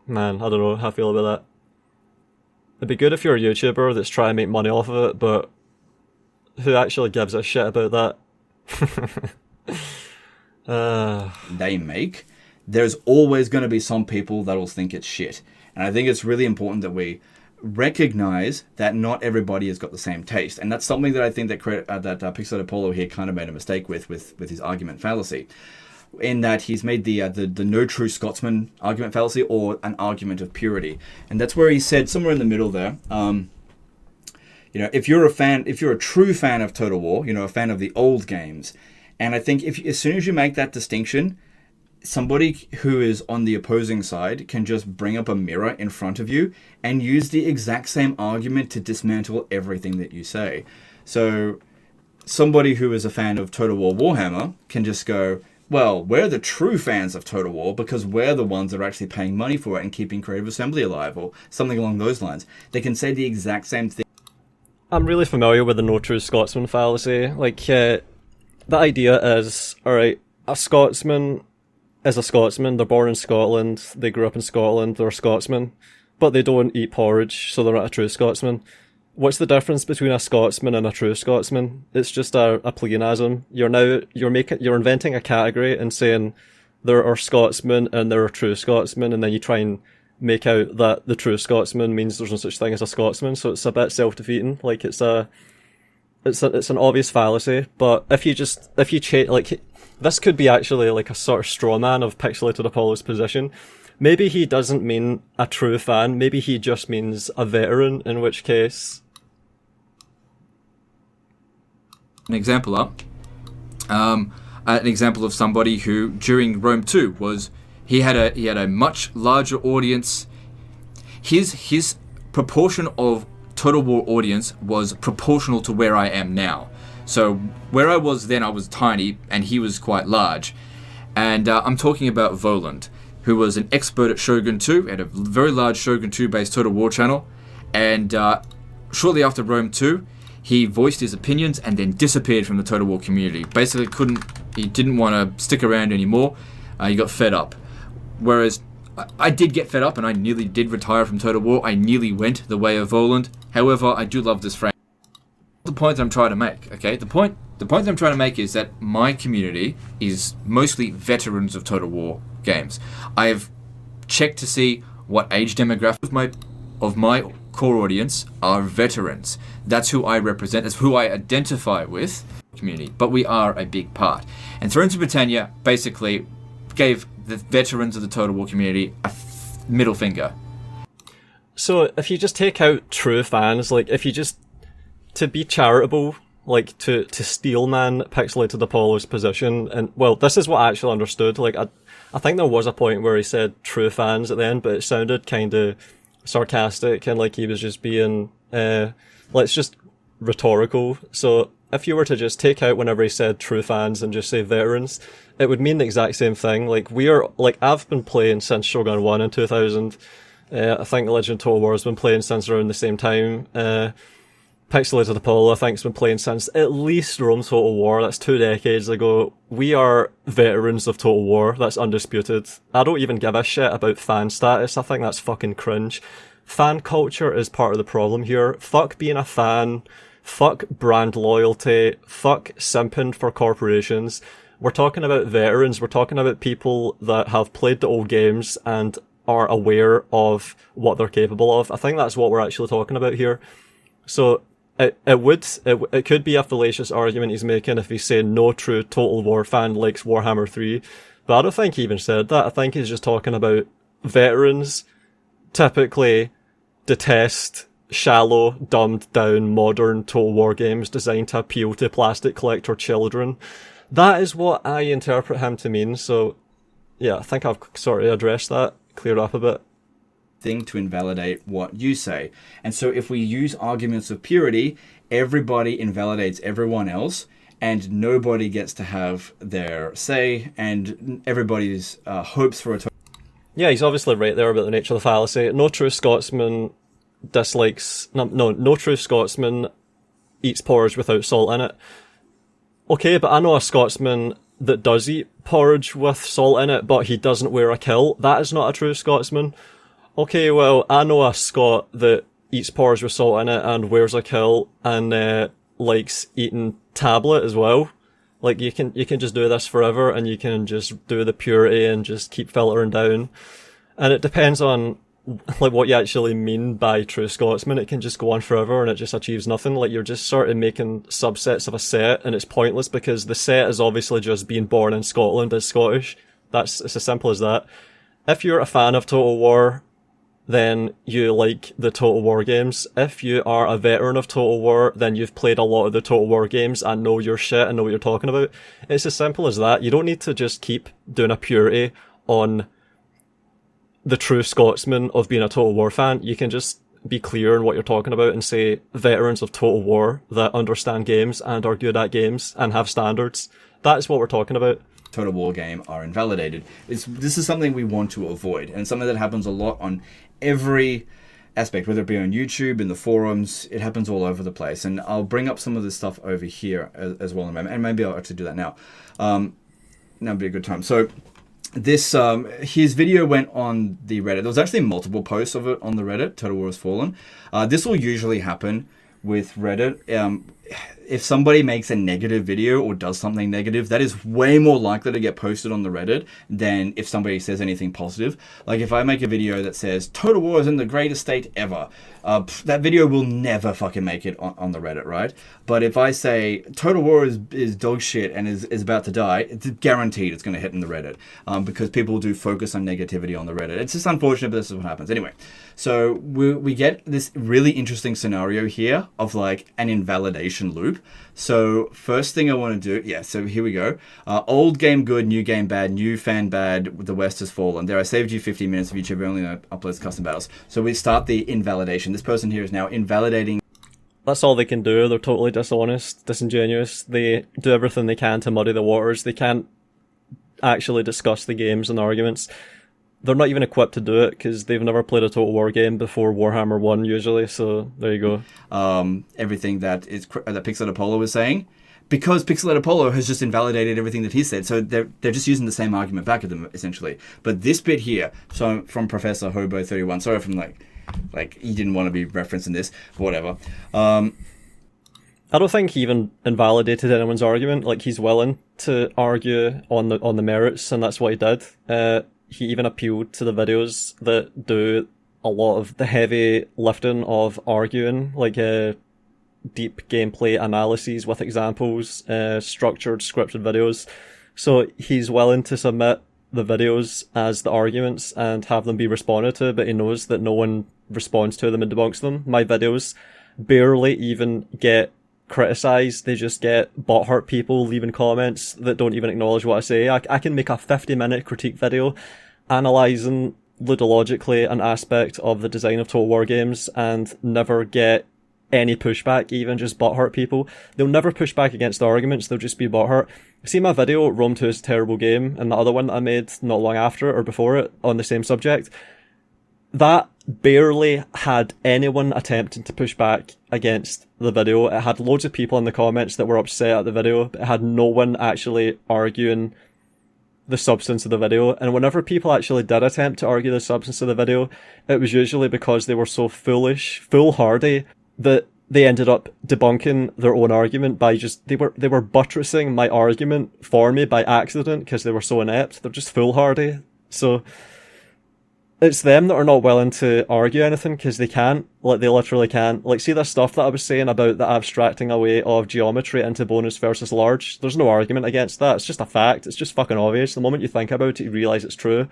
Man, I don't know how I feel about that. It'd be good if you're a YouTuber that's trying to make money off of it, but who actually gives a shit about that? They make, there's always going to be some people that will think it's shit. And I think it's really important that we recognize that not everybody has got the same taste. And that's something that I think that Pixelated Apollo here kind of made a mistake with his argument fallacy. In that he's made the no true Scotsman argument fallacy, or an argument of purity. And that's where he said, somewhere in the middle there, you know, if you're a true fan of Total War, you know, a fan of the old games, and I think as soon as you make that distinction, somebody who is on the opposing side can just bring up a mirror in front of you and use the exact same argument to dismantle everything that you say. So somebody who is a fan of Total War Warhammer can just go, well, we're the true fans of Total War because we're the ones that are actually paying money for it and keeping Creative Assembly alive, or something along those lines. They can say the exact same thing. I'm really familiar with the no true Scotsman fallacy. Like, the idea is, alright, a Scotsman is a Scotsman. They're born in Scotland, they grew up in Scotland, they're a Scotsman, but they don't eat porridge, so they're not a true Scotsman. What's the difference between a Scotsman and a true Scotsman? It's just a pleonasm. You're inventing a category and saying there are Scotsmen and there are true Scotsmen, and then you try and make out that the true Scotsman means there's no such thing as a Scotsman. So it's a bit self-defeating. Like, it's an obvious fallacy. But if you change, like, this could be actually like a sort of straw man of Pixelated Apollo's position. Maybe he doesn't mean a true fan. Maybe he just means a veteran, in which case... An example an example of somebody who during Rome 2 he had a much larger audience. His proportion of Total War audience was proportional to where I am now. So where I was then, I was tiny and he was quite large. And I'm talking about Volound, who was an expert at Shogun 2, had a very large Shogun 2 based Total War channel. And shortly after Rome 2, he voiced his opinions and then disappeared from the Total War community. Basically he didn't want to stick around anymore. He got fed up. Whereas I did get fed up and I nearly did retire from Total War. I nearly went the way of Volound. However, I do love this franchise. The point I'm trying to make, okay? The point I'm trying to make is that my community is mostly veterans of Total War games. I've checked to see what age demographic of my core audience are veterans. That's who I represent. That's who I identify with. Community, but we are a big part. And Thrones of Britannia basically gave the veterans of the Total War community a middle finger. So if you just take out true fans, like if you just, to be charitable, like to steelman Pixelated Apollo's position, and well, this is what I actually understood. Like I I think there was a point where he said true fans at the end, but it sounded kind of sarcastic and like he was just being, let's just rhetorical. So if you were to just take out whenever he said true fans and just say veterans, it would mean the exact same thing. Like I've been playing since Shogun 1 in 2000. I think Legend of Total War has been playing since around the same time. Pixelated Apollo, I think, has been playing since at least Rome Total War. That's 2 decades ago. We are veterans of Total War. That's undisputed. I don't even give a shit about fan status. I think that's fucking cringe. Fan culture is part of the problem here. Fuck being a fan. Fuck brand loyalty. Fuck simping for corporations. We're talking about veterans. We're talking about people that have played the old games and are aware of what they're capable of. I think that's what we're actually talking about here. So it could be a fallacious argument he's making if he's saying no true Total War fan likes Warhammer 3, but I don't think he even said that. I think he's just talking about veterans typically detest shallow, dumbed down, modern Total War games designed to appeal to plastic collector children. That is what I interpret him to mean, so yeah, I think I've sort of addressed that, cleared up a bit. Thing to invalidate what you say. And so if we use arguments of purity, everybody invalidates everyone else, and nobody gets to have their say, and everybody's hopes for a Yeah, he's obviously right there about the nature of the fallacy. No true Scotsman dislikes... No true Scotsman eats porridge without salt in it. Okay, but I know a Scotsman that does eat porridge with salt in it, but he doesn't wear a kilt. That is not a true Scotsman. Okay, well, I know a Scot that eats porridge with salt in it and wears a kilt and likes eating tablet as well. Like, you can just do this forever, and you can just do the purity and just keep filtering down. And it depends on like what you actually mean by true Scotsman. It can just go on forever and it just achieves nothing. Like, you're just sort of making subsets of a set, and it's pointless because the set is obviously just being born in Scotland as Scottish. It's as simple as that. If you're a fan of Total War, then you like the Total War games. If you are a veteran of Total War, then you've played a lot of the Total War games and know your shit and know what you're talking about. It's as simple as that. You don't need to just keep doing a purity on the true Scotsman of being a Total War fan. You can just be clear in what you're talking about and say veterans of Total War that understand games and are good at games and have standards. That's what we're talking about. Total War game are invalidated. This is something we want to avoid, and something that happens a lot on every aspect, whether it be on YouTube, in the forums. It happens all over the place, and I'll bring up some of this stuff over here as well in a moment, and maybe I'll actually do that now. Now would be a good time. So this his video went on the Reddit. There was actually multiple posts of it on the Reddit, Total War Has Fallen. This will usually happen with Reddit. If somebody makes a negative video or does something negative, that is way more likely to get posted on the Reddit than if somebody says anything positive. Like, if I make a video that says Total War is in the greatest state ever, that video will never fucking make it on the Reddit, right? But if I say Total War is dog shit and is about to die, it's guaranteed it's going to hit in the Reddit, because people do focus on negativity on the Reddit. It's just unfortunate, but this is what happens. Anyway, so we get this really interesting scenario here of like an invalidation loop. So first thing I want to do, so here we go. Old game good, new game bad, new fan bad, the West has fallen. There, I saved you 50 minutes of YouTube only uploads custom battles. So we start the invalidation. This person here is now invalidating. That's all they can do. They're totally dishonest, disingenuous. They do everything they can to muddy the waters. They can't actually discuss the games and arguments. They're not even equipped to do it because they've never played a Total War game before Warhammer 1 usually, so there you go. Everything that Pixelated Apollo was saying, because Pixelated Apollo has just invalidated everything that he said, so they're just using the same argument back at them, essentially. But this bit here, so from Professor Hobo31, sorry if I'm like he didn't want to be referenced in this, whatever. I don't think he even invalidated anyone's argument. Like, he's willing to argue on the merits, and that's what he did. He even appealed to the videos that do a lot of the heavy lifting of arguing, like deep gameplay analyses with examples, structured, scripted videos. So he's willing to submit the videos as the arguments and have them be responded to, but he knows that no one responds to them and debunks them. My videos barely even get criticise, they just get butthurt people leaving comments that don't even acknowledge what I say. I can make a 50-minute critique video analysing ludologically an aspect of the design of Total War games and never get any pushback, even just butthurt people. They'll never push back against the arguments, they'll just be butthurt. See my video, Rome 2 is a terrible game, and the other one that I made not long after it, or before it, on the same subject, that barely had anyone attempting to push back against the video. It had loads of people in the comments that were upset at the video, but it had no one actually arguing the substance of the video. And whenever people actually did attempt to argue the substance of the video, it was usually because they were so foolhardy that they ended up debunking their own argument by just, they were buttressing my argument for me by accident because they were so inept. They're just foolhardy. So it's them that are not willing to argue anything because they can't. Like, they literally can't. Like, see this stuff that I was saying about the abstracting away of geometry into bonus versus large? There's no argument against that. It's just a fact. It's just fucking obvious. The moment you think about it, you realise it's true.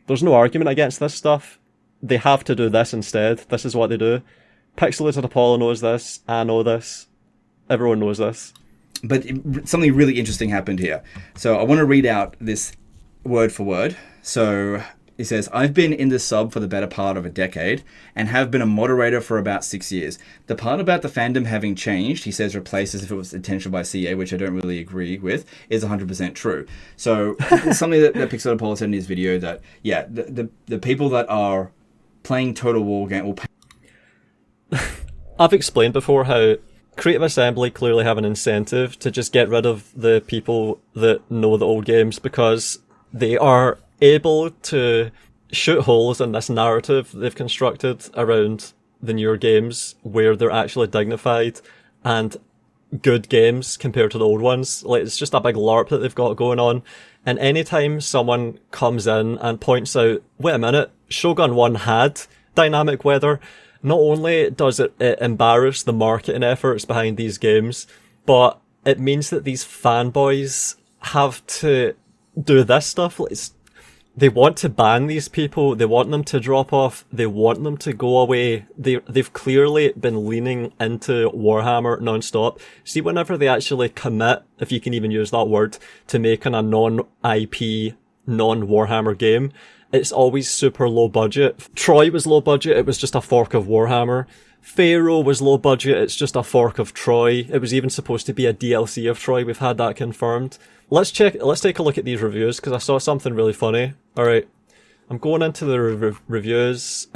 There's no argument against this stuff. They have to do this instead. This is what they do. Pixelated Apollo knows this. I know this. Everyone knows this. But something really interesting happened here. So I want to read out this word for word. So he says, I've been in the sub for the better part of a decade and have been a moderator for about 6 years. The part about the fandom having changed, he says, replaced as if it was intentional by CA, which I don't really agree with, is 100% true. So something that Pixelated Apollo said in his video that, yeah, the people that are playing Total War game will pay. I've explained before how Creative Assembly clearly have an incentive to just get rid of the people that know the old games because they are able to shoot holes in this narrative they've constructed around the newer games where they're actually dignified and good games compared to the old ones. Like, it's just a big LARP that they've got going on. And anytime someone comes in and points out, wait a minute, Shogun 1 had dynamic weather, not only does it embarrass the marketing efforts behind these games, but it means that these fanboys have to do this stuff. They want to ban these people. They want them to drop off. They want them to go away. They've clearly been leaning into Warhammer non-stop. See, whenever they actually commit, if you can even use that word, to making a non-IP, non-Warhammer game, it's always super low budget. Troy was low budget. It was just a fork of Warhammer. Pharaoh was low budget. It's just a fork of Troy. It was even supposed to be a DLC of Troy. We've had that confirmed. Let's take a look at these reviews because I saw something really funny. All right, I'm going into the reviews.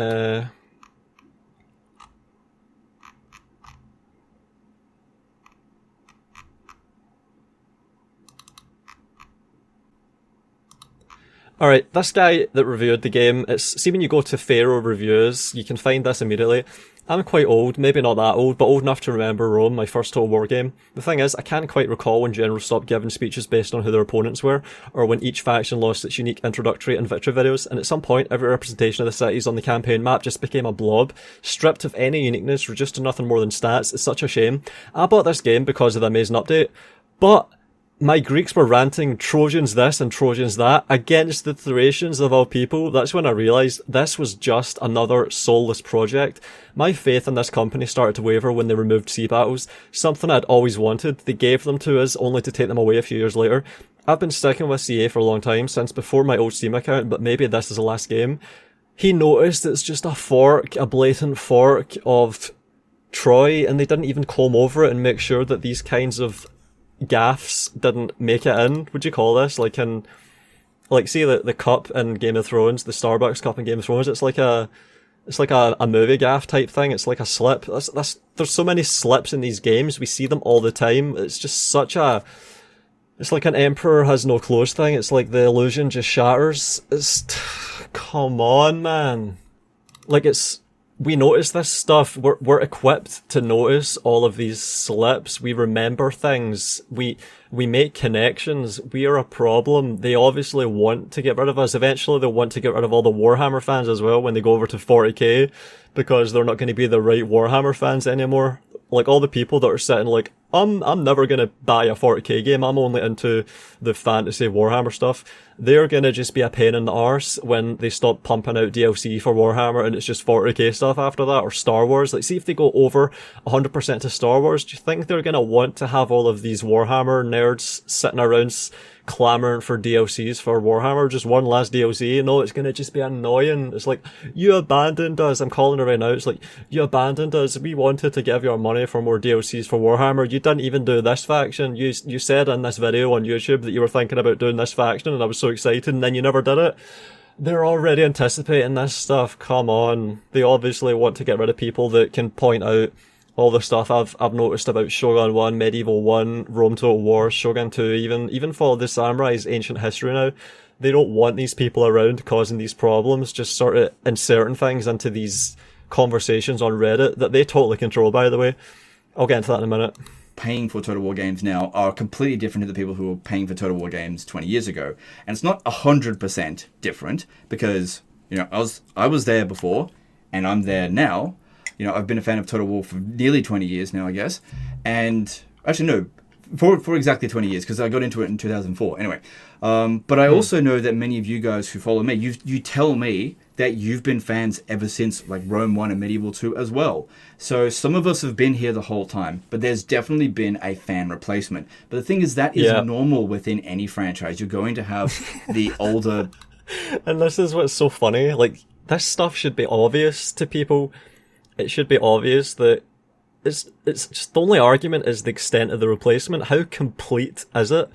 Alright, this guy that reviewed the game, see when you go to Pharaoh reviews, you can find this immediately. I'm quite old, maybe not that old, but old enough to remember Rome, my first Total War game. The thing is, I can't quite recall when generals stopped giving speeches based on who their opponents were, or when each faction lost its unique introductory and victory videos, and at some point, every representation of the cities on the campaign map just became a blob, stripped of any uniqueness, reduced to nothing more than stats. It's such a shame. I bought this game because of the amazing update, but my Greeks were ranting Trojans this and Trojans that against the Thracians of all people. That's when I realised this was just another soulless project. My faith in this company started to waver when they removed sea battles, something I'd always wanted. They gave them to us only to take them away a few years later. I've been sticking with CA for a long time, since before my old Steam account, but maybe this is the last game. He noticed it's just a fork, a blatant fork of Troy, and they didn't even comb over it and make sure that these kinds of gaffs didn't make it in. Would you call this like see the cup in Game of Thrones, the Starbucks cup in Game of Thrones? It's like a movie gaff type thing. It's like a slip. There's so many slips in these games. We see them all the time. It's just it's like an emperor has no clothes thing. It's like the illusion just shatters. Come on, man. We notice this stuff. We're equipped to notice all of these slips. We remember things. We make connections. We are a problem. They obviously want to get rid of us. Eventually they'll want to get rid of all the Warhammer fans as well when they go over to 40k, because they're not going to be the right Warhammer fans anymore. Like, all the people that are sitting like, I'm never going to buy a 40k game. I'm only into the fantasy Warhammer stuff. they're gonna just be a pain in the arse when they stop pumping out DLC for Warhammer and it's just 40k stuff after that, or Star Wars. Like, see if they go over 100% to Star Wars, do you think they're gonna want to have all of these Warhammer nerds sitting around clamoring for DLCs for Warhammer? Just one last DLC? No, it's gonna just be annoying. It's like, you abandoned us. I'm calling it right now. It's like, you abandoned us. We wanted to give you money for more DLCs for Warhammer. You didn't even do this faction. You said in this video on YouTube that you were thinking about doing this faction, and I was so excited, and then you never did it. They're already anticipating this stuff. Come on. They obviously want to get rid of people that can point out all the stuff I've noticed about Shogun 1, Medieval 1, Rome Total War, Shogun 2, even for the Samurai's ancient history now. They don't want these people around causing these problems, just sort of inserting things into these conversations on Reddit that they totally control, by the way. I'll get into that in a minute. Paying for Total War games now are completely different to the people who were paying for Total War games 20 years ago. And it's not 100% different because, I was there before and I'm there now. I've been a fan of Total War for nearly 20 years now, I guess. And actually, no, for exactly 20 years, because I got into it in 2004. Anyway, but I also know that many of you guys who follow me, you tell me that you've been fans ever since, like, Rome 1 and Medieval 2 as well. So some of us have been here the whole time, but there's definitely been a fan replacement. But the thing is, that is normal within any franchise. You're going to have the older... And this is what's so funny. Like, this stuff should be obvious to people. It should be obvious that it's just the only argument is the extent of the replacement. How complete is it?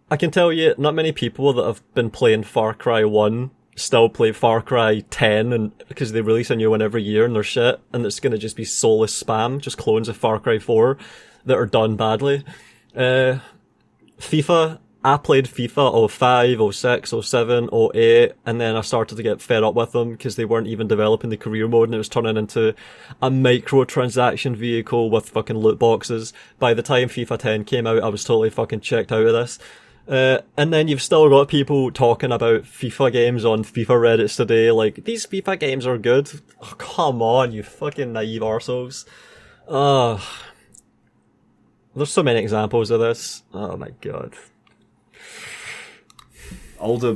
I can tell you, not many people that have been playing Far Cry 1 still play Far Cry 10, and because they release a new one every year and they're shit, and it's going to just be soulless spam, just clones of Far Cry 4 that are done badly. FIFA, I played FIFA 05, 06, 07, 08, and then I started to get fed up with them because they weren't even developing the career mode and it was turning into a microtransaction vehicle with fucking loot boxes. By the time FIFA 10 came out, I was totally fucking checked out of this. And then you've still got people talking about FIFA games on FIFA Reddits today, like, these FIFA games are good. Oh, come on, you fucking naive arseholes. There's so many examples of this. Oh my god. Older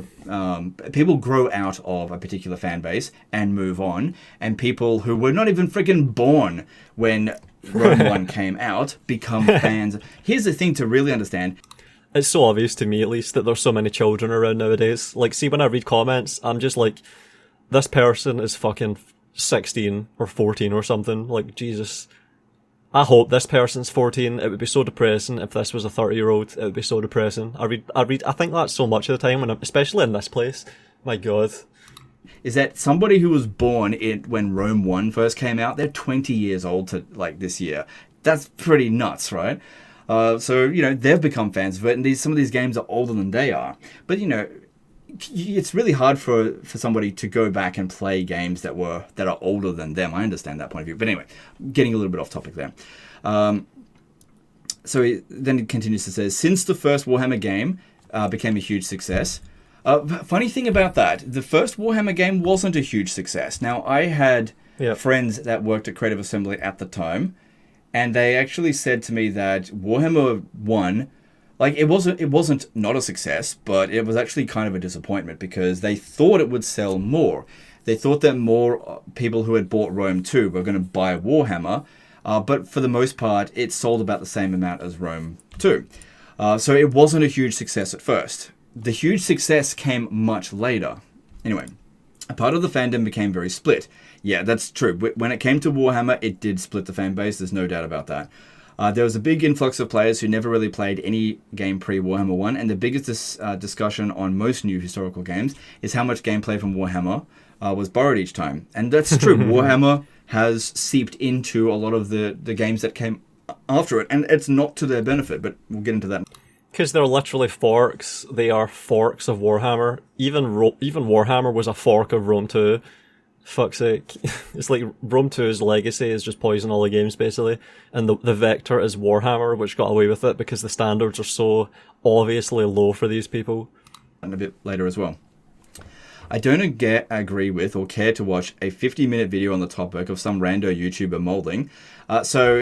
people grow out of a particular fan base and move on, and people who were not even freaking born when Rome 1 came out become fans. Here's the thing to really understand. It's so obvious to me, at least, that there's so many children around nowadays. Like, see, when I read comments, I'm just like, this person is fucking 16 or 14 or something. Like, Jesus. I hope this person's 14. It would be so depressing if this was a 30-year-old. It would be so depressing. I think that so much of the time, especially in this place. My god. Is that somebody who was born when Rome 1 first came out, they're 20 years old this year. That's pretty nuts, right? So, they've become fans of it, and some of these games are older than they are. But, it's really hard for somebody to go back and play games that are older than them. I understand that point of view. But anyway, getting a little bit off topic there. So then it continues to say, since the first Warhammer game became a huge success. Funny thing about that, the first Warhammer game wasn't a huge success. Now, I had friends that worked at Creative Assembly at the time, and they actually said to me that Warhammer 1, like, it wasn't not a success, but it was actually kind of a disappointment because they thought it would sell more. They thought that more people who had bought Rome 2 were going to buy Warhammer, but for the most part, it sold about the same amount as Rome 2. So it wasn't a huge success at first. The huge success came much later. Anyway, a part of the fandom became very split. Yeah, that's true. When it came to Warhammer, it did split the fan base. There's no doubt about that. There was a big influx of players who never really played any game pre-Warhammer 1, and the biggest discussion on most new historical games is how much gameplay from Warhammer was borrowed each time. And that's true. Warhammer has seeped into a lot of the games that came after it, and it's not to their benefit, but we'll get into that. Because they're literally forks. They are forks of Warhammer. Even Warhammer was a fork of Rome 2. Fuck's sake. It's like Rome 2's legacy is just poison all the games, basically. And the vector is Warhammer, which got away with it because the standards are so obviously low for these people. And a bit later as well. I don't agree with or care to watch a 50-minute video on the topic of some rando YouTuber molding. So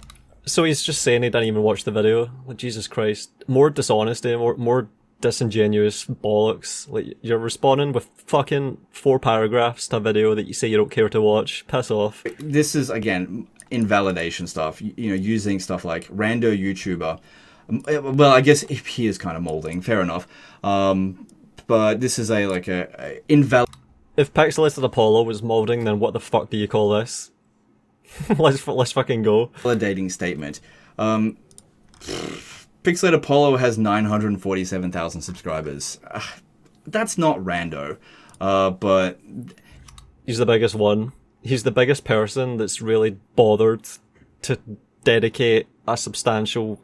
he's just saying he didn't even watch the video. Like, Jesus Christ. More dishonesty, more disingenuous bollocks. Like, you're responding with fucking 4 paragraphs to a video that you say you don't care to watch. Piss off. This is, again, invalidation stuff. You know, using stuff like rando YouTuber. Well, I guess he is kind of molding. Fair enough. But this is a invalid. If Pixelated Apollo was molding, then what the fuck do you call this? let's fucking go. Validating statement. Pixelated Apollo has 947,000 subscribers. That's not rando. But he's the biggest one. He's the biggest person that's really bothered to dedicate a substantial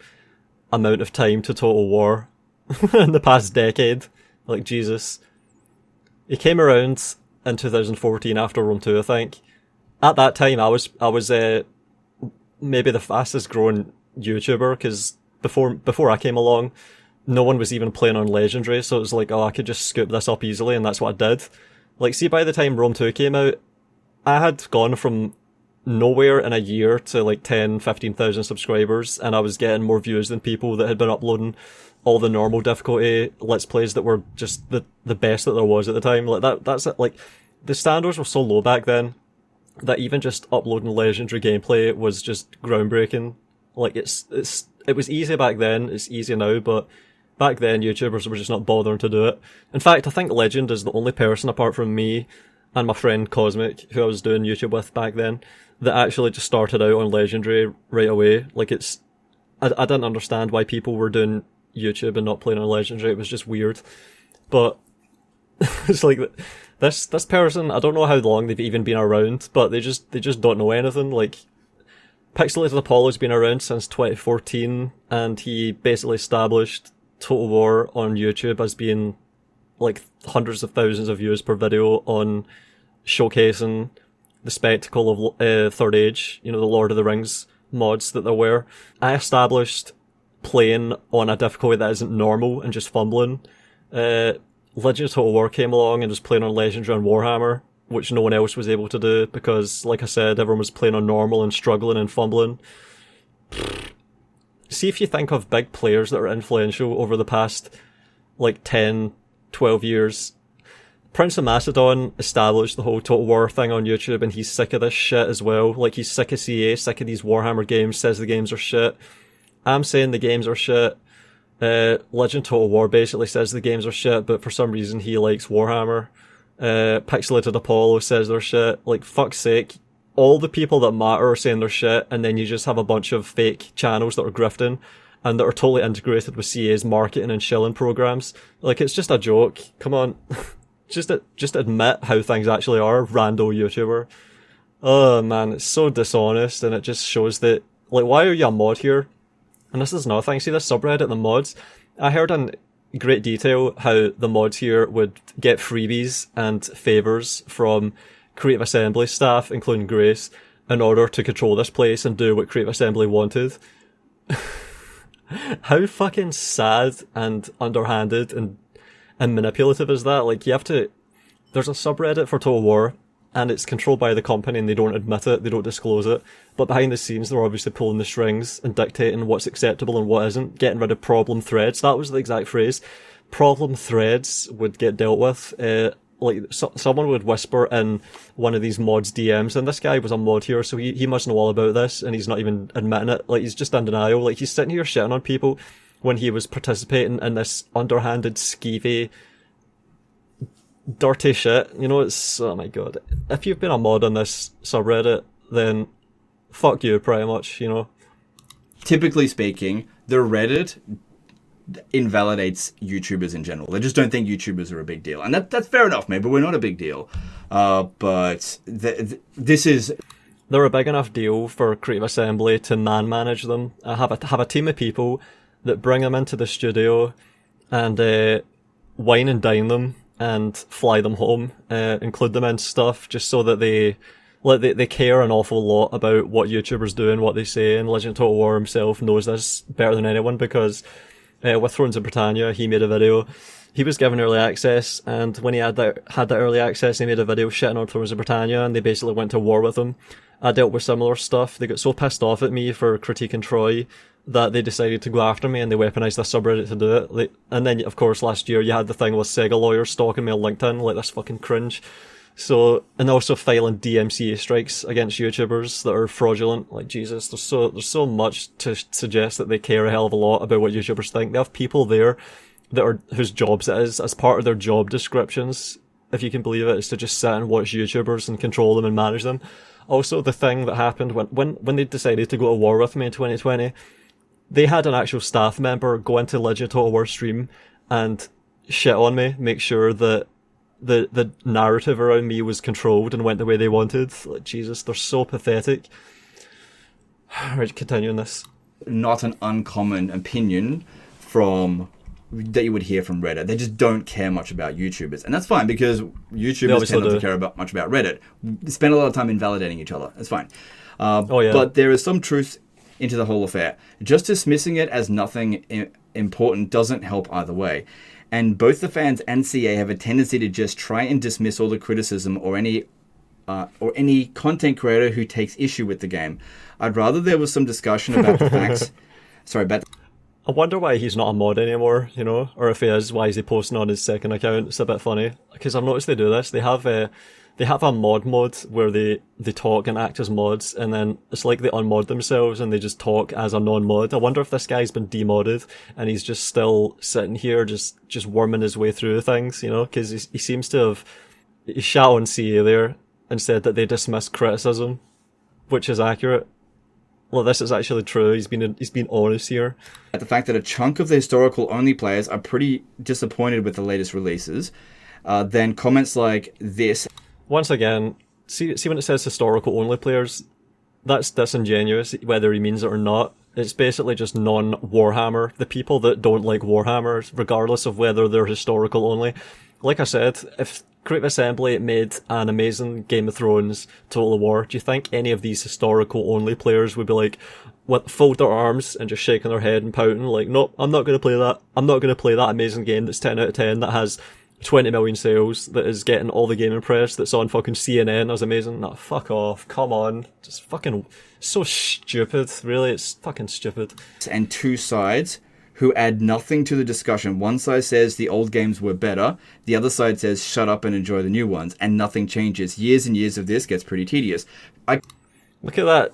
amount of time to Total War in the past decade. Like, Jesus. He came around in 2014 after Rome 2, I think. At that time, I was maybe the fastest growing YouTuber, because before I came along, no one was even playing on Legendary, so it was like, oh, I could just scoop this up easily, and that's what I did. Like, see, by the time Rome 2 came out, I had gone from nowhere in a year to like 10, 15,000 subscribers, and I was getting more views than people that had been uploading all the normal difficulty Let's Plays that were just the best that there was at the time. Like, that's it. Like, the standards were so low back then that even just uploading Legendary gameplay was just groundbreaking. Like, it was easy back then, it's easy now, but back then YouTubers were just not bothering to do it. In fact, I think Legend is the only person apart from me and my friend Cosmic, who I was doing YouTube with back then, that actually just started out on Legendary right away. Like, I didn't understand why people were doing YouTube and not playing on Legendary. It was just weird. But it's like, this person, I don't know how long they've even been around, but they just don't know anything. Like, Pixelated Apollo's been around since 2014, and he basically established Total War on YouTube as being like hundreds of thousands of views per video on showcasing the spectacle of Third Age, you know, the Lord of the Rings mods that there were. I established playing on a difficulty that isn't normal and just fumbling. Legend of Total War came along and was playing on Legendary and Warhammer, which no one else was able to do because, like I said, everyone was playing on normal and struggling and fumbling. See if you think of big players that are influential over the past, like, 10, 12 years. Prince of Macedon established the whole Total War thing on YouTube, and he's sick of this shit as well. Like, he's sick of CA, sick of these Warhammer games, says the games are shit. I'm saying the games are shit. Legend Total War basically says the games are shit, but for some reason he likes Warhammer. Pixelated Apollo says they're shit. Like, fuck's sake. All the people that matter are saying they're shit, and then you just have a bunch of fake channels that are grifting, and that are totally integrated with CA's marketing and shilling programs. Like, it's just a joke. Come on. Just admit how things actually are, rando YouTuber. Oh man, it's so dishonest, and it just shows that, like, why are you a mod here? And this is another thing, see this subreddit, the mods? I heard in great detail how the mods here would get freebies and favours from Creative Assembly staff, including Grace, in order to control this place and do what Creative Assembly wanted. How fucking sad and underhanded and manipulative is that? Like, you have to... There's a subreddit for Total War, and it's controlled by the company, and they don't admit it, they don't disclose it, but behind the scenes they're obviously pulling the strings and dictating what's acceptable and what isn't, getting rid of problem threads. That was the exact phrase. Problem threads would get dealt with. Someone would whisper in one of these mods' DMs, and this guy was a mod here, so he must know all about this, and he's not even admitting it. Like, he's just in denial. Like, he's sitting here shitting on people when he was participating in this underhanded, skeevy, dirty shit. You know, it's... Oh my god. If you've been a mod on this subreddit, then fuck you, pretty much, you know. Typically speaking, the Reddit invalidates YouTubers in general. They just don't think YouTubers are a big deal. And that's fair enough, maybe we're not a big deal. But this is... They're a big enough deal for Creative Assembly to manage them. Have a team of people that bring them into the studio and wine and dine them and fly them home, include them in stuff just so that they care an awful lot about what YouTubers do and what they say. And Legend of Total War himself knows this better than anyone because with Thrones of Britannia, he made a video. He was given early access, and when he had that early access, he made a video shitting on Thrones of Britannia, and they basically went to war with him. I dealt with similar stuff. They got so pissed off at me for critiquing Troy that they decided to go after me and they weaponized this subreddit to do it. And then, of course, last year you had the thing with Sega lawyers stalking me on LinkedIn, like this fucking cringe. So, and also filing DMCA strikes against YouTubers that are fraudulent. Like, Jesus, there's so much to suggest that they care a hell of a lot about what YouTubers think. They have people there whose jobs it is, as part of their job descriptions, if you can believe it, is to just sit and watch YouTubers and control them and manage them. Also, the thing that happened when they decided to go to war with me in 2020, they had an actual staff member go into LegendofTotalWar stream and shit on me, make sure that the narrative around me was controlled and went the way they wanted. Like, Jesus, they're so pathetic. Right, continuing this. Not an uncommon opinion that you would hear from Reddit. They just don't care much about YouTubers. And that's fine, because YouTubers tend not to care much about Reddit. They spend a lot of time invalidating each other. That's fine. But there is some truth into the whole affair. Just dismissing it as nothing important doesn't help either way. And both the fans and CA have a tendency to just try and dismiss all the criticism or any content creator who takes issue with the game. I'd rather there was some discussion about the facts. I wonder why he's not a mod anymore, you know? Or if he is, why is he posting on his second account? It's a bit funny. Because I've noticed they do this. They have a mod mode where they talk and act as mods, and then it's like they unmod themselves and they just talk as a non-mod. I wonder if this guy's been demodded and he's just still sitting here just worming his way through things, you know? Because he seems to have... He shat on CA there and said that they dismissed criticism, which is accurate. Well, this is actually true. He's been honest here. The fact that a chunk of the historical only players are pretty disappointed with the latest releases, then comments like this. Once again, see when it says historical only players, that's disingenuous, whether he means it or not. It's basically just non-Warhammer, the people that don't like Warhammer, regardless of whether they're historical only. Like I said, if Creative Assembly made an amazing Game of Thrones Total War, do you think any of these historical only players would be like, fold their arms and just shaking their head and pouting like, nope, I'm not going to play that. I'm not going to play that amazing game that's 10 out of 10, that has 20 million sales, that is getting all the gaming press, that's on fucking CNN, that's amazing. No, fuck off. Come on. Just fucking so stupid. Really, it's fucking stupid. And two sides who add nothing to the discussion. One side says the old games were better. The other side says shut up and enjoy the new ones. And nothing changes. Years and years of this gets pretty tedious. Look at that.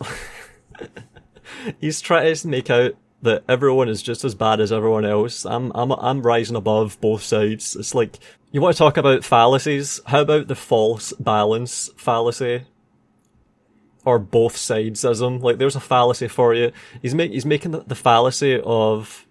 He's trying to make out that everyone is just as bad as everyone else. I'm rising above both sides. It's like, you want to talk about fallacies? How about the false balance fallacy? Or both sidesism? Like, there's a fallacy for you. He's making the fallacy of...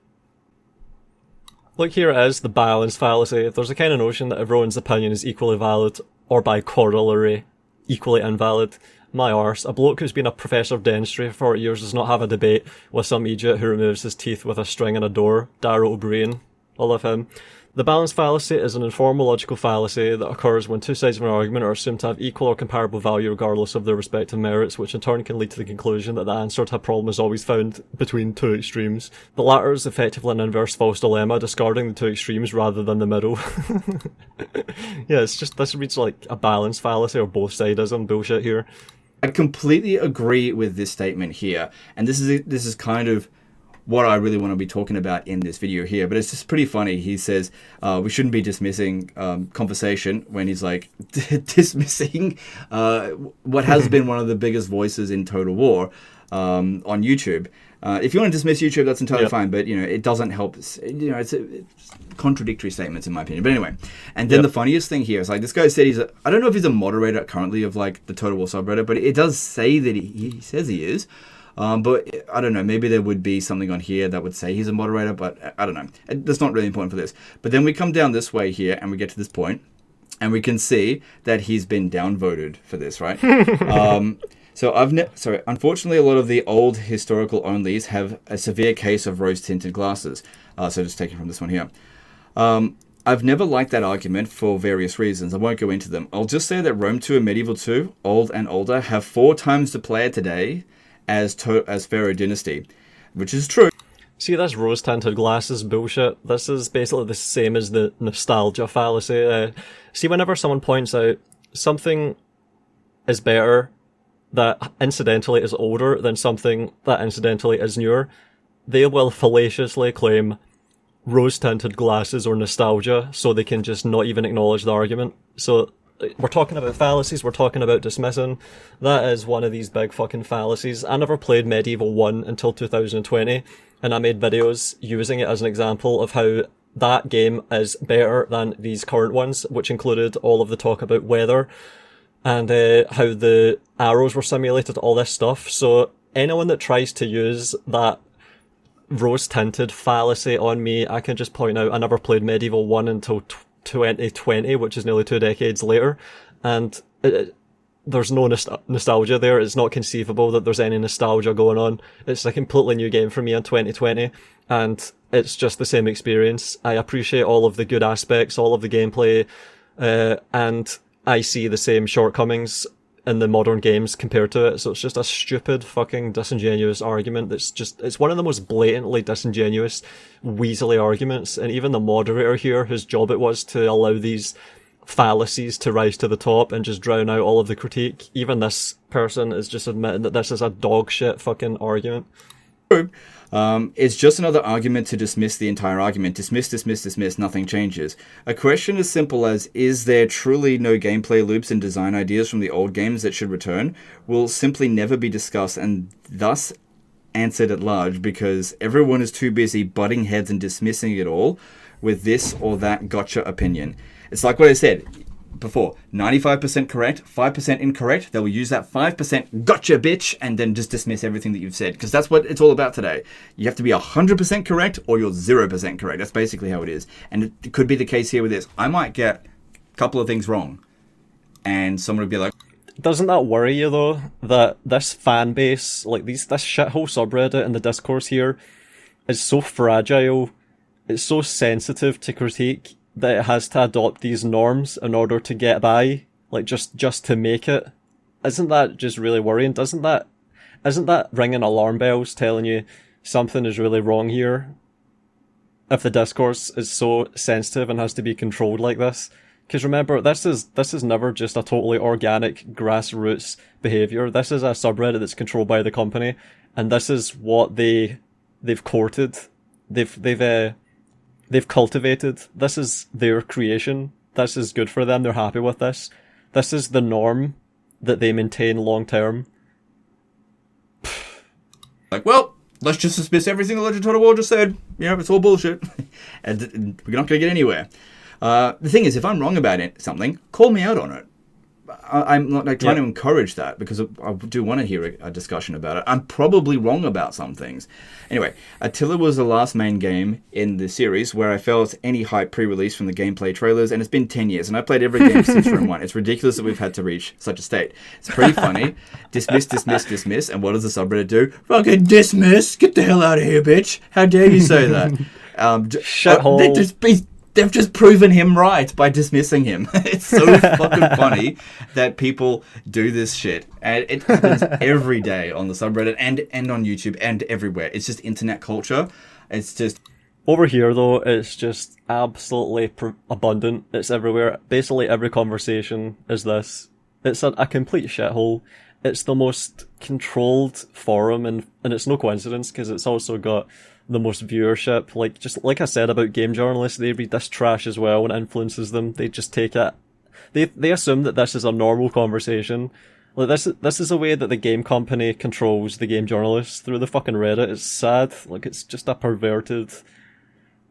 Look, here it is, the balance fallacy. There's a kind of notion that everyone's opinion is equally valid, or by corollary, equally invalid. My arse, a bloke who's been a professor of dentistry for 40 years does not have a debate with some idiot who removes his teeth with a string and a door. Darryl O'Brien. I love him. The balance fallacy is an informal logical fallacy that occurs when two sides of an argument are assumed to have equal or comparable value regardless of their respective merits, which in turn can lead to the conclusion that the answer to a problem is always found between two extremes. The latter is effectively an inverse false dilemma, discarding the two extremes rather than the middle. Yeah, it's just, this reads like a balance fallacy or both sidism bullshit here. I completely agree with this statement here, and this is kind of what I really want to be talking about in this video here, but it's just pretty funny. He says we shouldn't be dismissing conversation when he's like dismissing what has been one of the biggest voices in Total War on YouTube. If you want to dismiss YouTube, that's entirely fine, but it doesn't help. It's contradictory statements in my opinion. But anyway, and then the funniest thing here is like this guy said I don't know if he's a moderator currently of like the Total War subreddit, but it does say that he says he is. But I don't know, maybe there would be something on here that would say he's a moderator, but I don't know. That's not really important for this. But then we come down this way here and we get to this point and we can see that he's been downvoted for this, right? So unfortunately, a lot of the old historical onlys have a severe case of rose-tinted glasses. So just taking from this one here. I've never liked that argument for various reasons. I won't go into them. I'll just say that Rome 2 and Medieval 2, old and older, have 4 times the player today as Pharaoh Dynasty, which is true. See, this rose-tinted glasses bullshit. This is basically the same as the nostalgia fallacy. See, whenever someone points out something is better that incidentally is older than something that incidentally is newer, they will fallaciously claim rose-tinted glasses or nostalgia, so they can just not even acknowledge the argument. So we're talking about fallacies, we're talking about dismissing. That is one of these big fucking fallacies. I never played Medieval 1 until 2020, and I made videos using it as an example of how that game is better than these current ones, which included all of the talk about weather and how the arrows were simulated, all this stuff. So anyone that tries to use that rose-tinted fallacy on me, I can just point out I never played Medieval 1 until 2020, which is nearly 2 decades later, and there's no nostalgia there. It's not conceivable that there's any nostalgia going on. It's a completely new game for me in 2020, and it's just the same experience. I appreciate all of the good aspects, all of the gameplay, and I see the same shortcomings in the modern games compared to it. So it's just a stupid, fucking disingenuous argument. It's one of the most blatantly disingenuous, weaselly arguments. And even the moderator here, whose job it was to allow these fallacies to rise to the top and just drown out all of the critique, even this person is just admitting that this is a dog shit fucking argument. It's just another argument to dismiss the entire argument. Dismiss, nothing changes. A question as simple as, is there truly no gameplay loops and design ideas from the old games that should return, will simply never be discussed and thus answered at large, because everyone is too busy butting heads and dismissing it all with this or that gotcha opinion. It's like what I said before, 95% correct, 5% incorrect. They will use that 5% gotcha bitch and then just dismiss everything that you've said, because that's what it's all about today. You have to be 100% correct or you're 0% correct. That's basically how it is. And it could be the case here with this. I might get a couple of things wrong and someone would be like, doesn't that worry you though, that this fan base, like this shithole subreddit and the discourse here is so fragile, it's so sensitive to critique, that it has to adopt these norms in order to get by, like just to make it? Isn't that just really worrying? Isn't that ringing alarm bells telling you something is really wrong here? If the discourse is so sensitive and has to be controlled like this, because remember, this is never just a totally organic grassroots behavior. This is a subreddit that's controlled by the company, and this is what they've courted. They've cultivated. This is their creation. This is good for them. They're happy with this. This is the norm that they maintain long term. Like, well, let's just dismiss everything the LegendofTotalWar just said. You know, it's all bullshit. And we're not going to get anywhere. The thing is, if I'm wrong about something, call me out on it. I'm not trying to encourage that, because I do want to hear a discussion about it. I'm probably wrong about some things. Anyway, Attila was the last main game in the series where I felt any hype pre-release from the gameplay trailers, and it's been 10 years, and I played every game since Room 1. It's ridiculous that we've had to reach such a state. It's pretty funny. Dismiss, and what does the subreddit do? Fucking dismiss! Get the hell out of here, bitch! How dare you say that? Shithole. They've just proven him right by dismissing him. It's so fucking funny that people do this shit. And it happens every day on the subreddit and on YouTube and everywhere. It's just internet culture. It's just... Over here, though, it's just absolutely abundant. It's everywhere. Basically, every conversation is this. It's a complete shithole. It's the most controlled forum, and it's no coincidence, because it's also got the most viewership. Like I said about game journalists, they read this trash as well and it influences them. They just take it. They assume that this is a normal conversation. Like this is a way that the game company controls the game journalists through the fucking Reddit. It's sad. Like, it's just a perverted...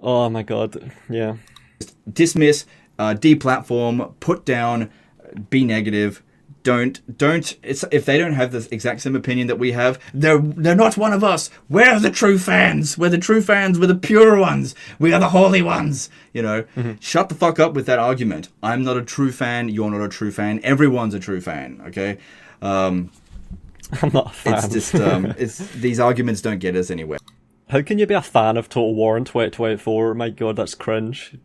Oh my god. Yeah. Dismiss, deplatform, put down, be negative. Don't. It's if they don't have the exact same opinion that we have, they're not one of us. We're the true fans. We're the true fans. We're the pure ones. We are the holy ones. You know, Shut the fuck up with that argument. I'm not a true fan. You're not a true fan. Everyone's a true fan. Okay. I'm not a fan. It's just these arguments don't get us anywhere. How can you be a fan of Total War in 2024? My god, that's cringe.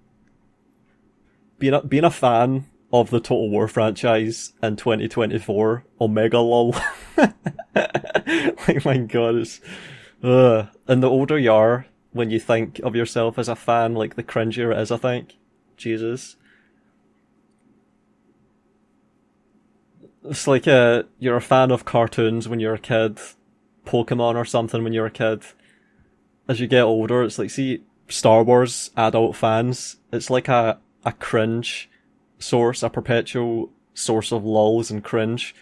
Being a fan of the Total War franchise in 2024, Omega lol. Like, my god, it's... And the older you are, when you think of yourself as a fan, like, the cringier it is, I think. Jesus. It's like you're a fan of cartoons when you're a kid, Pokemon or something when you're a kid, as you get older, it's like, see, Star Wars adult fans, it's like a cringe source, a perpetual source of lulls and cringe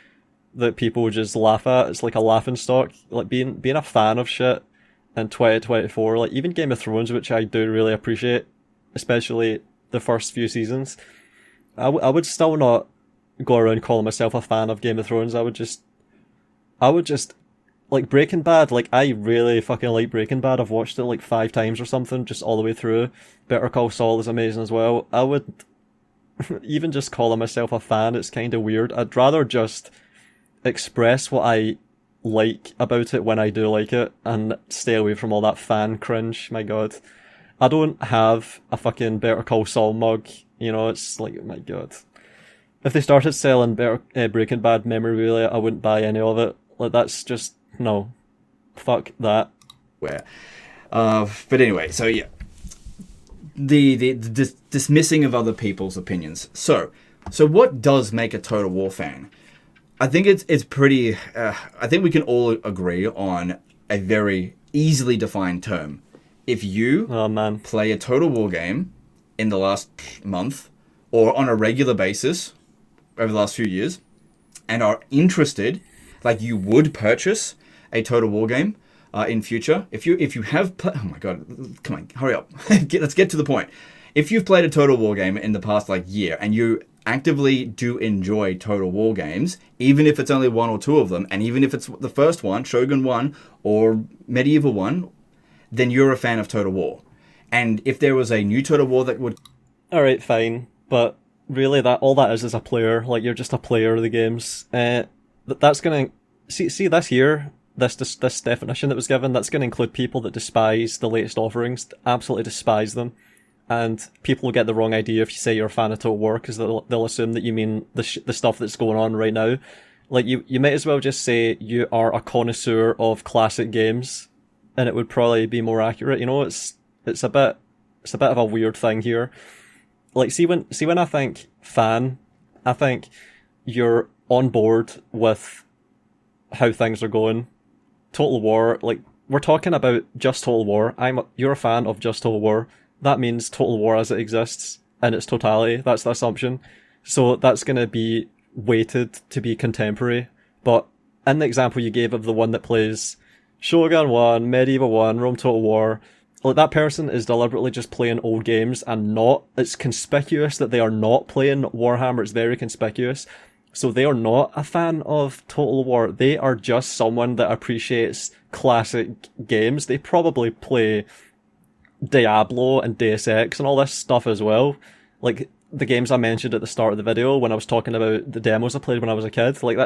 that people just laugh at. It's like a laughing stock. Like being a fan of shit in 2024, like even Game of Thrones, which I do really appreciate, especially the first few seasons, I would still not go around calling myself a fan of Game of Thrones. I would just like Breaking Bad. Like I really fucking like Breaking Bad. I've watched it like 5 times or something, just all the way through. Better Call Saul is amazing as well. I would even just calling myself a fan, it's kind of weird. I'd rather just express what I like about it when I do like it and stay away from all that fan cringe. My god, I don't have a fucking Better Call Saul mug, you know. It's like, oh my god, if they started selling Breaking Bad memorabilia, I wouldn't buy any of it. Like that's just, no, fuck that. Where but anyway, so yeah, the dismissing of other people's opinions. So what does make a Total War fan? I think it's pretty. I think we can all agree on a very easily defined term. If you play a Total War game in the last month or on a regular basis over the last few years and are interested, like you would purchase a Total War game in future. If you have oh my god, come on, hurry up. Let's get to the point. If you've played a Total War game in the past like year and you actively do enjoy Total War games, even if it's only 1 or 2 of them, and even if it's the first one, Shogun 1 or Medieval 1, then you're a fan of Total War. And if there was a new Total War that would... Alright, fine, but really that all that is a player. Like, you're just a player of the games. That's gonna... See this here, this definition that was given, that's gonna include people that despise the latest offerings, absolutely despise them. And people will get the wrong idea if you say you're a fan of Total War, because they'll assume that you mean the stuff that's going on right now. Like, you might as well just say you are a connoisseur of classic games, and it would probably be more accurate. You know, it's a bit of a weird thing here. Like, see when I think fan, I think you're on board with how things are going. Total War, like, we're talking about just Total War. You're a fan of just Total War. That means Total War as it exists in its totality. That's the assumption. So that's going to be weighted to be contemporary. But in the example you gave of the one that plays Shogun 1, Medieval 1, Rome Total War, like that person is deliberately just playing old games and it's conspicuous that they are not playing Warhammer. It's very conspicuous. So they are not a fan of Total War. They are just someone that appreciates classic games. They probably play Diablo and Deus Ex and all this stuff as well. Like the games I mentioned at the start of the video when I was talking about the demos I played when I was a kid. Like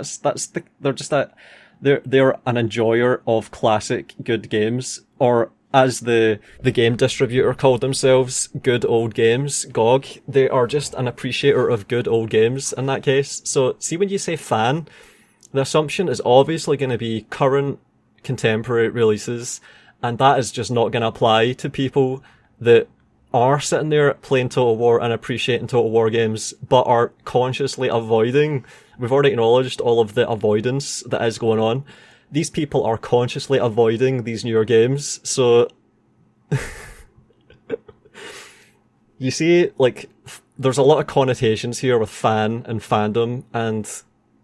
they're an enjoyer of classic good games, or as the game distributor called themselves, good old games, GOG. They are just an appreciator of good old games in that case. So see, when you say fan, the assumption is obviously going to be current contemporary releases. And that is just not going to apply to people that are sitting there playing Total War and appreciating Total War games, but are consciously avoiding. We've already acknowledged all of the avoidance that is going on. These people are consciously avoiding these newer games. So, you see, like, there's a lot of connotations here with fan and fandom, and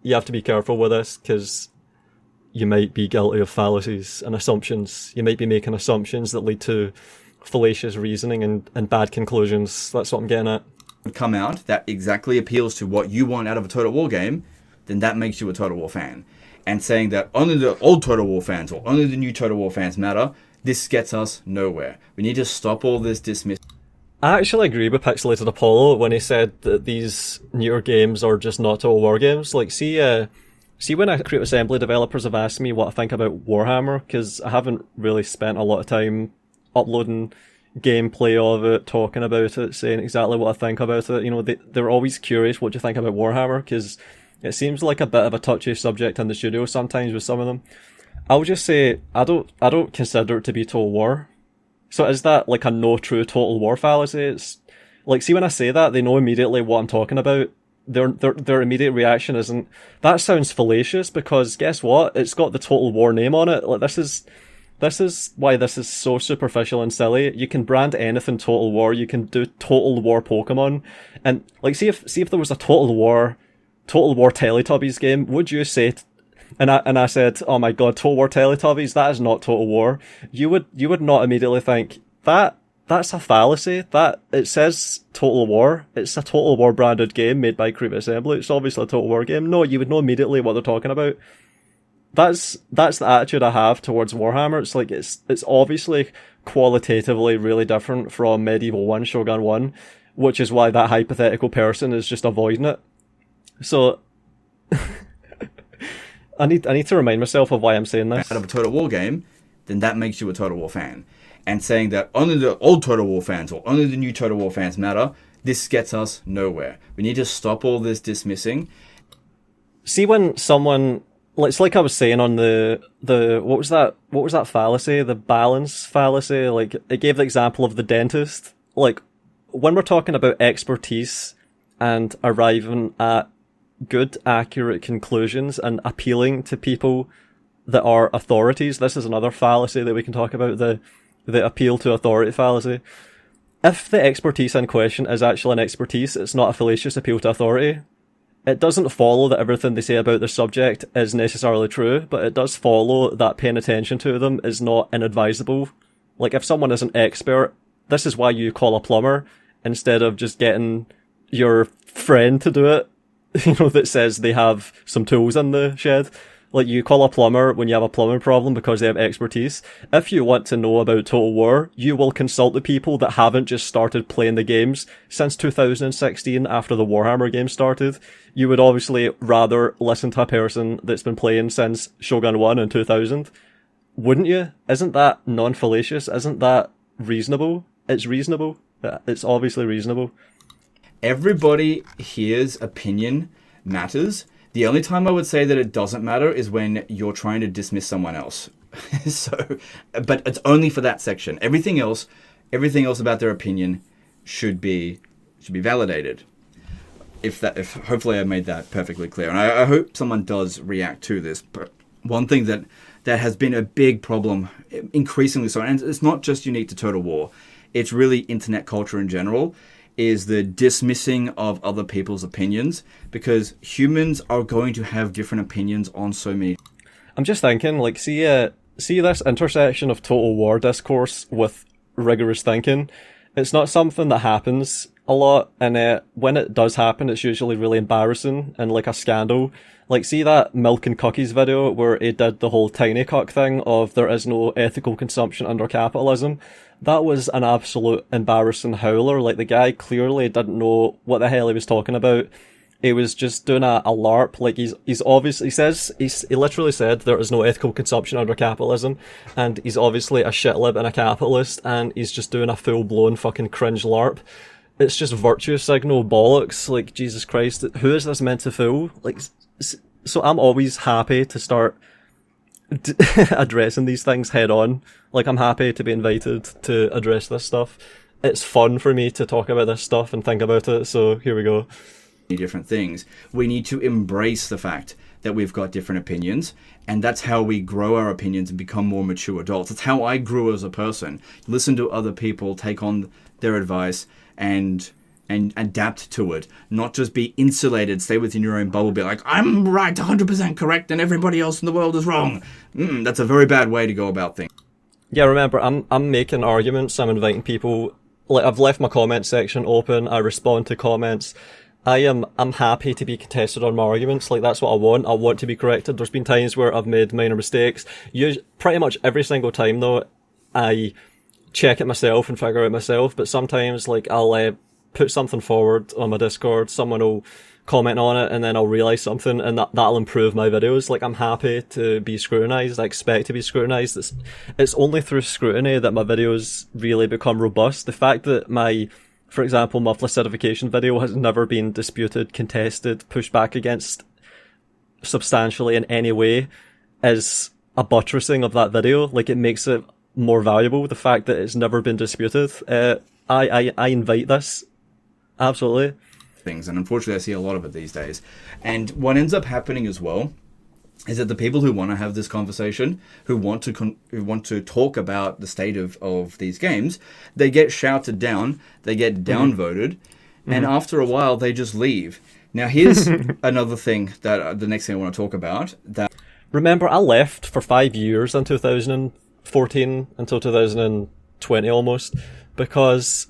you have to be careful with this, because you might be guilty of fallacies and assumptions. You might be making assumptions that lead to fallacious reasoning and bad conclusions. That's what I'm getting at. Come out that exactly appeals to what you want out of a Total War game, then that makes you a Total War fan. And saying that only the old Total War fans or only the new Total War fans matter, this gets us nowhere. We need to stop all this dismiss. I actually agree with Pixelated Apollo when he said that these newer games are just not Total War games. Like, see when Creative Assembly developers have asked me what I think about Warhammer, because I haven't really spent a lot of time uploading gameplay of it, talking about it, saying exactly what I think about it. You know, they're always curious, what do you think about Warhammer? Because it seems like a bit of a touchy subject in the studio sometimes with some of them. I'll just say, I don't consider it to be Total War. So is that like a no true Total War fallacy? It's like, see when I say that, they know immediately what I'm talking about. Their immediate reaction isn't, that sounds fallacious, because guess what? It's got the Total War name on it. Like, this This is why this is so superficial and silly. You can brand anything Total War. You can do Total War Pokemon, and like see if there was a Total War Teletubbies game. Would you say? And I said, oh my god, Total War Teletubbies. That is not Total War. You would not immediately think that. That's a fallacy. That it says Total War. It's a Total War branded game made by Creative Assembly. It's obviously a Total War game. No, you would know immediately what they're talking about. That's the attitude I have towards Warhammer. It's like it's obviously qualitatively really different from Medieval 1, Shogun 1, which is why that hypothetical person is just avoiding it. So I need to remind myself of why I'm saying this. Out of a Total War game, then that makes you a Total War fan. And saying that only the old Total War fans or only the new Total War fans matter, this gets us nowhere. We need to stop all this dismissing. See, when someone, it's like I was saying on the what was that fallacy? The balance fallacy. Like, it gave the example of the dentist. Like, when we're talking about expertise and arriving at good, accurate conclusions and appealing to people that are authorities, this is another fallacy that we can talk about, the appeal to authority fallacy. If the expertise in question is actually an expertise, it's not a fallacious appeal to authority. It doesn't follow that everything they say about their subject is necessarily true, but it does follow that paying attention to them is not inadvisable. Like, if someone is an expert, this is why you call a plumber instead of just getting your friend to do it, that says they have some tools in the shed. Like, you call a plumber when you have a plumbing problem because they have expertise. If you want to know about Total War, you will consult the people that haven't just started playing the games since 2016 after the Warhammer game started. You would obviously rather listen to a person that's been playing since Shogun 1 in 2000. Wouldn't you? Isn't that non-fallacious? Isn't that reasonable? It's reasonable. It's obviously reasonable. Everybody here's opinion matters. The only time I would say that it doesn't matter is when you're trying to dismiss someone else. But it's only for that section. Everything else about their opinion should be validated. If hopefully I made that perfectly clear, and I hope someone does react to this. But one thing that has been a big problem, increasingly so, and it's not just unique to Total War, it's really internet culture in general, is the dismissing of other people's opinions, because humans are going to have different opinions on so many. I'm just thinking, like, see this intersection of Total War discourse with rigorous thinking. It's not something that happens a lot, and when it does happen, it's usually really embarrassing and like a scandal. Like, see that Milk and Cookies video where he did the whole tiny cock thing of there is no ethical consumption under capitalism? That was an absolute embarrassing howler. Like, the guy clearly didn't know what the hell he was talking about. He was just doing a LARP. Like, he's obviously, he literally said there is no ethical consumption under capitalism, and he's obviously a shitlib and a capitalist, and he's just doing a full-blown fucking cringe LARP. It's just virtue signal bollocks. Like, Jesus Christ, who is this meant to fool? Like, so I'm always happy to start addressing these things head on. Like, I'm happy to be invited to address this stuff. It's fun for me to talk about this stuff and think about it, so here we go. Different things. We need to embrace the fact that we've got different opinions, and that's how we grow our opinions and become more mature adults. That's how I grew as a person. Listen to other people, take on their advice, and adapt to it. Not just be insulated, stay within your own bubble, be like, I'm right, 100% correct, and everybody else in the world is wrong. That's a very bad way to go about things. Yeah, remember, I'm making arguments, I'm inviting people. Like, I've left my comment section open, I respond to comments. I'm happy to be contested on my arguments. Like, that's what I want. I want to be corrected. There's been times where I've made minor mistakes. Pretty much every single time, though, I check it myself and figure it out myself. But sometimes, like, I'll put something forward on my Discord, someone will comment on it, and then I'll realise something, and that'll improve my videos. Like, I'm happy to be scrutinised. I expect to be scrutinised. It's only through scrutiny that my videos really become robust. The fact that for example, my flaccidification video has never been disputed, contested, pushed back against substantially in any way is a buttressing of that video. Like, it makes it more valuable, the fact that it's never been disputed. I invite this. Absolutely. Things, and unfortunately I see a lot of it these days. And what ends up happening as well is that the people who want to have this conversation, who want to talk about the state of these games, they get shouted down, they get downvoted, and after a while they just leave. Now here's another thing that the next thing I want to talk about. That Remember, I left for 5 years in 2014 until 2020 almost, because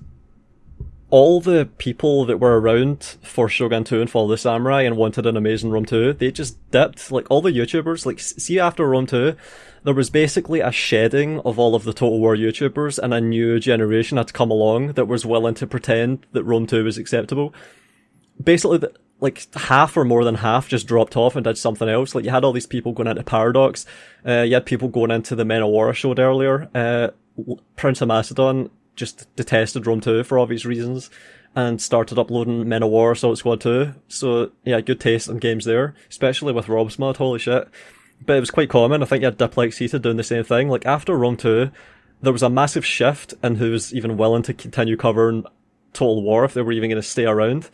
all the people that were around for Shogun 2 and Fall of the Samurai and wanted an amazing Rome 2, they just dipped. Like, all the YouTubers, like, see, after Rome 2, there was basically a shedding of all of the Total War YouTubers, and a new generation had come along that was willing to pretend that Rome 2 was acceptable. Basically, like, half or more than half just dropped off and did something else. Like, you had all these people going into Paradox, you had people going into the Men of War I showed earlier, Prince of Macedon just detested Rome 2 for obvious reasons, and started uploading Men of War Assault Squad 2. So, yeah, good taste in games there, especially with Rob's mod, holy shit. But it was quite common. I think you had Diplex Heated doing the same thing. Like, after Rome 2, there was a massive shift in who was even willing to continue covering Total War if they were even going to stay around.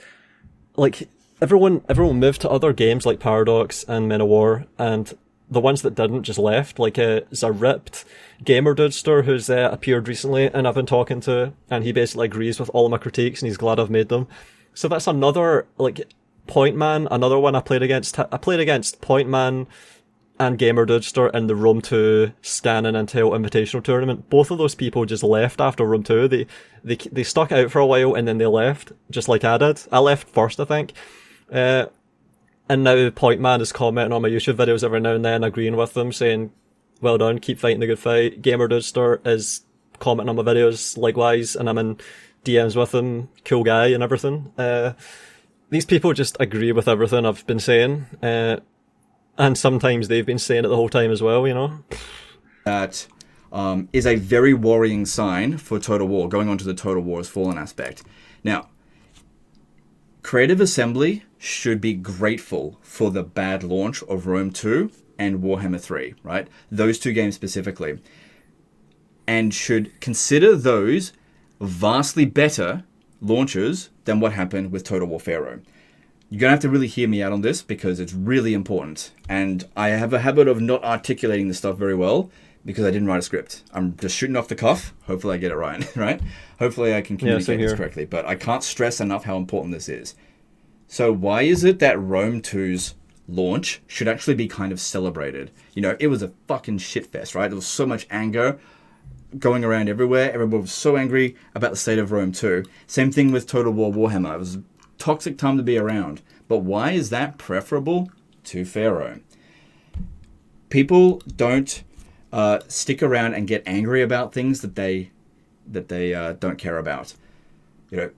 Like, everyone moved to other games like Paradox and Men of War, and the ones that didn't just left. Like, there's a ripped gamer dudester who's appeared recently, and I've been talking to, and he basically agrees with all of my critiques, and he's glad I've made them. So that's another, like, Point Man, another one I played against. I played against Point Man and Gamer Dudester in the Rome 2 Scan and Intel Invitational Tournament. Both of those people just left after Rome 2. They stuck out for a while, and then they left, just like I did. I left first, I think. And now Point Man is commenting on my YouTube videos every now and then, agreeing with them, saying, well done, keep fighting the good fight. Gamer Dudester is commenting on my videos likewise, and I'm in DMs with him, cool guy and everything. These people just agree with everything I've been saying, and sometimes they've been saying it the whole time as well, you know? That is a very worrying sign for Total War, going on to the Total War Has Fallen aspect. Now, Creative Assembly should be grateful for the bad launch of Rome 2 and Warhammer 3, right? Those two games specifically. And should consider those vastly better launches than what happened with Total War Pharaoh. You're going to have to really hear me out on this because it's really important. And I have a habit of not articulating this stuff very well because I didn't write a script. I'm just shooting off the cuff. Hopefully I get it right, right? Hopefully I can communicate this correctly. But I can't stress enough how important this is. So why is it that Rome 2's launch should actually be kind of celebrated? You know, it was a fucking shitfest, right? There was so much anger going around everywhere. Everyone was so angry about the state of Rome 2. Same thing with Total War Warhammer. It was a toxic time to be around. But why is that preferable to Pharaoh? People don't stick around and get angry about things that they don't care about. You know,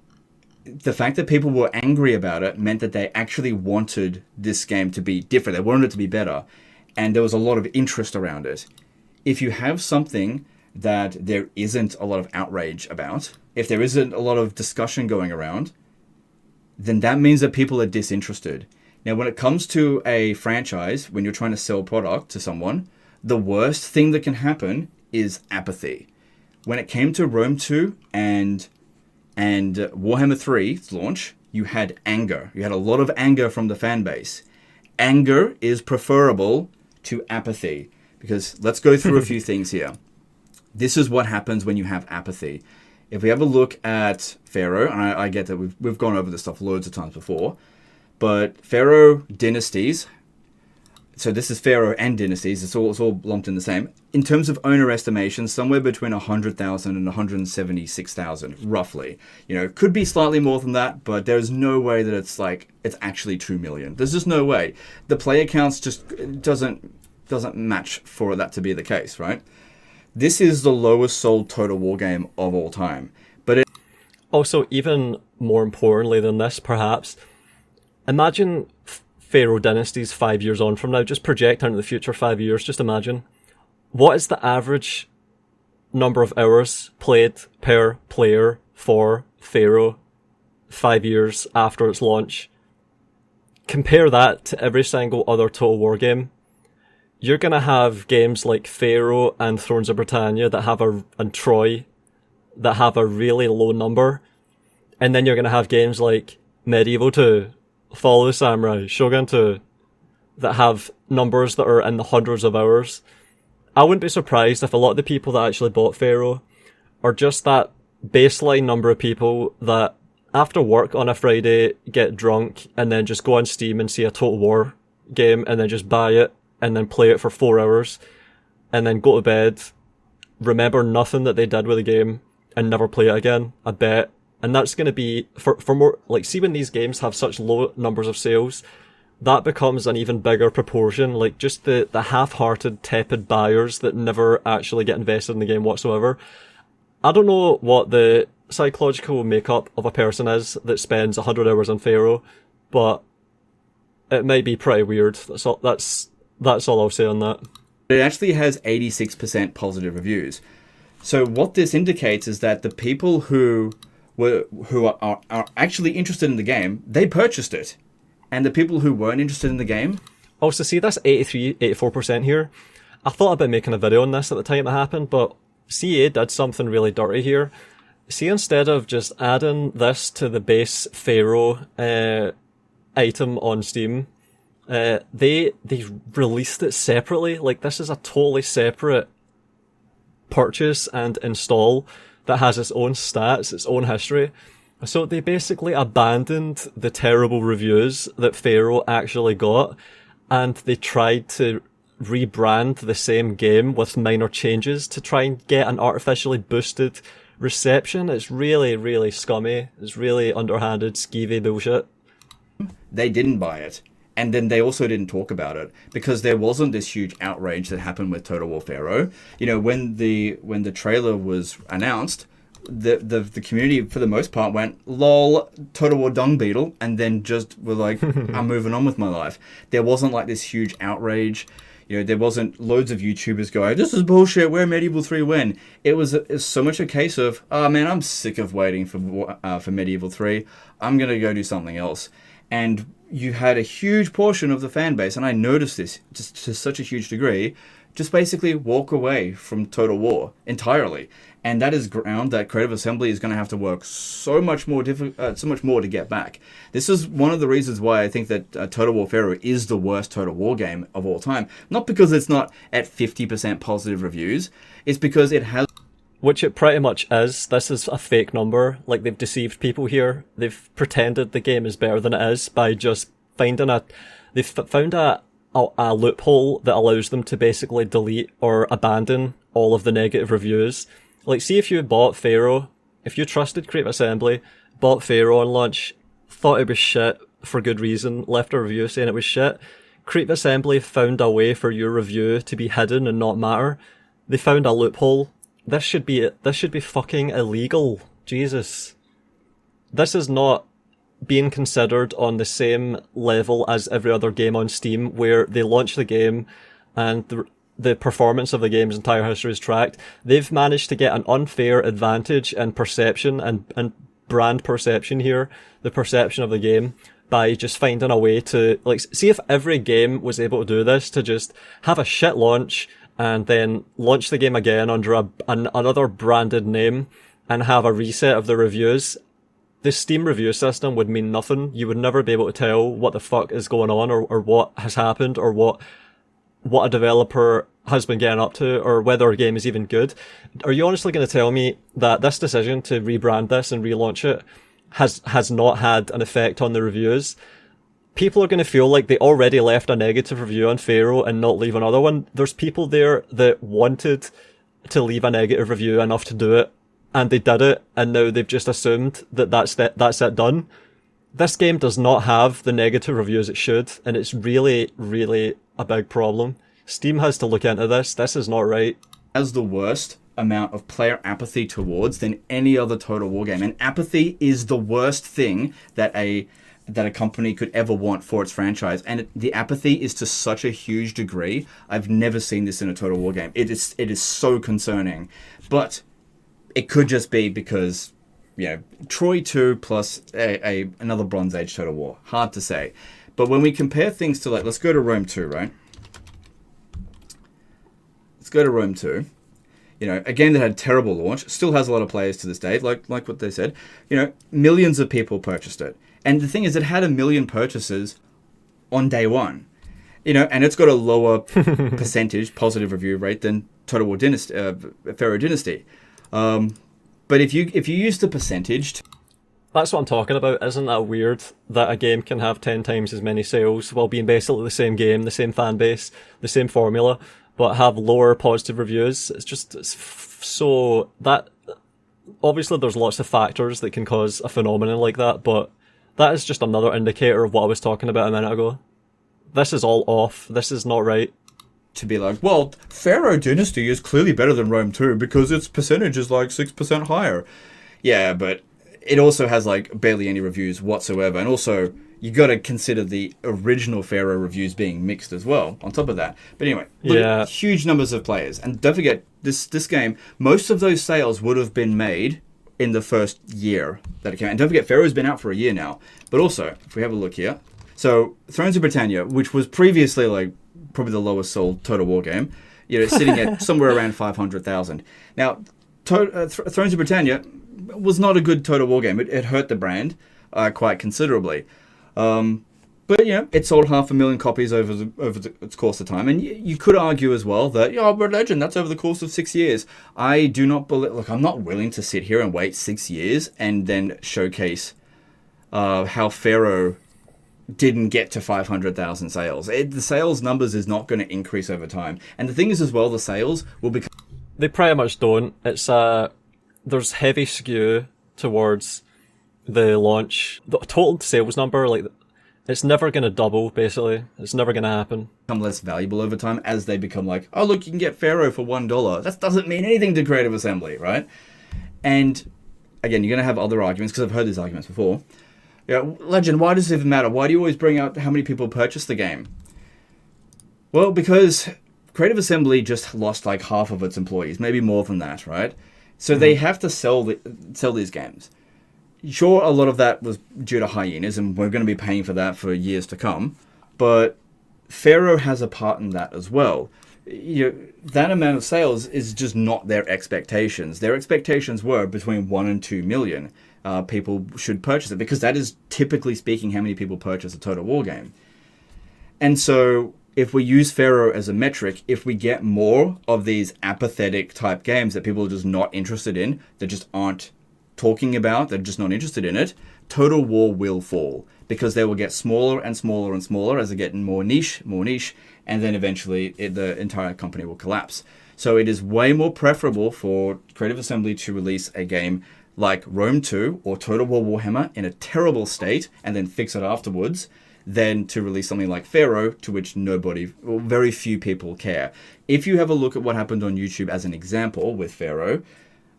the fact that people were angry about it meant that they actually wanted this game to be different. They wanted it to be better. And there was a lot of interest around it. If you have something that there isn't a lot of outrage about, if there isn't a lot of discussion going around, then that means that people are disinterested. Now, when it comes to a franchise, when you're trying to sell product to someone, the worst thing that can happen is apathy. When it came to Rome 2 and Warhammer 3's launch, you had anger. You had a lot of anger from the fan base. Anger is preferable to apathy. Because let's go through a few things here. This is what happens when you have apathy. If we have a look at Pharaoh, and I get that we've gone over this stuff loads of times before, but Pharaoh dynasties, so this is Pharaoh and dynasties, it's all lumped in the same. In terms of owner estimations, somewhere between 100,000 and 176,000, roughly. You know, it could be slightly more than that, but there's no way that it's actually 2 million. There's just no way. The player counts just doesn't match for that to be the case, right? This is the lowest sold Total War game of all time. But also, even more importantly than this, perhaps, imagine Pharaoh dynasties 5 years on from now. Just project into the future 5 years. Just imagine. What is the average number of hours played per player for Pharaoh 5 years after its launch? Compare that to every single other Total War game. You're going to have games like Pharaoh and Thrones of Britannia and Troy that have a really low number. And then you're going to have games like Medieval 2, Fall of the Samurai, Shogun 2, that have numbers that are in the hundreds of hours. I wouldn't be surprised if a lot of the people that actually bought Pharaoh are just that baseline number of people that after work on a Friday get drunk and then just go on Steam and see a Total War game and then just buy it and then play it for 4 hours and then go to bed, remember nothing that they did with the game and never play it again, I bet. And that's going to be, for more, like, see when these games have such low numbers of sales, that becomes an even bigger proportion, like just the half-hearted, tepid buyers that never actually get invested in the game whatsoever. I don't know what the psychological makeup of a person is that spends 100 hours on Pharaoh, but it may be pretty weird. That's all I'll say on that. It actually has 86% positive reviews. So what this indicates is that the people who are actually interested in the game, they purchased it. And the people who weren't interested in the game... Also, see this 84% here? I thought about making a video on this at the time it happened, but CA did something really dirty here. See, instead of just adding this to the base Pharaoh item on Steam, they released it separately. Like, this is a totally separate purchase and install that has its own stats, its own history. So they basically abandoned the terrible reviews that Pharaoh actually got, and they tried to rebrand the same game with minor changes to try and get an artificially boosted reception. It's really, really scummy. It's really underhanded, skeevy bullshit. They didn't buy it. And then they also didn't talk about it because there wasn't this huge outrage that happened with Total War Pharaoh. You know, when the trailer was announced, the community for the most part went lol Total War Dung Beetle, and then just were like, I'm moving on with my life. There wasn't like this huge outrage. You know, there wasn't loads of YouTubers going, this is bullshit, where Medieval 3 when? It was so much a case of, oh man, I'm sick of waiting for Medieval 3. I'm gonna go do something else. And you had a huge portion of the fan base, and I noticed this just to such a huge degree, just basically walk away from Total War entirely. And that is ground that Creative Assembly is going to have to work so much more to get back. This is one of the reasons why I think that Total War Pharaoh is the worst Total War game of all time. Not because it's not at 50% positive reviews, it's because it has... Which it pretty much is. This is a fake number. Like, they've deceived people here. They've pretended the game is better than it is by just finding they've found a loophole that allows them to basically delete or abandon all of the negative reviews. Like, see if you bought Pharaoh, if you trusted Creative Assembly, bought Pharaoh on launch, thought it was shit for good reason, left a review saying it was shit, Creative Assembly found a way for your review to be hidden and not matter. They found a loophole. This should be fucking illegal. Jesus. This is not being considered on the same level as every other game on Steam, where they launch the game and the performance of the game's entire history is tracked. They've managed to get an unfair advantage in perception and brand perception here, the perception of the game, by just finding a way to, like, see if every game was able to do this, to just have a shit launch and then launch the game again under another branded name and have a reset of the reviews. The Steam review system would mean nothing. You would never be able to tell what the fuck is going on or what has happened or what a developer has been getting up to or whether a game is even good. Are you honestly going to tell me that this decision to rebrand this and relaunch it has not had an effect on the reviews? People are going to feel like they already left a negative review on Pharaoh and not leave another one. There's people there that wanted to leave a negative review enough to do it, and they did it, and now they've just assumed that that's it done. This game does not have the negative reviews it should, and it's really, really a big problem. Steam has to look into this. This is not right. Has the worst amount of player apathy towards than any other Total War game. And apathy is the worst thing that a company could ever want for its franchise. And the apathy is to such a huge degree. I've never seen this in a Total War game. It is so concerning. But it could just be because, you know, Troy 2 plus another Bronze Age Total War. Hard to say. But when we compare things to, like, let's go to Rome 2, right? Let's go to Rome 2. You know, a game that had a terrible launch, still has a lot of players to this day, like what they said. You know, millions of people purchased it. And the thing is, it had 1 million purchases on day one. and it's got a lower percentage positive review rate than Total War Dynasty, Pharaoh Dynasty. But if you use the percentage, That's what I'm talking about. Isn't that weird that a game can have 10 times as many sales while being basically the same game, the same fan base, the same formula, but have lower positive reviews? So that obviously there's lots of factors that can cause a phenomenon like that, but that is just another indicator of what I was talking about a minute ago. This is all off. This is not right. to be like, well, Pharaoh Dynasty is clearly better than Rome 2 because its percentage is like 6% higher. Yeah, but it also has like barely any reviews whatsoever. And also, you got to consider the original Pharaoh reviews being mixed as well on top of that. But anyway, look at huge numbers of players. And don't forget, this game, most of those sales would have been made in the first year that it came out. And don't forget, Pharaoh's been out for a year now. But also, if we have a look here, so Thrones of Britannia, which was previously like probably the lowest sold Total War game, sitting at somewhere around 500,000. Now, Thrones of Britannia was not a good Total War game. It hurt the brand quite considerably. But it sold 500,000 copies over its course of time, and you could argue as well that but Legend, that's over the course of 6 years. I do not believe. Look, I'm not willing to sit here and wait 6 years and then showcase how Pharaoh didn't get to 500,000 sales. The sales numbers is not going to increase over time, and the thing is as well, the sales will become. They pretty much don't. It's there's heavy skew towards the launch. The total sales number, like, it's never going to double, basically. It's never going to happen. Become less valuable over time as they become like, oh, look, you can get Pharaoh for $1. That doesn't mean anything to Creative Assembly, right? And again, you're going to have other arguments, because I've heard these arguments before. Legend, why does it even matter? Why do you always bring out how many people purchase the game? Well, because Creative Assembly just lost like half of its employees, maybe more than that, right? So they have to sell these games. Sure, a lot of that was due to hyenas, and we're going to be paying for that for years to come. But Pharaoh has a part in that as well. That amount of sales is just not their expectations. Their expectations were between 1 and 2 million people should purchase it, because that is typically speaking how many people purchase a Total War game. And so if we use Pharaoh as a metric, if we get more of these apathetic type games that people are just not interested in, that just aren't talking about, they're just not interested in it, Total War will fall, because they will get smaller and smaller and smaller as they get more niche, and then eventually the entire company will collapse. So it is way more preferable for Creative Assembly to release a game like Rome 2 or Total War Warhammer in a terrible state and then fix it afterwards, than to release something like Pharaoh, to which nobody, or very few people care. If you have a look at what happened on YouTube as an example with Pharaoh,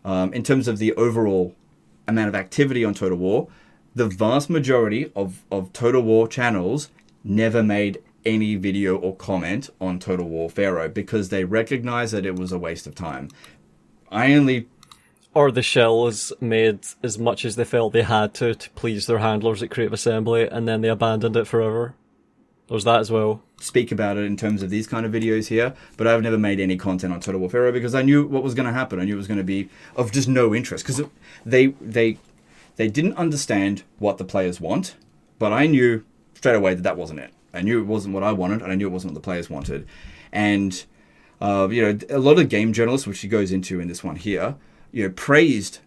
in terms of the overall amount of activity on Total War, the vast majority of Total War channels never made any video or comment on Total War Pharaoh, because they recognized that it was a waste of time. Or the shells made as much as they felt they had to please their handlers at Creative Assembly, and then they abandoned it forever. There's that as well. Speak about it in terms of these kind of videos here, but I've never made any content on Total War Pharaoh because I knew what was going to happen. I knew it was going to be of just no interest, because they didn't understand what the players want, but I knew straight away that wasn't it. I knew it wasn't what I wanted, and I knew it wasn't what the players wanted. And a lot of game journalists, which he goes into in this one here, praised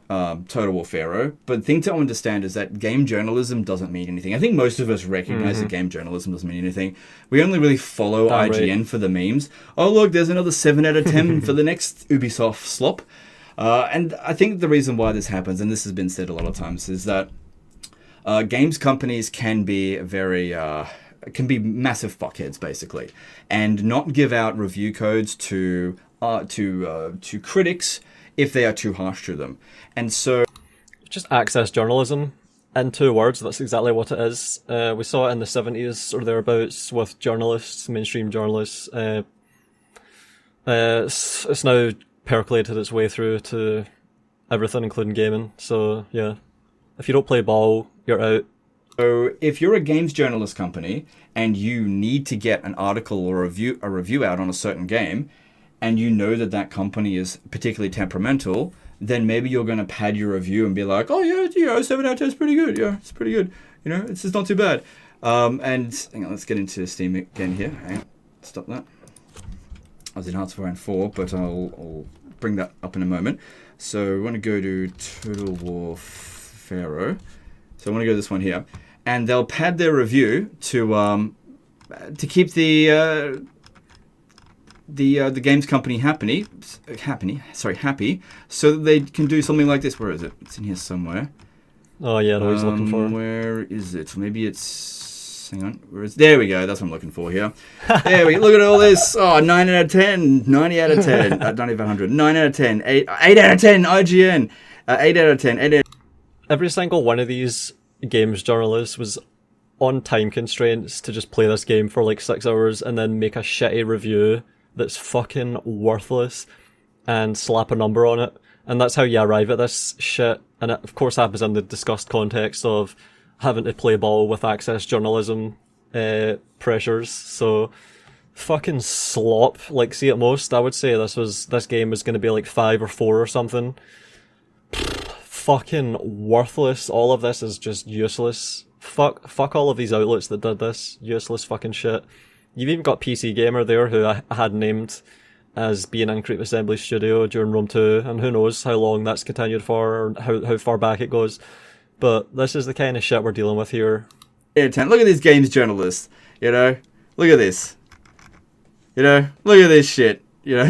Total War Pharaoh, but the thing to understand is that game journalism doesn't mean anything. I think most of us recognize that game journalism doesn't mean anything. We only really follow IGN for the memes. Oh, look, there's another 7 out of 10 for the next Ubisoft slop. And I think the reason why this happens, and this has been said a lot of times, is that games companies can be massive fuckheads, basically, and not give out review codes to critics if they are too harsh to them. And so just access journalism in 2 words. That's exactly what it is. We saw it in the 70s or thereabouts with journalists, mainstream journalists. It's now percolated its way through to everything, including gaming. So yeah, if you don't play ball, you're out. So if you're a games journalist company and you need to get an article or a review out on a certain game, and you know that company is particularly temperamental, then maybe you're going to pad your review and be like, oh yeah, 7 out of 10 is pretty good. Yeah, it's pretty good. It's just not too bad. And hang on, let's get into Steam again here. Hang on, stop that. I was in Hearts of Iron 4, but I'll bring that up in a moment. So we want to go to Total War Pharaoh. So I want to go to this one here, and they'll pad their review to keep the games company happy, so that they can do something like this. Where is it? It's in here somewhere. Oh yeah, I was looking for. Where is it? Maybe it's. Hang on. There we go. That's what I'm looking for here. There we go. Look at all this. Oh, 9 out of 10. 90 out of 10. Not even 100. 9 out of 10. 8 out of 10. IGN. 8 out of 10. 8 out of... Every single one of these games journalists was on time constraints to just play this game for like 6 hours and then make a shitty review that's fucking worthless and slap a number on it. And that's how you arrive at this shit. And it, of course, happens in the discussed context of having to play ball with access journalism pressures. So fucking slop. Like, see, at most, I would say this game was going to be like 5 or 4 or something. Fucking worthless. All of this is just useless. Fuck all of these outlets that did this. Useless fucking shit. You've even got PC Gamer there, who I had named as being in Creative Assembly Studio during Rome 2, and who knows how long that's continued for, or how far back it goes. But this is the kind of shit we're dealing with here. Yeah, 10. Look at these games journalists, you know? Look at this. You know? Look at this shit. You know?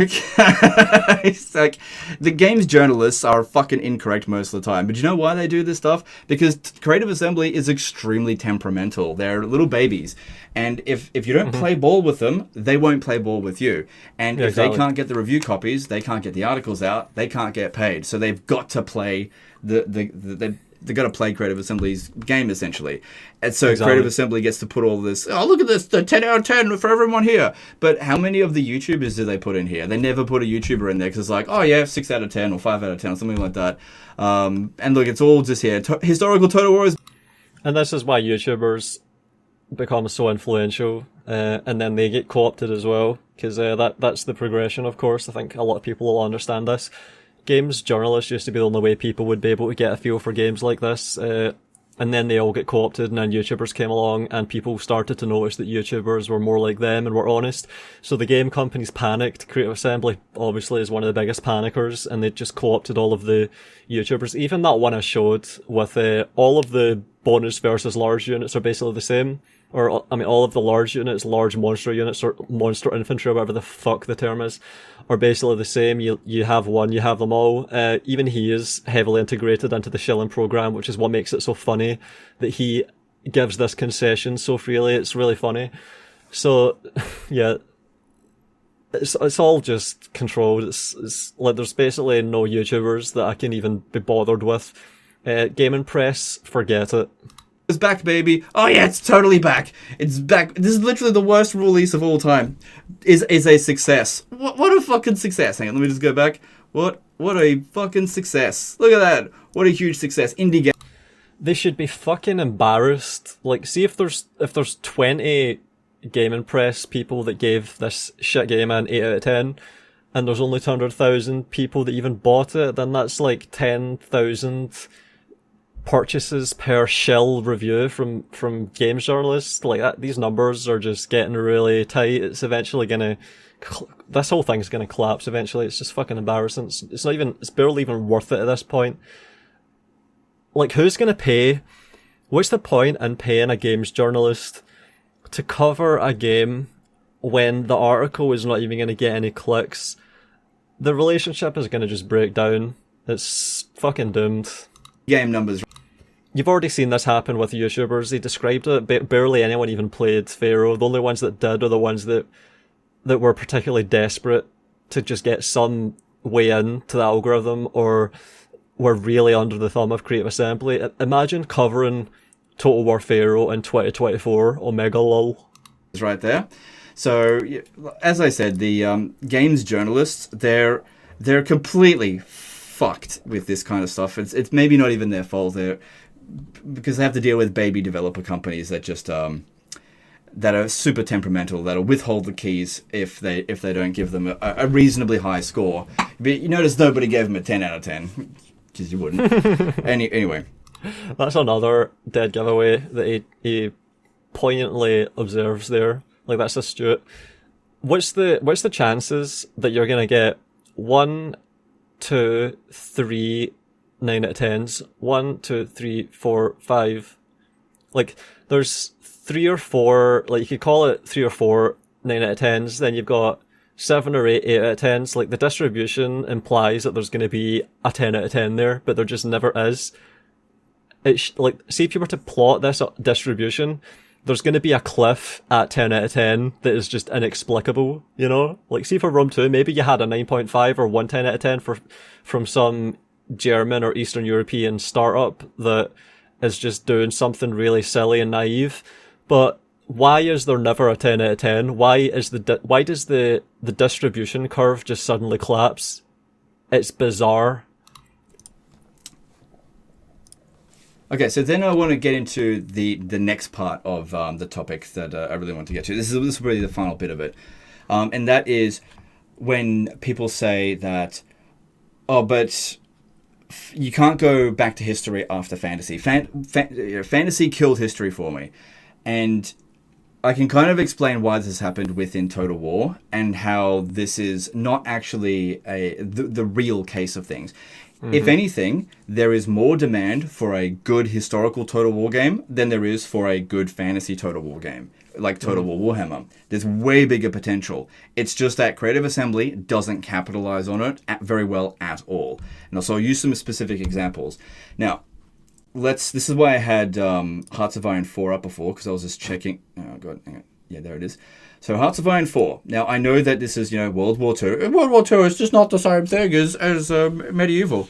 It's like, the games journalists are fucking incorrect most of the time. But you know why they do this stuff? Because Creative Assembly is extremely temperamental. They're little babies. And if you don't play ball with them, they won't play ball with you. And if they can't get the review copies, they can't get the articles out, they can't get paid. So they've got to play they've got to play Creative Assembly's game, essentially. And so Creative Assembly gets to put all this, oh, look at this, the 10 out of 10 for everyone here. But how many of the YouTubers do they put in here? They never put a YouTuber in there because it's like, oh yeah, 6 out of 10 or 5 out of 10 or something like that. And look, it's all just here. Historical Total War is... And this is why YouTubers become so influential, and then they get co-opted as well, because that's the progression, of course. I think a lot of people will understand this. Games journalists used to be the only way people would be able to get a feel for games like this, and then they all get co-opted, and then YouTubers came along, and people started to notice that YouTubers were more like them and were honest. So the game companies panicked. Creative Assembly obviously is one of the biggest panickers, and they just co-opted all of the YouTubers. Even that one I showed with all of the bonus versus large units are basically the same. Or, I mean, all of the large units, large monster units, or monster infantry, or whatever the fuck the term is, are basically the same. You have one, you have them all. Even he is heavily integrated into the Shilliinator program, which is what makes it so funny that he gives this concession so freely. It's really funny. So, yeah, it's all just controlled. It's like there's basically no YouTubers that I can even be bothered with. Gaming Press, forget it. It's back, baby. Oh yeah, it's totally back. It's back. This is literally the worst release of all time. Is a success. What a fucking success. Hang on, let me just go back. What a fucking success. Look at that. What a huge success. Indie game. They should be fucking embarrassed. Like, see if there's 20 Gaming Press people that gave this shit game an 8 out of 10, and there's only 200,000 people that even bought it, then that's like 10,000 purchases per shill review from games journalists. Like that, these numbers are just getting really tight. It's eventually gonna, this whole thing's gonna collapse eventually. It's just fucking embarrassing. It's barely even worth it at this point. Like, who's gonna pay? What's the point in paying a games journalist to cover a game when the article is not even gonna get any clicks? The relationship is gonna just break down. It's fucking doomed. Game numbers. You've already seen this happen with YouTubers. They described it. Barely anyone even played Pharaoh. The only ones that did are the ones that were particularly desperate to just get some way in to the algorithm, or were really under the thumb of Creative Assembly. Imagine covering Total War Pharaoh in 2024. Omega lol. Right there. So, as I said, the games journalists, they're completely fucked with this kind of stuff. It's maybe not even their fault. Because they have to deal with baby developer companies that just that are super temperamental, that'll withhold the keys if they don't give them a reasonably high score. But you notice nobody gave them a 10 out of 10, because you wouldn't. Anyway, that's another dead giveaway that he poignantly observes there. Like, that's astute. What's the chances that you're gonna get 1, 2, 3 9 out of 10s, 1, 2, 3, 4, 5. Like, there's 3 or 4, like, you could call it 3 or 4 9 out of 10s, then you've got 7 or 8 8 out of 10s. Like, the distribution implies that there's going to be a 10 out of 10 there, but there just never is. Like, see, if you were to plot this distribution, there's going to be a cliff at 10 out of 10 that is just inexplicable, you know? Like, see, for Rome 2, maybe you had a 9.5 or 1 10 out of 10 from some German or Eastern European startup that is just doing something really silly and naive. But why is there never a 10 out of 10? Why does the distribution curve just suddenly collapse? It's bizarre. Okay, so then I want to get into the next part of the topic that I really want to get to. This is really the final bit of it. And that is when people say that, oh, but you can't go back to history after fantasy. Fantasy killed history for me. And I can kind of explain why this has happened within Total War and how this is not actually the real case of things. Mm-hmm. If anything, there is more demand for a good historical Total War game than there is for a good fantasy Total War game, like Total War Warhammer. There's way bigger potential. It's just that Creative Assembly doesn't capitalize on it very well at all. And so I'll use some specific examples. Now, this is why I had Hearts of Iron 4 up before, because I was just checking. Oh, God, hang on. Yeah, there it is. So Hearts of Iron 4. Now, I know that this is, World War II. World War II is just not the same thing as medieval.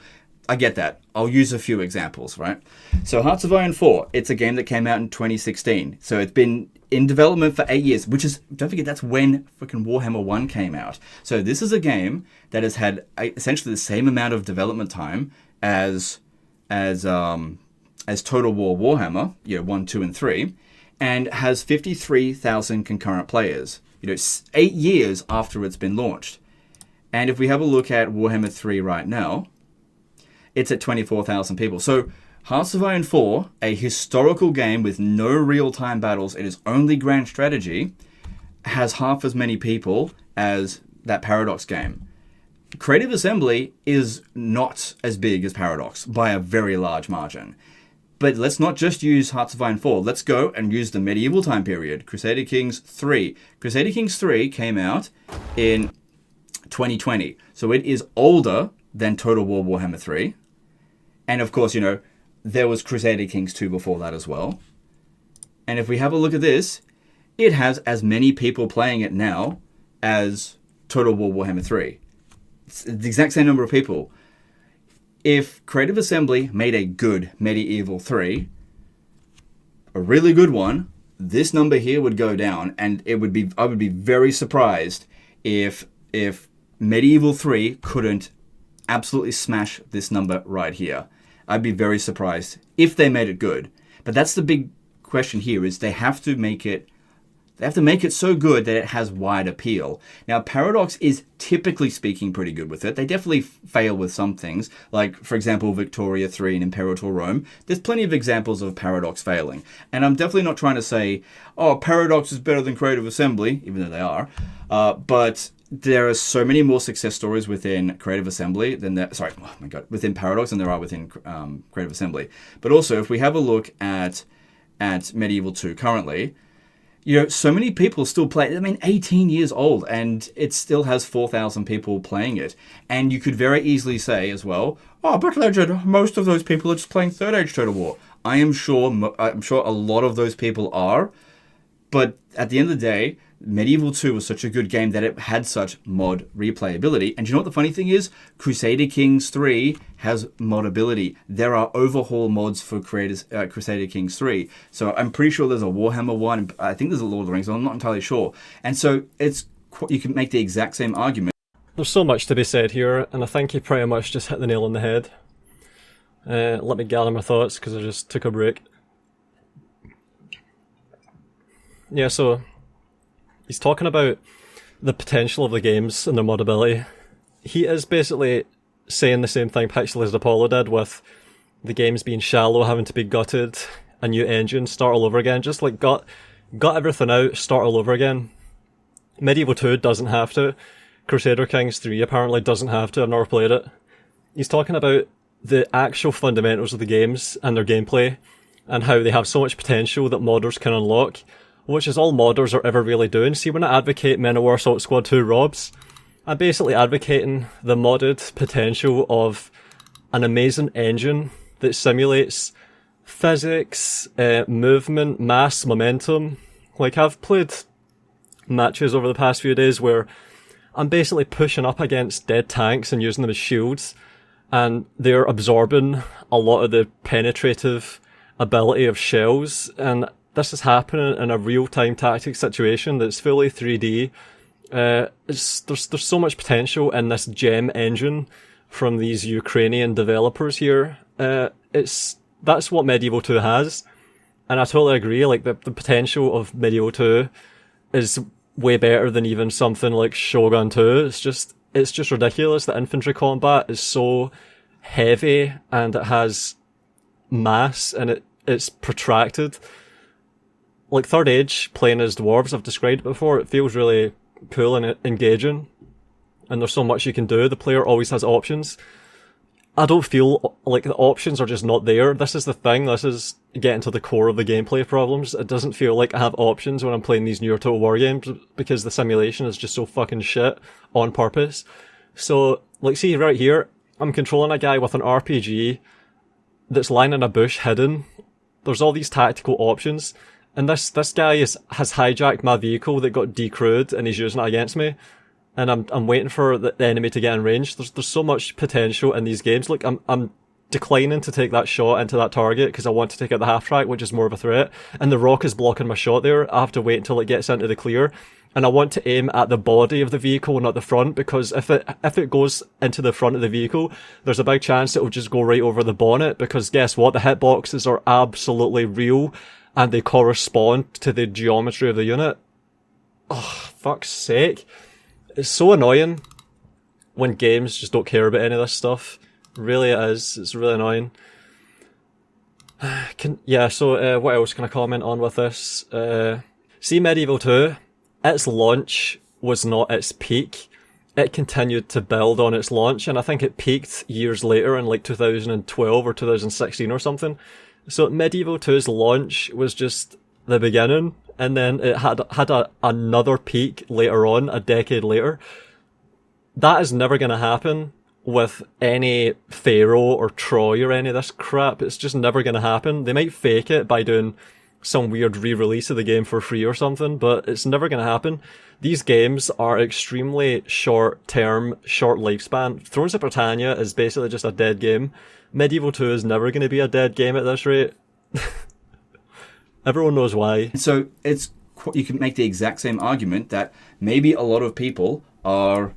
I get that. I'll use a few examples, right? So Hearts of Iron 4, it's a game that came out in 2016. So it's been in development for 8 years, which is, don't forget, that's when freaking Warhammer 1 came out. So this is a game that has had essentially the same amount of development time as Total War Warhammer, 1, 2, and 3, and has 53,000 concurrent players, 8 years after it's been launched. And if we have a look at Warhammer 3 right now, it's at 24,000 people. So Hearts of Iron 4, a historical game with no real-time battles, it is only grand strategy, has half as many people as that Paradox game. Creative Assembly is not as big as Paradox by a very large margin. But let's not just use Hearts of Iron 4. Let's go and use the medieval time period. Crusader Kings 3. Crusader Kings 3 came out in 2020. So it is older than Total War Warhammer 3. And of course, there was Crusader Kings 2 before that as well. And if we have a look at this, it has as many people playing it now as Total War Warhammer 3. It's the exact same number of people. If Creative Assembly made a good Medieval 3, a really good one, this number here would go down, and I would be very surprised if Medieval 3 couldn't absolutely smash this number right here. I'd be very surprised if they made it good. But that's the big question here, is they have to make it so good that it has wide appeal. Now, Paradox is typically speaking pretty good with it. They definitely fail with some things, like, for example, Victoria 3 and Imperator Rome. There's plenty of examples of Paradox failing. And I'm definitely not trying to say, oh, Paradox is better than Creative Assembly, even though they are. But there are so many more success stories within Creative Assembly within Paradox than there are within Creative Assembly. But also, if we have a look at Medieval 2 currently, so many people still play. 18 years old, and it still has 4,000 people playing it. And you could very easily say as well, oh, but Legend, most of those people are just playing Third Age Total War. I'm sure a lot of those people are, but at the end of the day, Medieval 2 was such a good game that it had such mod replayability. And you know what the funny thing is? Crusader Kings 3 has modability. There are overhaul mods for Crusader Kings 3. So I'm pretty sure there's a Warhammer 1. And I think there's a Lord of the Rings. I'm not entirely sure. And so you can make the exact same argument. There's so much to be said here, and I think you pretty much just hit the nail on the head. Let me gather my thoughts, because I just took a break. Yeah, so he's talking about the potential of the games and their modability. He is basically saying the same thing Pixelated Apollo did, with the games being shallow, having to be gutted, a new engine, start all over again. Just like Gut everything out, start all over again. Medieval 2 doesn't have to. Crusader Kings 3 apparently doesn't have to. I've never played it. He's talking about the actual fundamentals of the games and their gameplay, and how they have so much potential that modders can unlock, which is all modders are ever really doing. See, when I advocate Men of War Assault Squad 2 Robs, I'm basically advocating the modded potential of an amazing engine that simulates physics, movement, mass, momentum. Like, I've played matches over the past few days where I'm basically pushing up against dead tanks and using them as shields, and they're absorbing a lot of the penetrative ability of shells, and this is happening in a real-time tactics situation that's fully 3D. There's so much potential in this gem engine from these Ukrainian developers here. That's what Medieval 2 has, and I totally agree. Like, the potential of Medieval 2 is way better than even something like Shogun 2. It's just ridiculous. The infantry combat is so heavy, and it has mass, and it's protracted. Like, Third Age, playing as dwarves, I've described it before, it feels really cool and engaging, and there's so much you can do. The player always has options. I don't feel like the options are just not there. This is the thing. This is getting to the core of the gameplay problems. It doesn't feel like I have options when I'm playing these newer Total War games, because the simulation is just so fucking shit on purpose. So, like, see right here, I'm controlling a guy with an RPG that's lying in a bush hidden. There's all these tactical options, and this guy has hijacked my vehicle that got decrewed, and he's using it against me. And I'm waiting for the enemy to get in range. There's so much potential in these games. Like, I'm declining to take that shot into that target because I want to take out the half track, which is more of a threat. And the rock is blocking my shot there. I have to wait until it gets into the clear. And I want to aim at the body of the vehicle, not the front, because if it goes into the front of the vehicle, there's a big chance it will just go right over the bonnet, because guess what? The hitboxes are absolutely real, and they correspond to the geometry of the unit. Oh, fuck's sake. It's so annoying when games just don't care about any of this stuff. Really it is. It's really annoying. So what else can I comment on with this? See, Medieval 2, its launch was not its peak. It continued to build on its launch, and I think it peaked years later in like 2012 or 2016 or something. So Medieval 2's launch was just the beginning, and then it had another peak later on, a decade later. That is never going to happen with any Pharaoh or Troy or any of this crap. It's just never going to happen. They might fake it by doing some weird re-release of the game for free or something, but it's never going to happen. These games are extremely short-term, short lifespan. Thrones of Britannia is basically just a dead game. Medieval 2 is never going to be a dead game at this rate. Everyone knows why. So you can make the exact same argument that maybe a lot of people are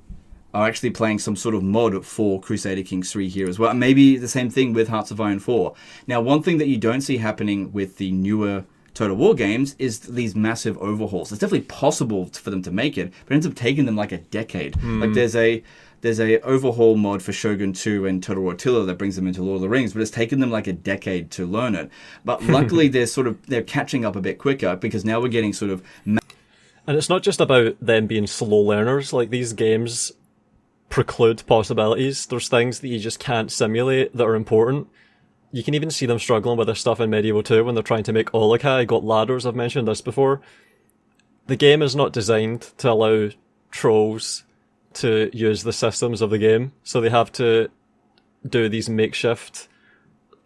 actually playing some sort of mod for Crusader Kings 3 here as well. And maybe the same thing with Hearts of Iron 4. Now, one thing that you don't see happening with the newer Total War games is these massive overhauls. It's definitely possible for them to make it, but it ends up taking them like a decade. Like, there's a overhaul mod for Shogun 2 and Total War Attila that brings them into Lord of the Rings, but it's taken them like a decade to learn it. But luckily, they're catching up a bit quicker, because now we're getting sort of... And it's not just about them being slow learners. Like, these games preclude possibilities. There's things that you just can't simulate that are important. You can even see them struggling with their stuff in Medieval 2 when they're trying to make Olokai got ladders. I've mentioned this before. The game is not designed to allow trolls to use the systems of the game, so they have to do these makeshift,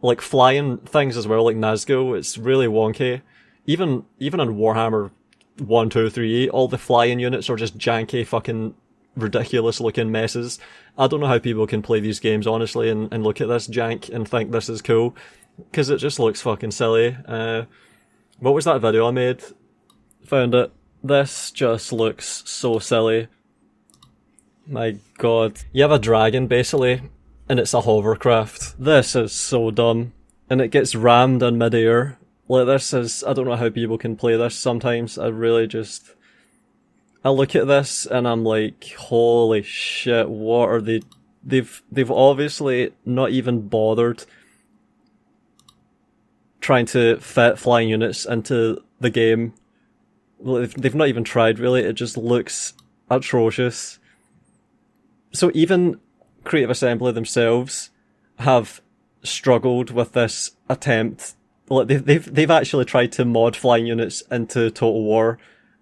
like, flying things as well, like Nazgul. It's really wonky. Even in Warhammer 1, 2, 3, all the flying units are just janky, fucking ridiculous looking messes. I don't know how people can play these games, honestly, and look at this jank and think this is cool, because it just looks fucking silly. What was that video I made? Found it. This just looks so silly. My god. You have a dragon, basically, and it's a hovercraft. This is so dumb. And it gets rammed in midair. Like, this is... I don't know how people can play this sometimes. I really just... I look at this and I'm like, holy shit, what are they... They've obviously not even bothered trying to fit flying units into the game Well, they've not even tried, really. It just looks atrocious. So even Creative Assembly themselves have struggled with this attempt. Like they've actually tried to mod flying units into Total War,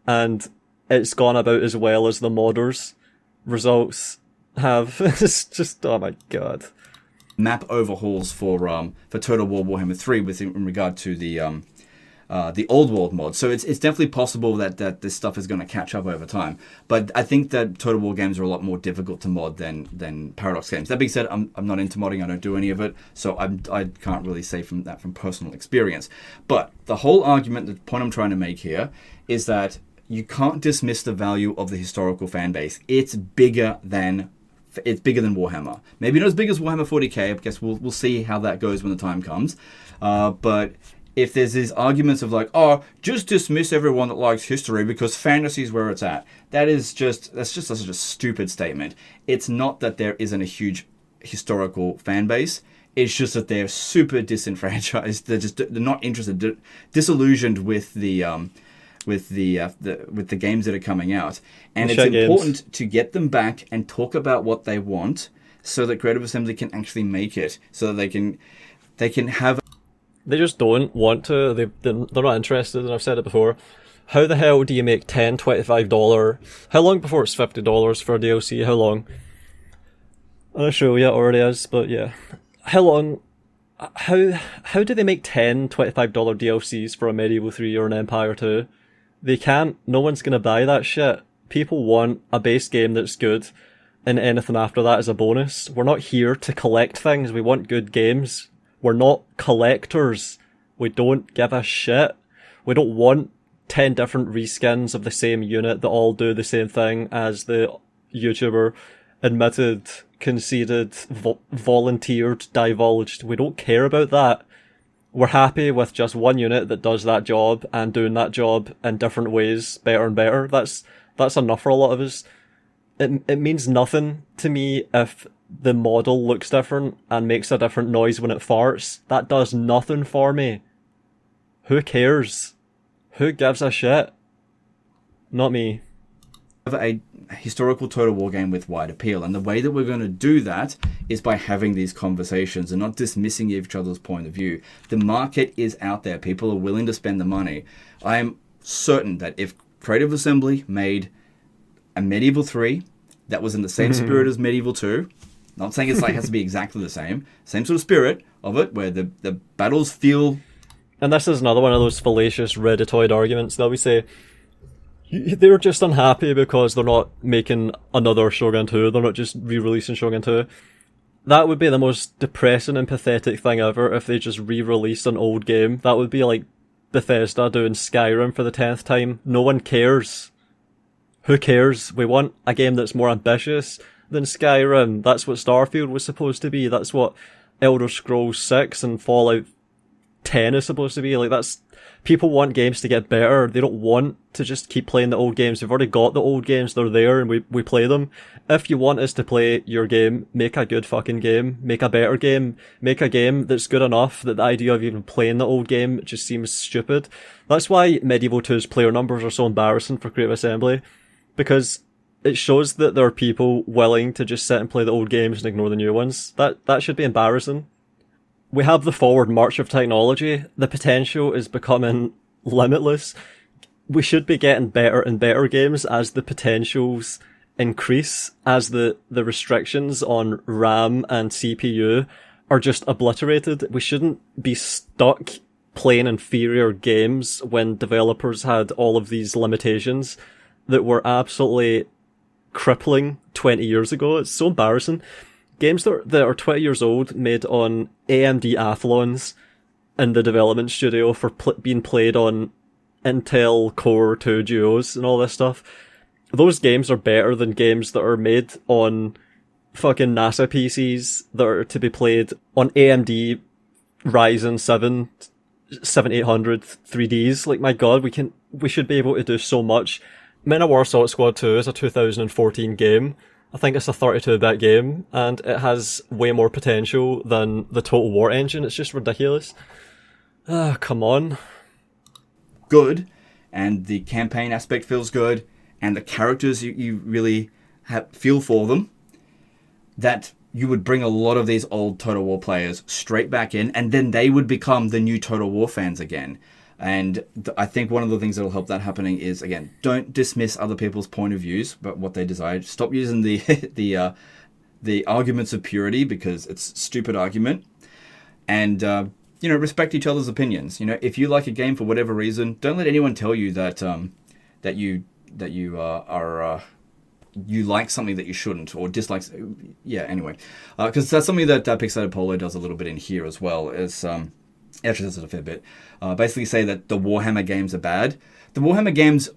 and it's gone about as well as the modders' results have. It's just, oh my god. Map overhauls for Total War Warhammer 3 in regard to the old world mod. So it's definitely possible that this stuff is going to catch up over time. But I think that Total War games are a lot more difficult to mod than Paradox games. That being said, I'm not into modding. I don't do any of it, so I can't really say from personal experience. But the whole argument, the point I'm trying to make here, is that you can't dismiss the value of the historical fan base. It's bigger than Warhammer. Maybe not as big as Warhammer 40k. I guess we'll see how that goes when the time comes. But if there's these arguments of like, oh, just dismiss everyone that likes history because fantasy is where it's at, that's just such a stupid statement. It's not that there isn't a huge historical fan base. It's just that they're super disenfranchised. They're not interested, disillusioned with the games that are coming out, and it's important to get them back and talk about what they want, so that Creative Assembly can actually make it, so that they can have. They just don't want to. They're not interested, and I've said it before. How the hell do you make $10, $25? How long before it's $50 for a DLC? How long? I'm not sure yet, already is, but yeah. How long? How do they make $10, $25 DLCs for a Medieval 3 or an Empire 2? They can't. No one's going to buy that shit. People want a base game that's good, and anything after that is a bonus. We're not here to collect things. We want good games. We're not collectors. We don't give a shit. We don't want 10 different reskins of the same unit that all do the same thing, as the YouTuber admitted, conceded, volunteered, divulged. We don't care about that. We're happy with just one unit that does that job and doing that job in different ways, better and better. That's enough for a lot of us. It means nothing to me if the model looks different and makes a different noise when it farts. That does nothing for me. Who cares? Who gives a shit? Not me. A historical Total War game with wide appeal, and the way that we're going to do that is by having these conversations and not dismissing each other's point of view. The market is out there. People are willing to spend the money. I am certain that if Creative Assembly made a Medieval 3 that was in the same spirit as Medieval 2, not saying it's like has to be exactly the same sort of spirit of it, where the battles feel. And this is another one of those fallacious Redditoid arguments. They'll be say, they're just unhappy because they're not making another Shogun 2. They're not just re-releasing Shogun 2. That would be the most depressing and pathetic thing ever if they just re-released an old game. That would be like Bethesda doing Skyrim for the 10th time. No one cares. Who cares? We want a game that's more ambitious than Skyrim. That's what Starfield was supposed to be. That's what Elder Scrolls 6 and Fallout 10 is supposed to be. Like, that's... People want games to get better. They don't want to just keep playing the old games. We've already got the old games. They're there and we play them. If you want us to play your game, make a good fucking game. Make a better game. Make a game that's good enough that the idea of even playing the old game just seems stupid. That's why Medieval 2's player numbers are so embarrassing for Creative Assembly. Because it shows that there are people willing to just sit and play the old games and ignore the new ones. That should be embarrassing. We have the forward march of technology. The potential is becoming limitless. We should be getting better and better games as the potentials increase, as the restrictions on RAM and CPU are just obliterated. We shouldn't be stuck playing inferior games when developers had all of these limitations that were absolutely crippling 20 years ago. It's so embarrassing. Games that are 20 years old, made on AMD Athlons in the development studio for being played on Intel Core 2 Duos and all this stuff. Those games are better than games that are made on fucking NASA PCs that are to be played on AMD Ryzen 7 7800 3Ds. Like, my god, we should be able to do so much. Men of War Assault Squad 2 is a 2014 game. I think it's a 32-bit game, and it has way more potential than the Total War engine. It's just ridiculous. Come on. Good, and the campaign aspect feels good, and the characters you really feel for them, that you would bring a lot of these old Total War players straight back in, and then they would become the new Total War fans again. And I think one of the things that will help that happening is, again, don't dismiss other people's point of views, but what they desire. Stop using the arguments of purity, because it's a stupid argument. And, respect each other's opinions. If you like a game for whatever reason, don't let anyone tell you that you like something that you shouldn't, or dislike. Yeah, anyway. Because that's something that Pixelated Apollo does a little bit in here as well. Actually does it a fair bit. Basically say that the Warhammer games are bad. The Warhammer games,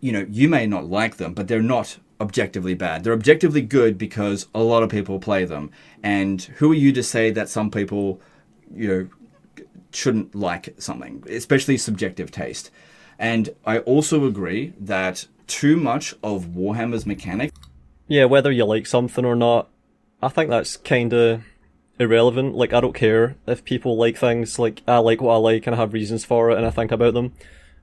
you may not like them, but they're not objectively bad. They're objectively good because a lot of people play them. And who are you to say that some people, shouldn't like something, especially subjective taste? And I also agree that too much of Warhammer's mechanics... Yeah, whether you like something or not, I think that's kind of irrelevant. Like, I don't care if people like things. Like, I like what I like and I have reasons for it and I think about them.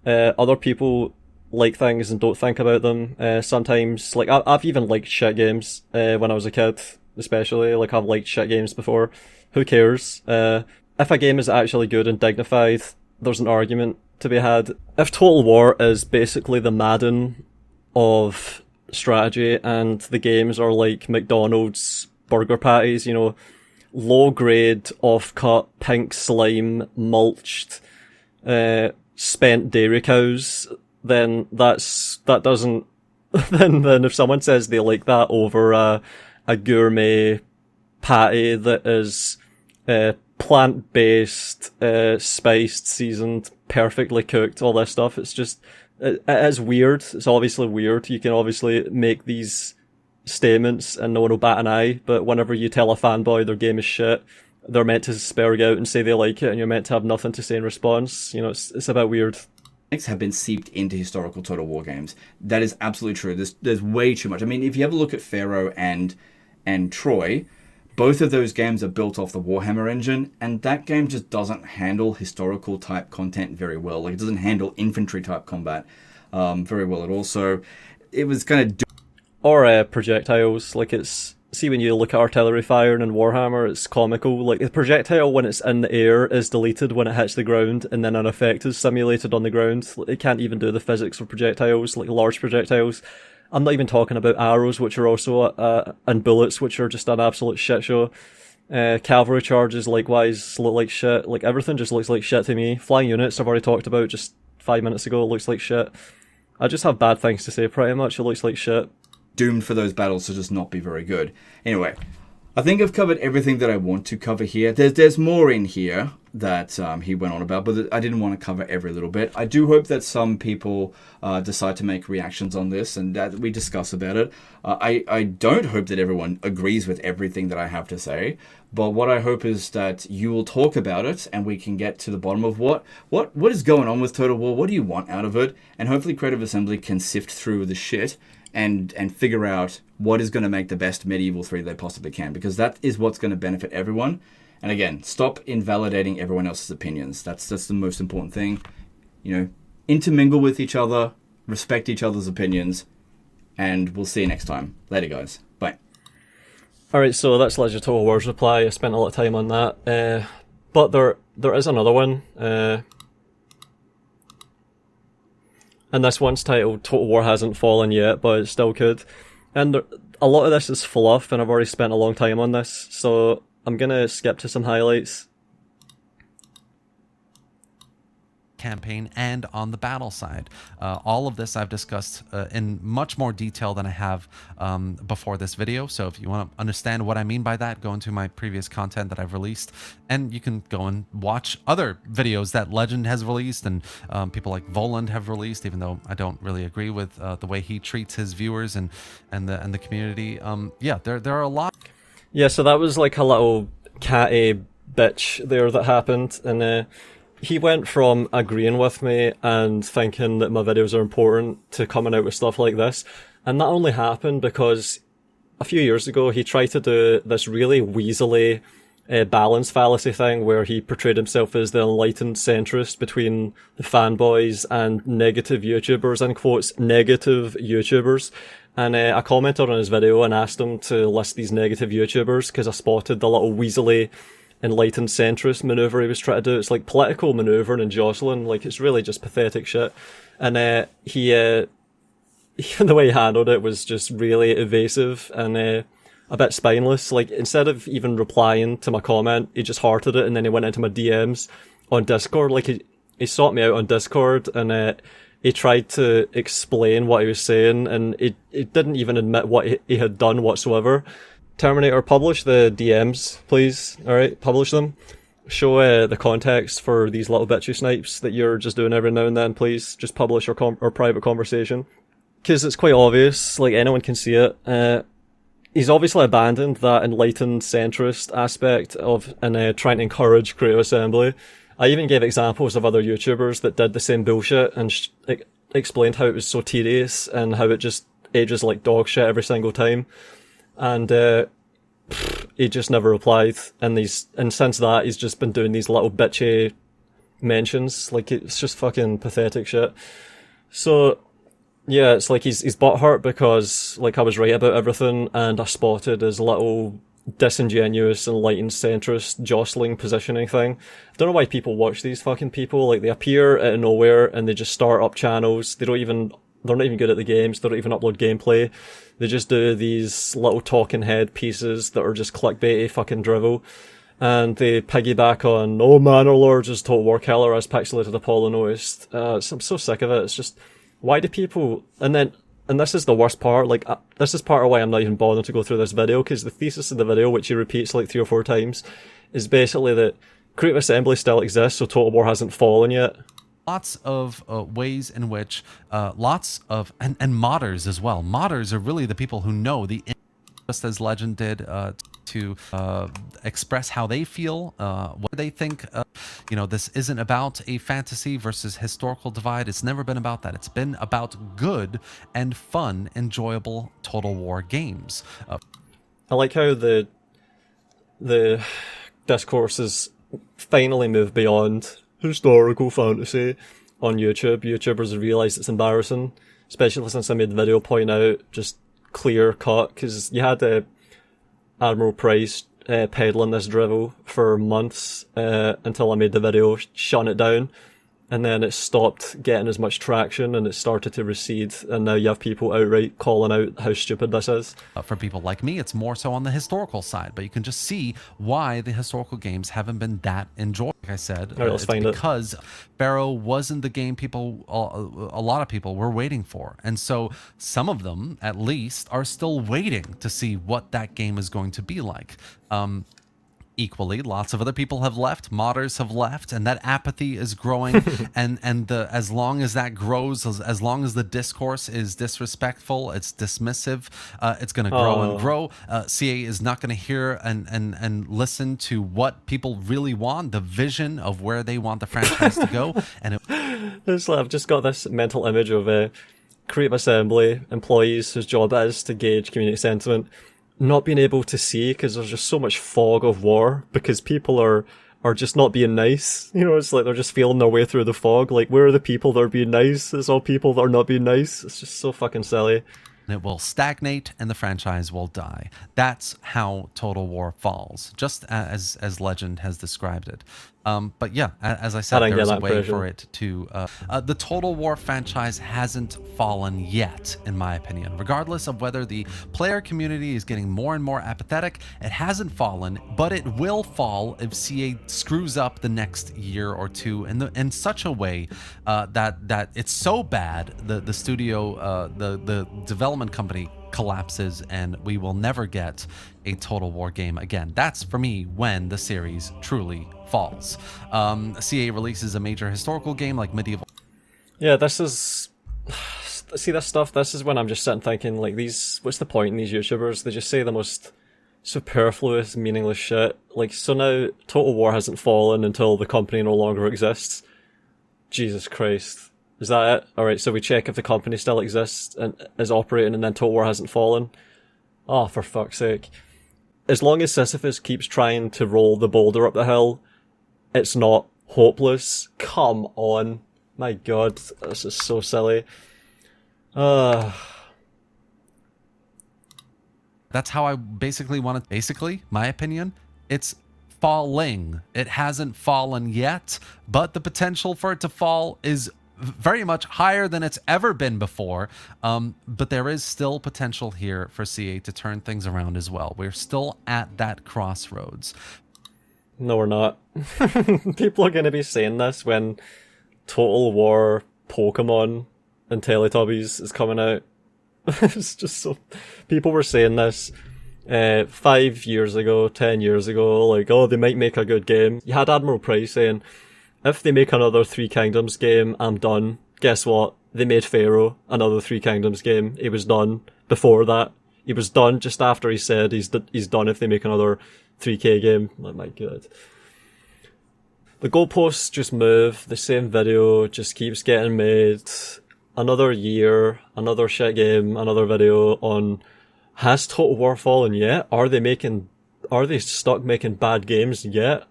Other people like things and don't think about them. Sometimes, like, I've even liked shit games when I was a kid, especially. Like, I've liked shit games before. Who cares? If a game is actually good and dignified, there's an argument to be had. If Total War is basically the Madden of strategy and the games are like McDonald's burger patties, low grade, off-cut, pink slime, mulched, spent dairy cows, then that doesn't... then if someone says they like that over a gourmet patty that is plant-based, spiced, seasoned, perfectly cooked, all this stuff, it's just... It is weird. It's obviously weird. You can obviously make these statements and no one will bat an eye, but whenever you tell a fanboy their game is shit, they're meant to spurg out and say they like it, and you're meant to have nothing to say in response. It's a bit weird. Have been seeped into historical Total War games. That is absolutely true. There's way too much. I mean, if you have a look at Pharaoh and Troy, both of those games are built off the Warhammer engine, and that game just doesn't handle historical type content very well. Like, it doesn't handle infantry type combat very well at all. So it was kind of... Or projectiles. Like, see, when you look at artillery firing in Warhammer, it's comical. Like, the projectile, when it's in the air, is deleted when it hits the ground, and then an effect is simulated on the ground. It can't even do the physics of projectiles, like large projectiles. I'm not even talking about arrows, which are also, and bullets, which are just an absolute shit show. Cavalry charges, likewise, look like shit. Like, everything just looks like shit to me. Flying units, I've already talked about just 5 minutes ago, looks like shit. I just have bad things to say, pretty much. It looks like shit. Doomed for those battles to just not be very good. Anyway, I think I've covered everything that I want to cover here. There's more in here that he went on about, but I didn't want to cover every little bit. I do hope that some people decide to make reactions on this and that we discuss about it. I don't hope that everyone agrees with everything that I have to say, but what I hope is that you will talk about it and we can get to the bottom of what is going on with Total War, what do you want out of it, and hopefully Creative Assembly can sift through the shit and figure out what is going to make the best Medieval 3 they possibly can, because that is what's going to benefit everyone. And again, stop invalidating everyone else's opinions. That's the most important thing. Intermingle with each other, respect each other's opinions, and we'll see you next time. Later, guys. Bye. Alright, so that's Legend of Total War's reply. I spent a lot of time on that. But there is another one. And this one's titled Total War Hasn't Fallen Yet, but it still could. And a lot of this is fluff, and I've already spent a long time on this, so I'm gonna skip to some highlights. Campaign and on the battle side. All of this I've discussed in much more detail than I have before this video. So if you want to understand what I mean by that, go into my previous content that I've released, and you can go and watch other videos that Legend has released and people like Volound have released, even though I don't really agree with the way he treats his viewers and the community. Yeah, there are a lot. Yeah, so that was like a little catty bitch there that happened, and he went from agreeing with me and thinking that my videos are important to coming out with stuff like this. And that only happened because a few years ago he tried to do this really weaselly balance fallacy thing where he portrayed himself as the enlightened centrist between the fanboys and negative YouTubers, in quotes, negative YouTubers. And I commented on his video and asked him to list these negative YouTubers because I spotted the little weaselly enlightened centrist maneuver he was trying to do. It's like political maneuvering and jostling. Like, it's really just pathetic shit. And he the way he handled it was just really evasive and a bit spineless. Like, instead of even replying to my comment, he just hearted it, and then he went into my DMs on Discord. Like, he sought me out on Discord, and he tried to explain what he was saying, and he didn't even admit what he had done whatsoever. Terminator, publish the DMs, please. Alright, publish them. Show the context for these little bitchy snipes that you're just doing every now and then, please. Just publish our private conversation. Because it's quite obvious, like, anyone can see it. He's obviously abandoned that enlightened centrist aspect of and trying to encourage creative assembly. I even gave examples of other YouTubers that did the same bullshit and explained how it was so tedious and how it just ages like dog shit every single time. And he just never replied. And since that, he's just been doing these little bitchy mentions. Like, it's just fucking pathetic shit. So yeah, it's like he's butthurt because, like, I was right about everything, and I spotted his little disingenuous, enlightened, centrist, jostling positioning thing. I don't know why people watch these fucking people. Like, they appear out of nowhere, and they just start up channels. They're not even good at the games. They don't even upload gameplay. They just do these little talking head pieces that are just clickbaity fucking drivel. And they piggyback on, oh man, our lord is Total War killer, as Pixelated Apollo noticed. I'm so sick of it. It's just, why do people... And this is the worst part, like, this is part of why I'm not even bothering to go through this video, because the thesis of the video, which he repeats like 3 or 4 times, is basically that creative assembly still exists, so Total War hasn't fallen yet. Lots of ways in which lots of and modders as well. Modders are really the people who know the, just as Legend did, to express how they feel, what they think. This isn't about a fantasy versus historical divide. It's never been about that. It's been about good and fun, enjoyable Total War games. I like how the discourse has finally moved beyond historical fantasy on YouTube. YouTubers have realised it's embarrassing, especially since I made the video point out just clear cut, because you had Admiral Price peddling this drivel for months until I made the video shutting it down, and then it stopped getting as much traction and it started to recede, and now you have people outright calling out how stupid this is. For people like me, it's more so on the historical side, but you can just see why the historical games haven't been that enjoyable. Like I said, right, let's find because Pharaoh wasn't the game a lot of people were waiting for, and so some of them at least are still waiting to see what that game is going to be like. Equally, lots of other people have left, modders have left, and that apathy is growing. and as long as that grows, as long as the discourse is disrespectful, it's dismissive, it's going to grow and grow. CA is not going to hear and listen to what people really want, the vision of where they want the franchise to go. And I've just got this mental image of creative assembly employees whose job it is to gauge community sentiment not being able to see because there's just so much fog of war, because people are just not being nice. It's like they're just feeling their way through the fog. Like, where are the people that are being nice? It's all people that are not being nice. It's just so fucking silly. It will stagnate and the franchise will die. That's how Total War falls, just as Legend has described it. But yeah, as I said, there's a way for it to... the Total War franchise hasn't fallen yet, in my opinion. Regardless of whether the player community is getting more and more apathetic, it hasn't fallen, but it will fall if CA screws up the next year or two in such a way that it's so bad, the studio, the development company collapses and we will never get a Total War game again. That's, for me, when the series truly falls. CA releases a major historical game like Medieval. Yeah, this is... See, this stuff, this is when I'm just sitting thinking, like, what's the point in these YouTubers? They just say the most superfluous, meaningless shit. Like, so now Total War hasn't fallen until the company no longer exists. Jesus Christ. Is that it? Alright, so we check if the company still exists and is operating, and then Total War hasn't fallen. Oh, for fuck's sake. as long as Sisyphus keeps trying to roll the boulder up the hill, it's not hopeless. Come on. My god, this is so silly. That's how I basically want to... Basically, my opinion, it's falling. It hasn't fallen yet, but the potential for it to fall is very much higher than it's ever been before. But there is still potential here for CA to turn things around as well. We're still at that crossroads. No, we're not. People are going to be saying this when Total War Pokemon and Teletubbies is coming out. It's just so... People were saying this 5 years ago, 10 years ago, like, oh, they might make a good game. You had Admiral Price saying, if they make another Three Kingdoms game, I'm done. Guess what? They made Pharaoh another Three Kingdoms game. He was done before that. He was done just after he said he's done if they make another 3K game. Oh my god. The goalposts just move. The same video just keeps getting made. Another year, another shit game, another video on, has Total War fallen yet? Are they stuck making bad games yet?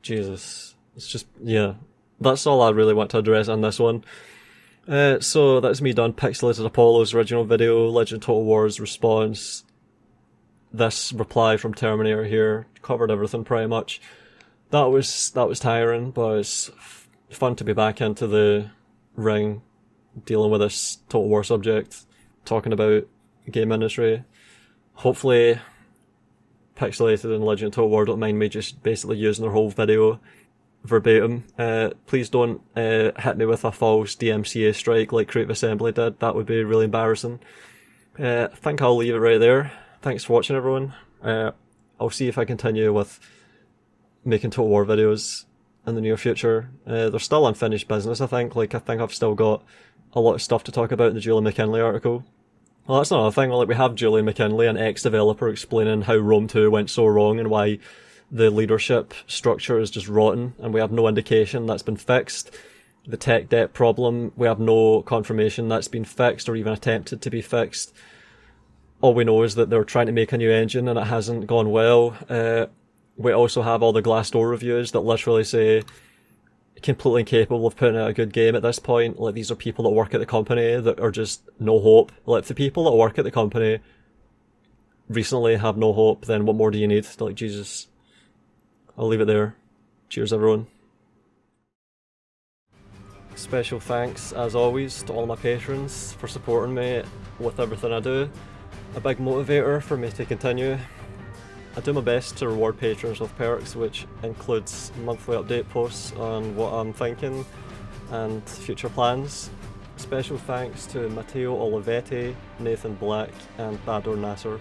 Jesus. It's just, yeah. That's all I really want to address on this one. So that's me done. Pixelated Apollo's original video, Legend Total War's response. This reply from Terminator here covered everything pretty much. That was tiring, but it's fun to be back into the ring, dealing with this Total War subject, talking about game industry. Hopefully, Pixelated and Legend of Total War don't mind me just basically using their whole video verbatim. Please don't hit me with a false DMCA strike like Creative Assembly did. That would be really embarrassing. I think I'll leave it right there. Thanks for watching, everyone. I'll see if I continue with making Total War videos in the near future. There's still unfinished business, I think. I think I've still got a lot of stuff to talk about in the Julie McKinley article. Well, that's another thing. We have Julie McKinley, an ex-developer, explaining how Rome 2 went so wrong and why the leadership structure is just rotten, and we have no indication that's been fixed. The tech debt problem, we have no confirmation that's been fixed or even attempted to be fixed. All we know is that they're trying to make a new engine and it hasn't gone well. We also have all the Glassdoor reviews that literally say completely incapable of putting out a good game at this point. These are people that work at the company that are just no hope. If the people that work at the company recently have no hope, then what more do you need? Jesus. I'll leave it there. Cheers, everyone. Special thanks, as always, to all my patrons for supporting me with everything I do. A big motivator for me to continue. I do my best to reward patrons with perks, which includes monthly update posts on what I'm thinking and future plans. Special thanks to Matteo Olivetti, Nathan Black and Bador Nasser.